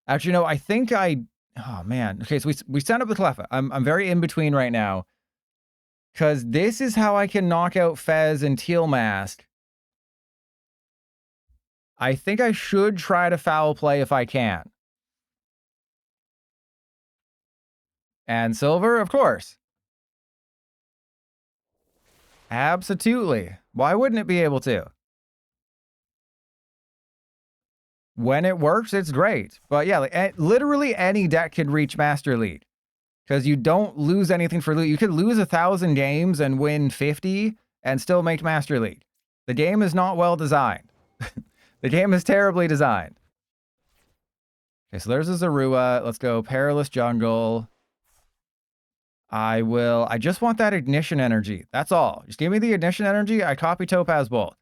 A: Actually, no, I think oh man. Okay, so we sent up the Cleffa. I'm very in between right now. Because this is how I can knock out Fez and Teal Mask. I think I should try to foul play if I can. And silver, of course. Absolutely. Why wouldn't it be able to? When it works, it's great. But yeah, like, literally any deck can reach Master League. Because you don't lose anything for loot. You could lose 1,000 games and win 50 and still make Master League. The game is not well designed. The game is terribly designed. Okay, so there's a Zorua. Let's go Perilous Jungle. I just want that ignition energy. That's all. Just give me the ignition energy. I copy Topaz Bolt.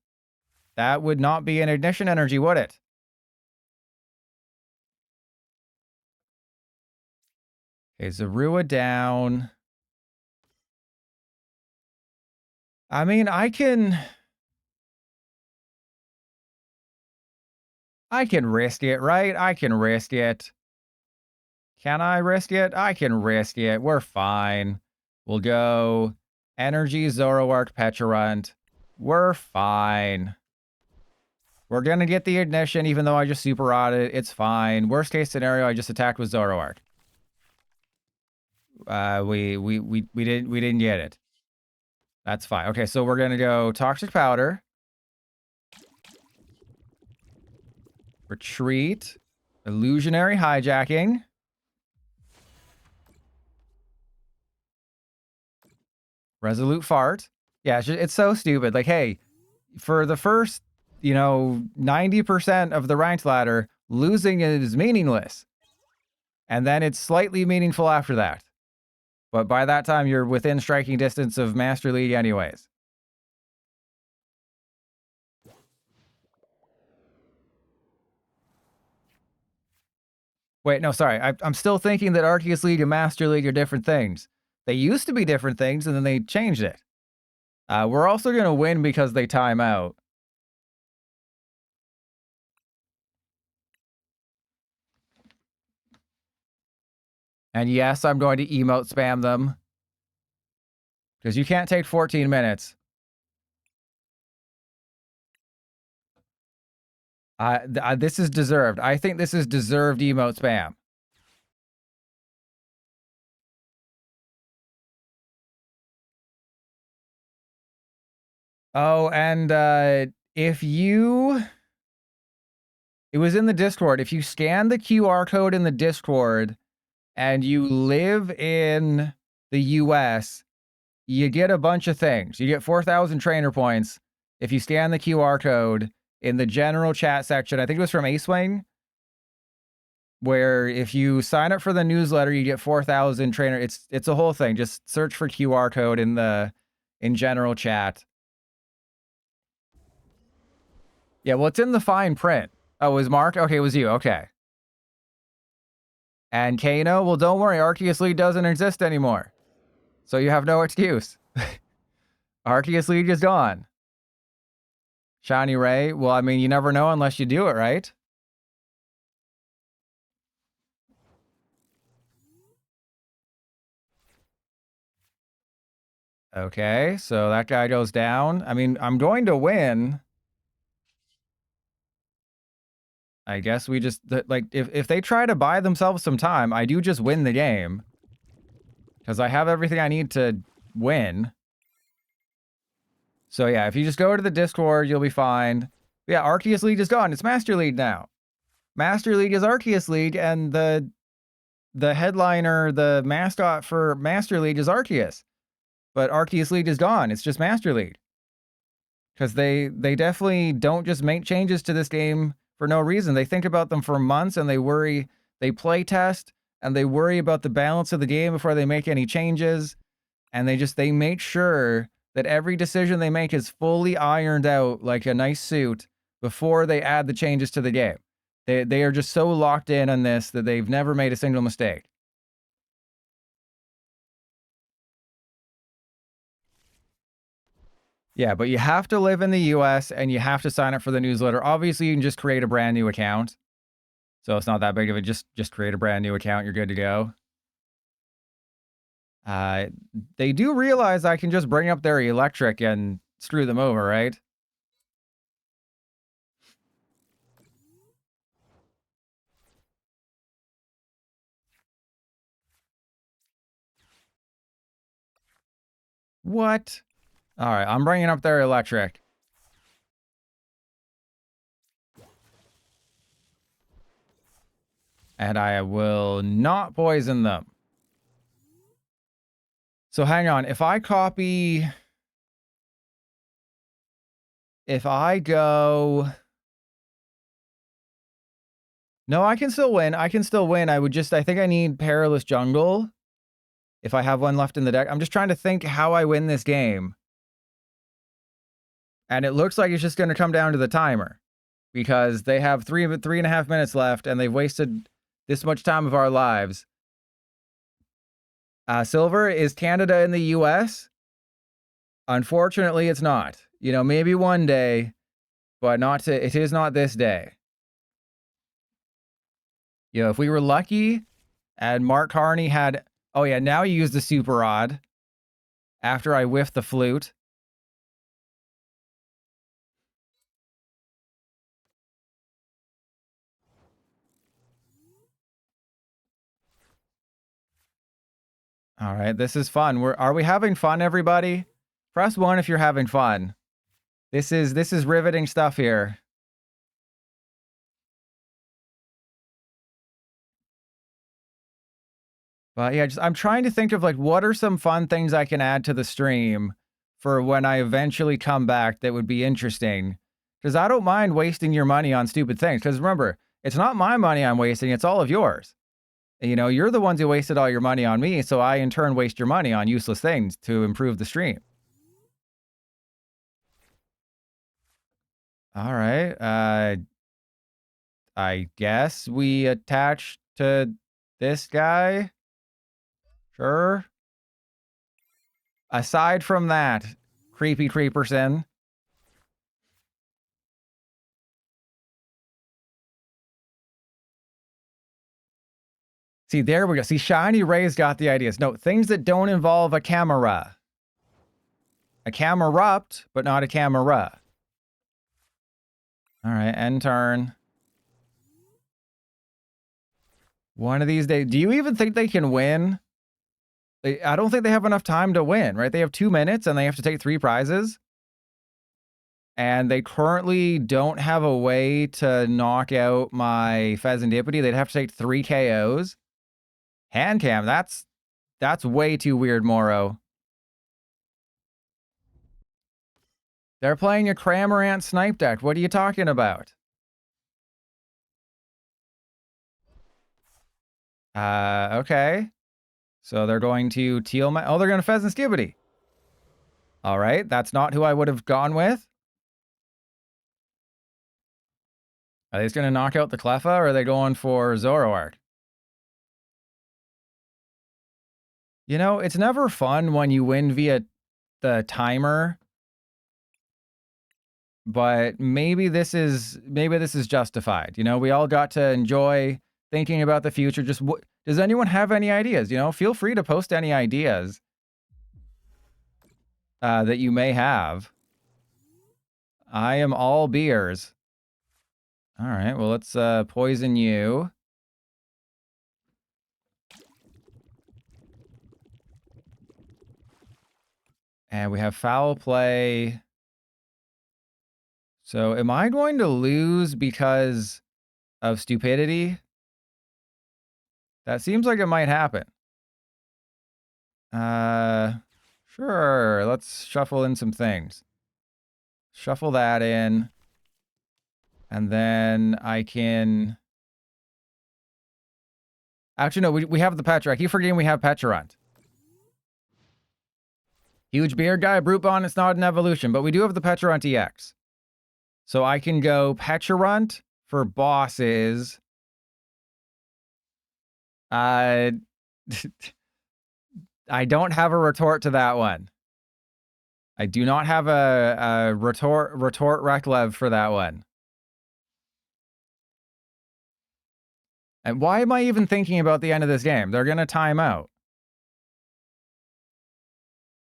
A: That would not be an ignition energy, would it? Okay, Zorua down. I mean, I can risk it, right? I can risk it. Can I risk it? I can risk it. We're fine. We'll go Energy, Zoroark, Pecharunt. We're fine. We're going to get the ignition, even though I just super rotted. It's fine. Worst case scenario, I just attacked with Zoroark. We didn't get it. That's fine. Okay, so we're going to go Toxic Powder. Retreat. Illusionary Hijacking. Resolute Fart. Yeah, it's so stupid. Like, hey, for the first, 90% of the ranked ladder, losing is meaningless. And then it's slightly meaningful after that. But by that time, you're within striking distance of Master League anyways. Wait, no, sorry. I'm still thinking that Arceus League and Master League are different things. They used to be different things, and then they changed it. We're also going to win because they time out. And yes, I'm going to emote spam them. Because you can't take 14 minutes. This is deserved. I think this is deserved emote spam. Oh, and if you... It was in the Discord. If you scan the QR code in the Discord and you live in the US, you get a bunch of things. You get 4,000 trainer points if you scan the QR code in the general chat section. I think it was from Acewing, where if you sign up for the newsletter, you get 4,000 trainer. It's a whole thing. Just search for QR code in general chat. Yeah, well, it's in the fine print. Oh, it was Mark? Okay, it was you. Okay. And Kano, well, don't worry. Arceus League doesn't exist anymore. So you have no excuse. Arceus League is gone. Shiny Ray, well, I mean, you never know unless you do it, right? Okay, so that guy goes down. I mean, I'm going to win. I guess we just, like, if they try to buy themselves some time, I do just win the game. Because I have everything I need to win. So yeah, if you just go to the Discord, you'll be fine. Yeah, Arceus League is gone. It's Master League now. Master League is Arceus League, and the headliner, the mascot for Master League is Arceus. But Arceus League is gone. It's just Master League. Because they definitely don't just make changes to this game for no reason. They think about them for months, and they worry. They play test, and they worry about the balance of the game before they make any changes. And they make sure that every decision they make is fully ironed out like a nice suit before they add the changes to the game. They are just so locked in on this that they've never made a single mistake. Yeah, but you have to live in the US and you have to sign up for the newsletter. Obviously, you can just create a brand new account. So it's not that big of a just create a brand new account, you're good to go. They do realize I can just bring up their electric and screw them over, right? What? All right, I'm bringing up their electric. And I will not poison them. So hang on, if I copy... If I go... No, I can still win. I can still win. I think I need Perilous Jungle. If I have one left in the deck. I'm just trying to think how I win this game. And it looks like it's just going to come down to the timer. Because they have 3.5 minutes left, and they've wasted this much time of our lives. Silver, is Canada in the US? Unfortunately, it's not. You know, maybe one day, but it is not this day. You know, if we were lucky and Mark Carney had... Oh yeah, now you use the super odd. After I whiffed the flute. All right, this is fun. Are we having fun, everybody? Press 1 if you're having fun. This is riveting stuff here. But yeah, I'm trying to think of like what are some fun things I can add to the stream for when I eventually come back that would be interesting. Because I don't mind wasting your money on stupid things. Because remember, it's not my money I'm wasting, it's all of yours. You know, you're the ones who wasted all your money on me, so I in turn waste your money on useless things to improve the stream. All right. I guess we attach to this guy. Sure. Aside from that, creepy creeperson. See, there we go. See, Shiny Ray's got the ideas. No, things that don't involve a camera. A Camerupt, but not a camera. All right, end turn. One of these days. Do you even think they can win? I don't think they have enough time to win, right? They have 2 minutes and they have to take 3 prizes. And they currently don't have a way to knock out my Fezandipiti. They'd have to take 3 KOs. Hand cam, that's way too weird, Moro. They're playing a Cramorant snipe deck. What are you talking about? Okay. So they're going to they're going to Fezandipiti. All right, that's not who I would have gone with. Are they just going to knock out the Cleffa, or are they going for Zoroark? You know, it's never fun when you win via the timer. But maybe this is justified. You know, we all got to enjoy thinking about the future. Just does anyone have any ideas? You know, feel free to post any ideas that you may have. I am all beers. All right, well, let's poison you. And we have foul play. So am I going to lose because of stupidity? That seems like it might happen. Sure. Let's shuffle in some things. Shuffle that in. And then I can... Actually, no, we have the Pecharunt. I keep forgetting we have Pecharunt. Huge beard guy, Brute Bonnet, it's not an evolution, but we do have the Pecharunt EX. So I can go Pecharunt for bosses. I don't have a retort to that one. I do not have a retort Reklev for that one. And why am I even thinking about the end of this game? They're going to time out.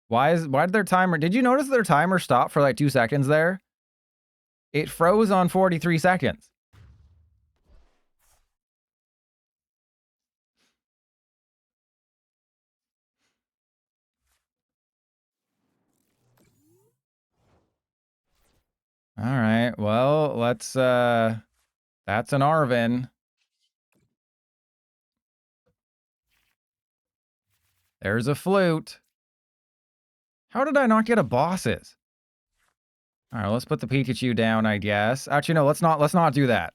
A: Why did their timer... Did you notice their timer stopped for like 2 seconds there? It froze on 43 seconds. All right, well, let's, that's an Arvin. There's a Flute. How did I not get a Bosses? All right, let's put the Pikachu down, I guess. Actually, no, let's not do that.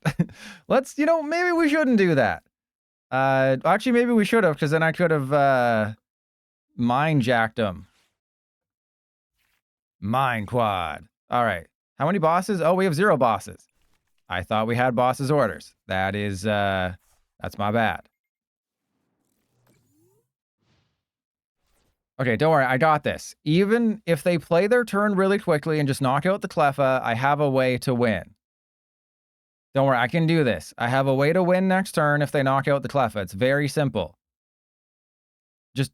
A: Let's, you know, maybe we shouldn't do that. Actually, maybe we should have, because then I could have, mind jacked him. Mind quad. All right. How many bosses? Oh, we have 0 bosses. I thought we had bosses orders. That is, that's my bad. Okay, don't worry, I got this. Even if they play their turn really quickly and just knock out the Cleffa, I have a way to win. Don't worry, I can do this. I have a way to win next turn if they knock out the Cleffa. It's very simple. Just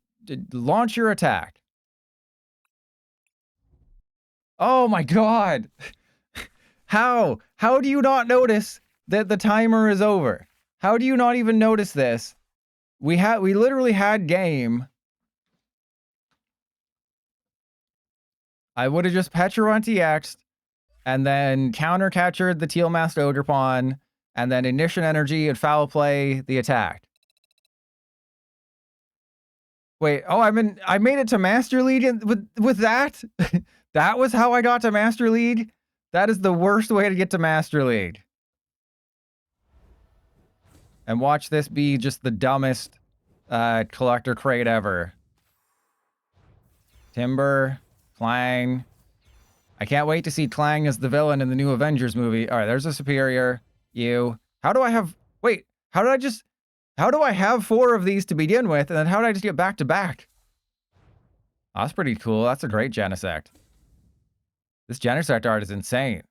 A: launch your attack. Oh my god! How? How do you not notice that the timer is over? How do you not even notice this? We literally had game. I would have just Pecharunt EX'd, and then counter-catchered the Teal-Masked Ogerpon, and then Ignition Energy and Foul Play the attack. Wait, oh, I made it to Master League with that? That was how I got to Master League? That is the worst way to get to Master League. And watch this be just the dumbest collector crate ever. Timber, Clang. I can't wait to see Clang as the villain in the new Avengers movie. All right, there's a Superior. You. How do I have... Wait, how do I have 4 of these to begin with, and then how did I just get back to back? Oh, that's pretty cool. That's a great Genesect. This Genesect art is insane.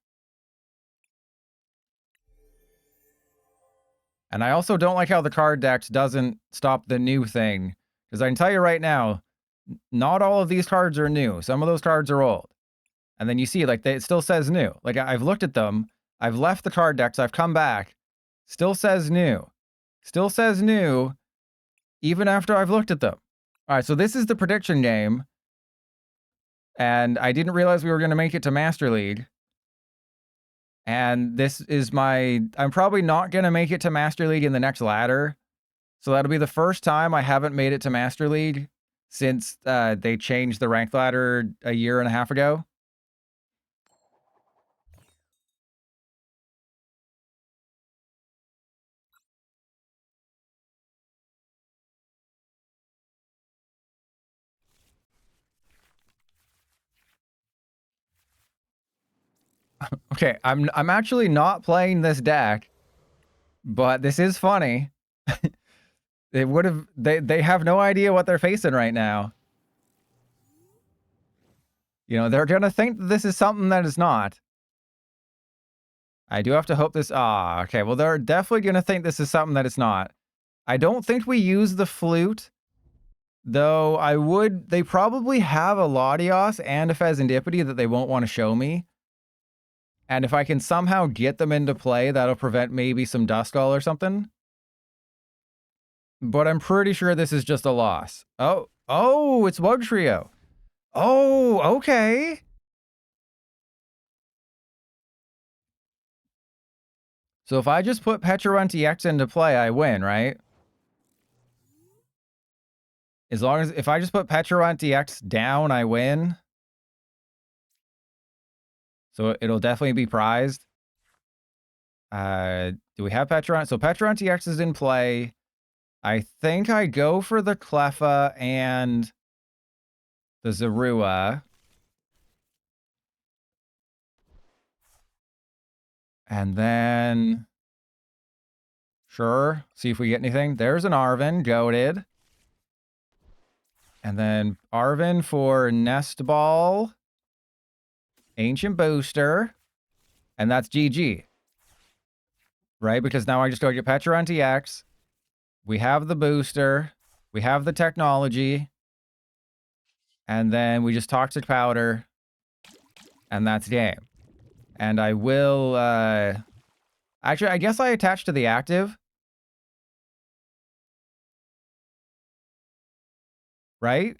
A: And I also don't like how the card deck doesn't stop the new thing. Because I can tell you right now, not all of these cards are new. Some of those cards are old. And then you see, like, it still says new. Like, I've looked at them. I've left the card decks. I've come back. Still says new. Still says new, even after I've looked at them. All right, so this is the prediction game. And I didn't realize we were going to make it to Master League. And this is I'm probably not going to make it to Master League in the next ladder. So that'll be the first time I haven't made it to Master League since they changed the ranked ladder a year and a half ago. Okay, I'm actually not playing this deck, but this is funny. They have no idea what they're facing right now. You know, they're gonna think that this is something that is not. I do have to hope this... Ah, okay, well, they're definitely gonna think this is something that it's not. I don't think we use the Flute, though they probably have a Latios and a Fezandipiti that they won't want to show me. And if I can somehow get them into play, that'll prevent maybe some Duskull or something. But I'm pretty sure this is just a loss. Oh, it's Wug Trio. Oh, okay. So if I just put Pecharunt EX into play, I win, right? As long as... If I just put Pecharunt EX down, I win. So it'll definitely be prized. Do we have Pecharunt? So Pecharunt EX is in play. I think I go for the Cleffa and the Zorua. And then... Sure. See if we get anything. There's an Arvin. Goated. And then Arvin for Nest Ball. Ancient Booster. And that's GG. Right? Because now I just go get Pecharunt EX. We have the booster. We have the technology. And then we just Toxic Powder. And that's game. And I will, actually, I guess I attach to the active. Right?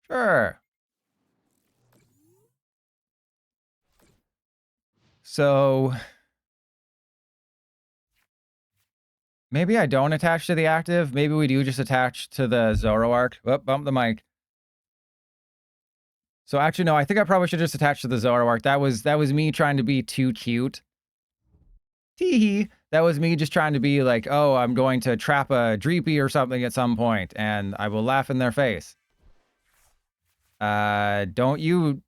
A: Sure. So maybe I don't attach to the active. Maybe we do just attach to the Zoroark. Oh, bump the mic. So actually, no, I think I probably should just attach to the Zoroark. That was me trying to be too cute. Teehee. That was me just trying to be like, oh, I'm going to trap a Dreepy or something at some point, and I will laugh in their face. Don't you...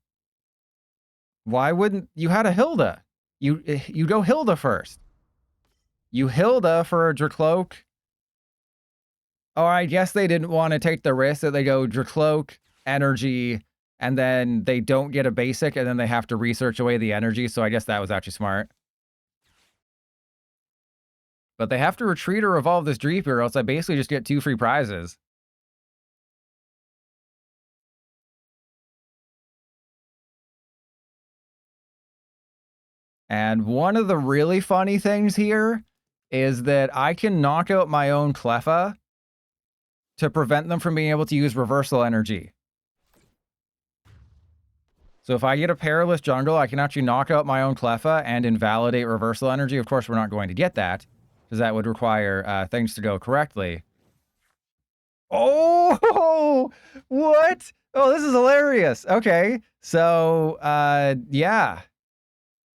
A: Why wouldn't... You had a Hilda. You go Hilda first. You Hilda for a Dracloak. Oh, I guess they didn't want to take the risk that they go Dracloak, energy, and then they don't get a basic, and then they have to research away the energy, so I guess that was actually smart. But they have to retreat or evolve this Dreepy, or else I basically just get 2 free prizes. And one of the really funny things here is that I can knock out my own Cleffa to prevent them from being able to use reversal energy. So if I get a Perilous Jungle, I can actually knock out my own Cleffa and invalidate reversal energy. Of course, we're not going to get that, because that would require things to go correctly. Oh, what? Oh, this is hilarious. Okay, so, yeah.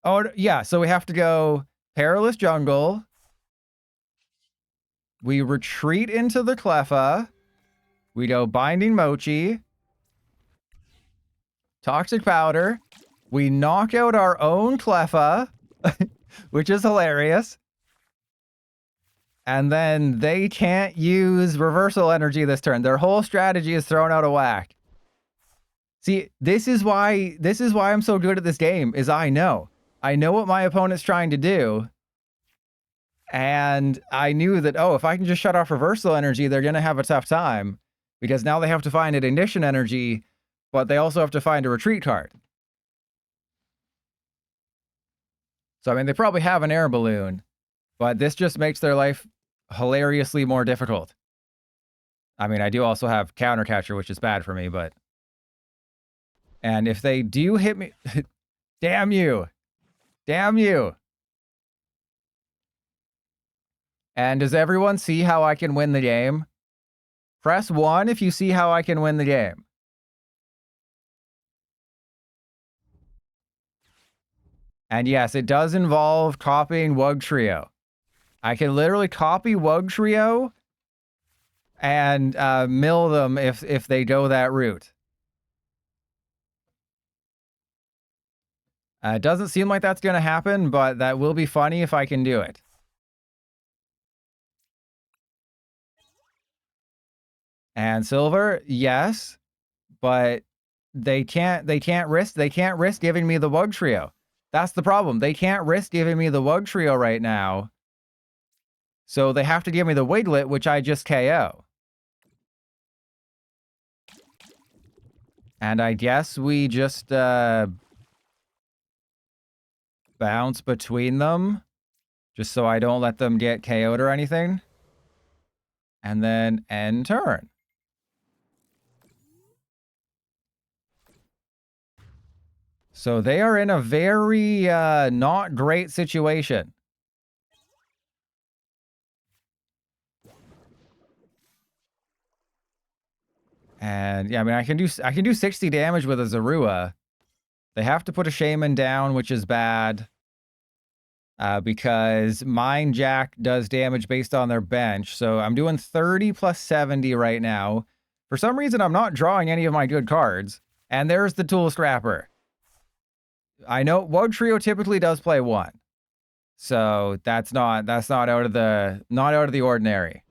A: Oh, yeah, so we have to go Perilous Jungle. We retreat into the Cleffa. We go Binding Mochi. Toxic Powder. We knock out our own Cleffa, which is hilarious. And then they can't use reversal energy this turn. Their whole strategy is thrown out of whack. See, this is why I'm so good at this game, is I know what my opponent's trying to do. And I knew that, oh, if I can just shut off reversal energy, they're going to have a tough time. Because now they have to find an ignition energy, but they also have to find a retreat card. So, I mean, they probably have an air balloon, but this just makes their life hilariously more difficult. I mean, I do also have Counter Catcher, which is bad for me, but... And if they do hit me... Damn you! Damn you! And does everyone see how I can win the game? Press 1 if you see how I can win the game. And yes, it does involve copying Wugtrio. I can literally copy Wugtrio and mill them if they go that route. It doesn't seem like that's going to happen, but that will be funny if I can do it. And Silver, yes, but they can't risk giving me the Wugtrio. That's the problem. They can't risk giving me the Wugtrio right now. So they have to give me the Wiglet, which I just KO. And I guess we just bounce between them, just so I don't let them get KO'd or anything. And then end turn. So they are in a very not great situation. And yeah, I mean, I can do 60 damage with a Zorua. They have to put a Shaman down, which is bad. Because Mind Jack does damage based on their bench. So I'm doing 30 plus 70 right now. For some reason, I'm not drawing any of my good cards. And there's the Tool Scrapper. I know Wugtrio typically does play 1. So that's not out of the ordinary.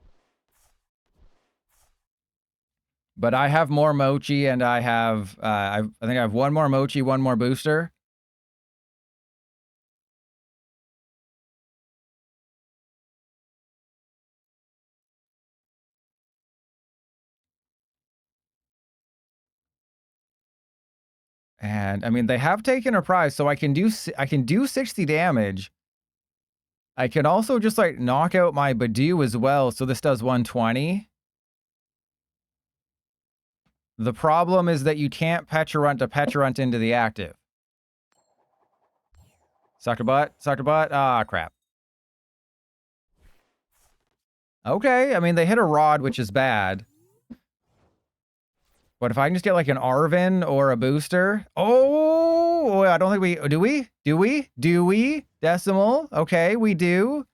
A: But I have more Mochi, and I have I think I have 1 more Mochi, 1 more booster. And I mean, they have taken a prize, so I can do 60 damage. I can also just like knock out my Badoo as well, so this does 120. The problem is that you can't Pecharunt a Pecharunt into the active. Sucker butt, sucker butt. Ah, crap. Okay, I mean, they hit a Rod, which is bad. But if I can just get like an Arvin or a booster. Oh, I don't think we... Do we? Decimal? Okay, we do.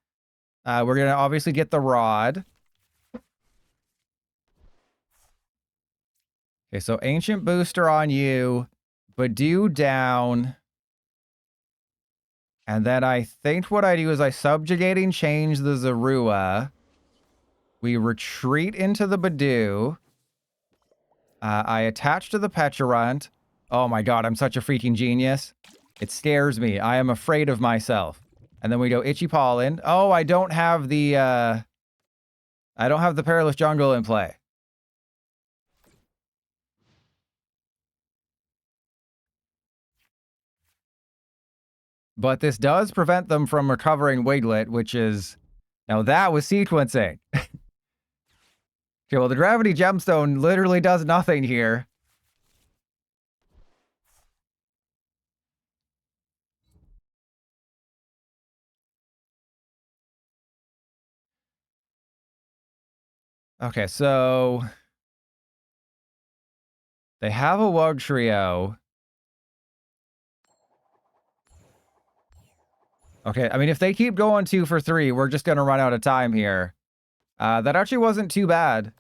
A: We're going to obviously get the Rod. Okay, so Ancient Booster on you. Badoo down. And then I think what I do is I Subjugating Change the Zorua. We retreat into the Badoo. I attach to the Pecharunt. Oh my god, I'm such a freaking genius. It scares me. I am afraid of myself. And then we go Itchy Pollen. Oh, I don't have the Perilous Jungle in play. But this does prevent them from recovering Wiglet, which is... Now that was sequencing. Okay, well, the Gravity Gemstone literally does nothing here. Okay, so... They have a Wugtrio. Okay, I mean, if they keep going 2 for 3, we're just going to run out of time here. That actually wasn't too bad.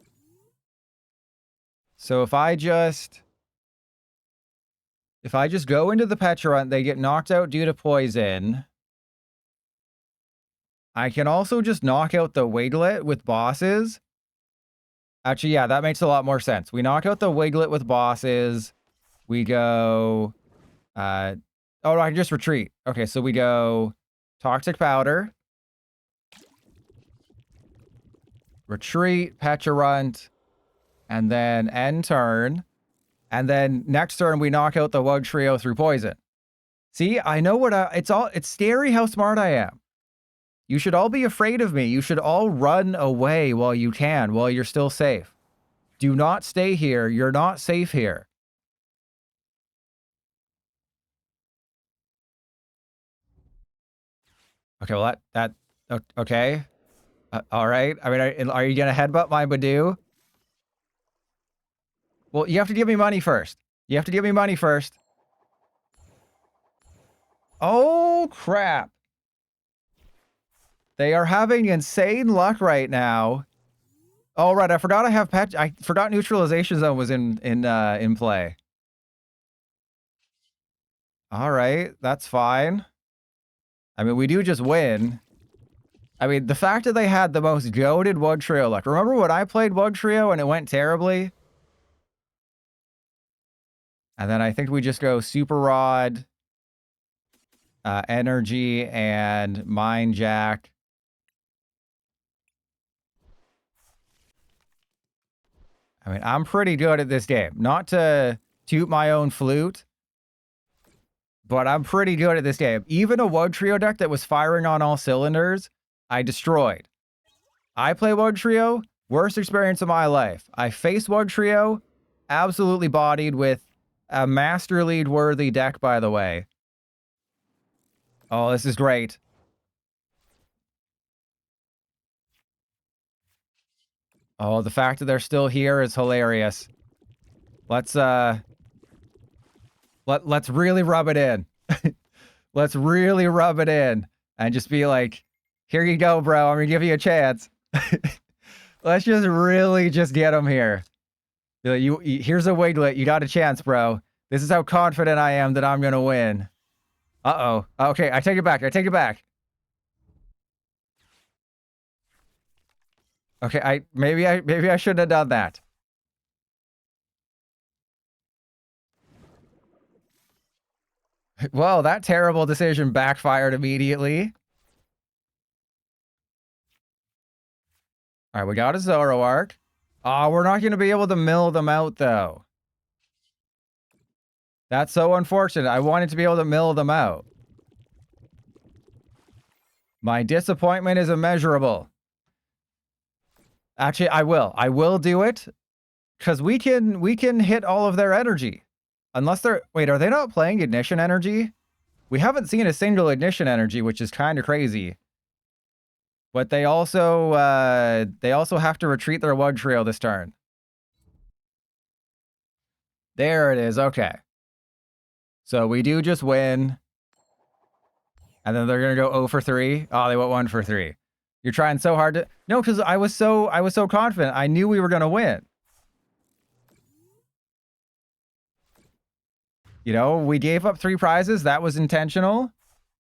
A: So if I just go into the Pecharunt, they get knocked out due to poison. I can also just knock out the Wiglet with bosses. Actually, yeah, that makes a lot more sense. We knock out the Wiglet with bosses. We go... oh, no, I can just retreat. Okay, so we go Toxic Powder. Retreat, Pecharunt. And then end turn. And then next turn, we knock out the Wugtrio through poison. See, I know what it's scary how smart I am. You should all be afraid of me. You should all run away while you can, while you're still safe. Do not stay here. You're not safe here. Okay, well, okay. All right. I mean, are you going to headbutt my Badoo? Well, you have to give me money first. You have to give me money first. Oh, crap. They are having insane luck right now. Oh, right. I forgot I have I forgot Neutralization Zone was in play. All right. That's fine. I mean, we do just win. I mean, the fact that they had the most goated Wugtrio luck. Remember when I played Wugtrio and it went terribly? And then I think we just go Super Rod, Energy, and Mind Jack. I mean, I'm pretty good at this game. Not to toot my own flute, but I'm pretty good at this game. Even a Wugtrio deck that was firing on all cylinders, I destroyed. I play Wugtrio, worst experience of my life. I face Wugtrio, absolutely bodied with a Master Lead worthy deck, by the way. Oh, this is great. Oh, the fact that they're still here is hilarious. Let's really rub it in. Let's really rub it in and just be like, here you go, bro. I'm gonna give you a chance. Let's just really just get him here. Here's a Wiglet. You got a chance, bro. This is how confident I am that I'm gonna win. Uh-oh. Okay, I take it back. I take it back. Okay, maybe I shouldn't have done that. Well, that terrible decision backfired immediately. All right, we got a Zoroark. Oh, we're not going to be able to mill them out, though. That's so unfortunate. I wanted to be able to mill them out. My disappointment is immeasurable. Actually, I will. I will do it. Because we can hit all of their energy. Unless they're... Wait, are they not playing Ignition Energy? We haven't seen a single Ignition Energy, which is kind of crazy. But they also have to retreat their Wug Trail this turn. There it is. Okay. So we do just win. And then they're going to go 0 for 3. Oh, they went 1 for 3. You're trying so hard to... No, because I was so confident. I knew we were going to win. You know, we gave up 3 prizes. That was intentional.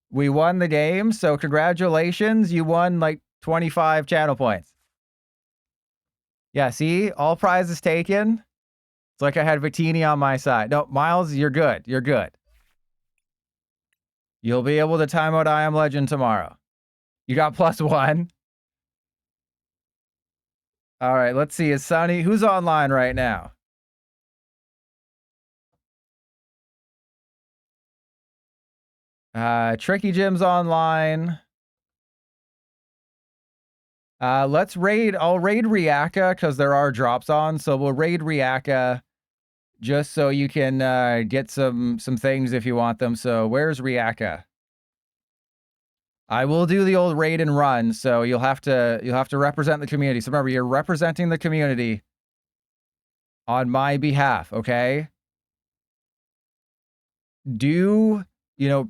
A: We won the game. So congratulations. You won like 25 channel points. Yeah, see? All prizes taken. It's like I had Victini on my side. No, Miles, you're good. You're good. You'll be able to time out I Am Legend tomorrow. You got +1. All right, let's see. Is Sunny... Who's online right now? Tricky Jim's online. Let's raid... I'll raid Riaka because there are drops on. So we'll raid Riaka just so you can get some things if you want them. So where's Riaka? I will do the old raid and run, so you'll have to represent the community. So remember, you're representing the community on my behalf, okay? Do,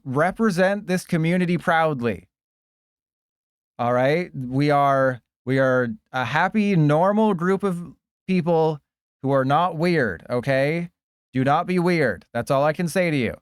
A: represent this community proudly. All right? We are a happy, normal group of people who are not weird, okay? Do not be weird. That's all I can say to you.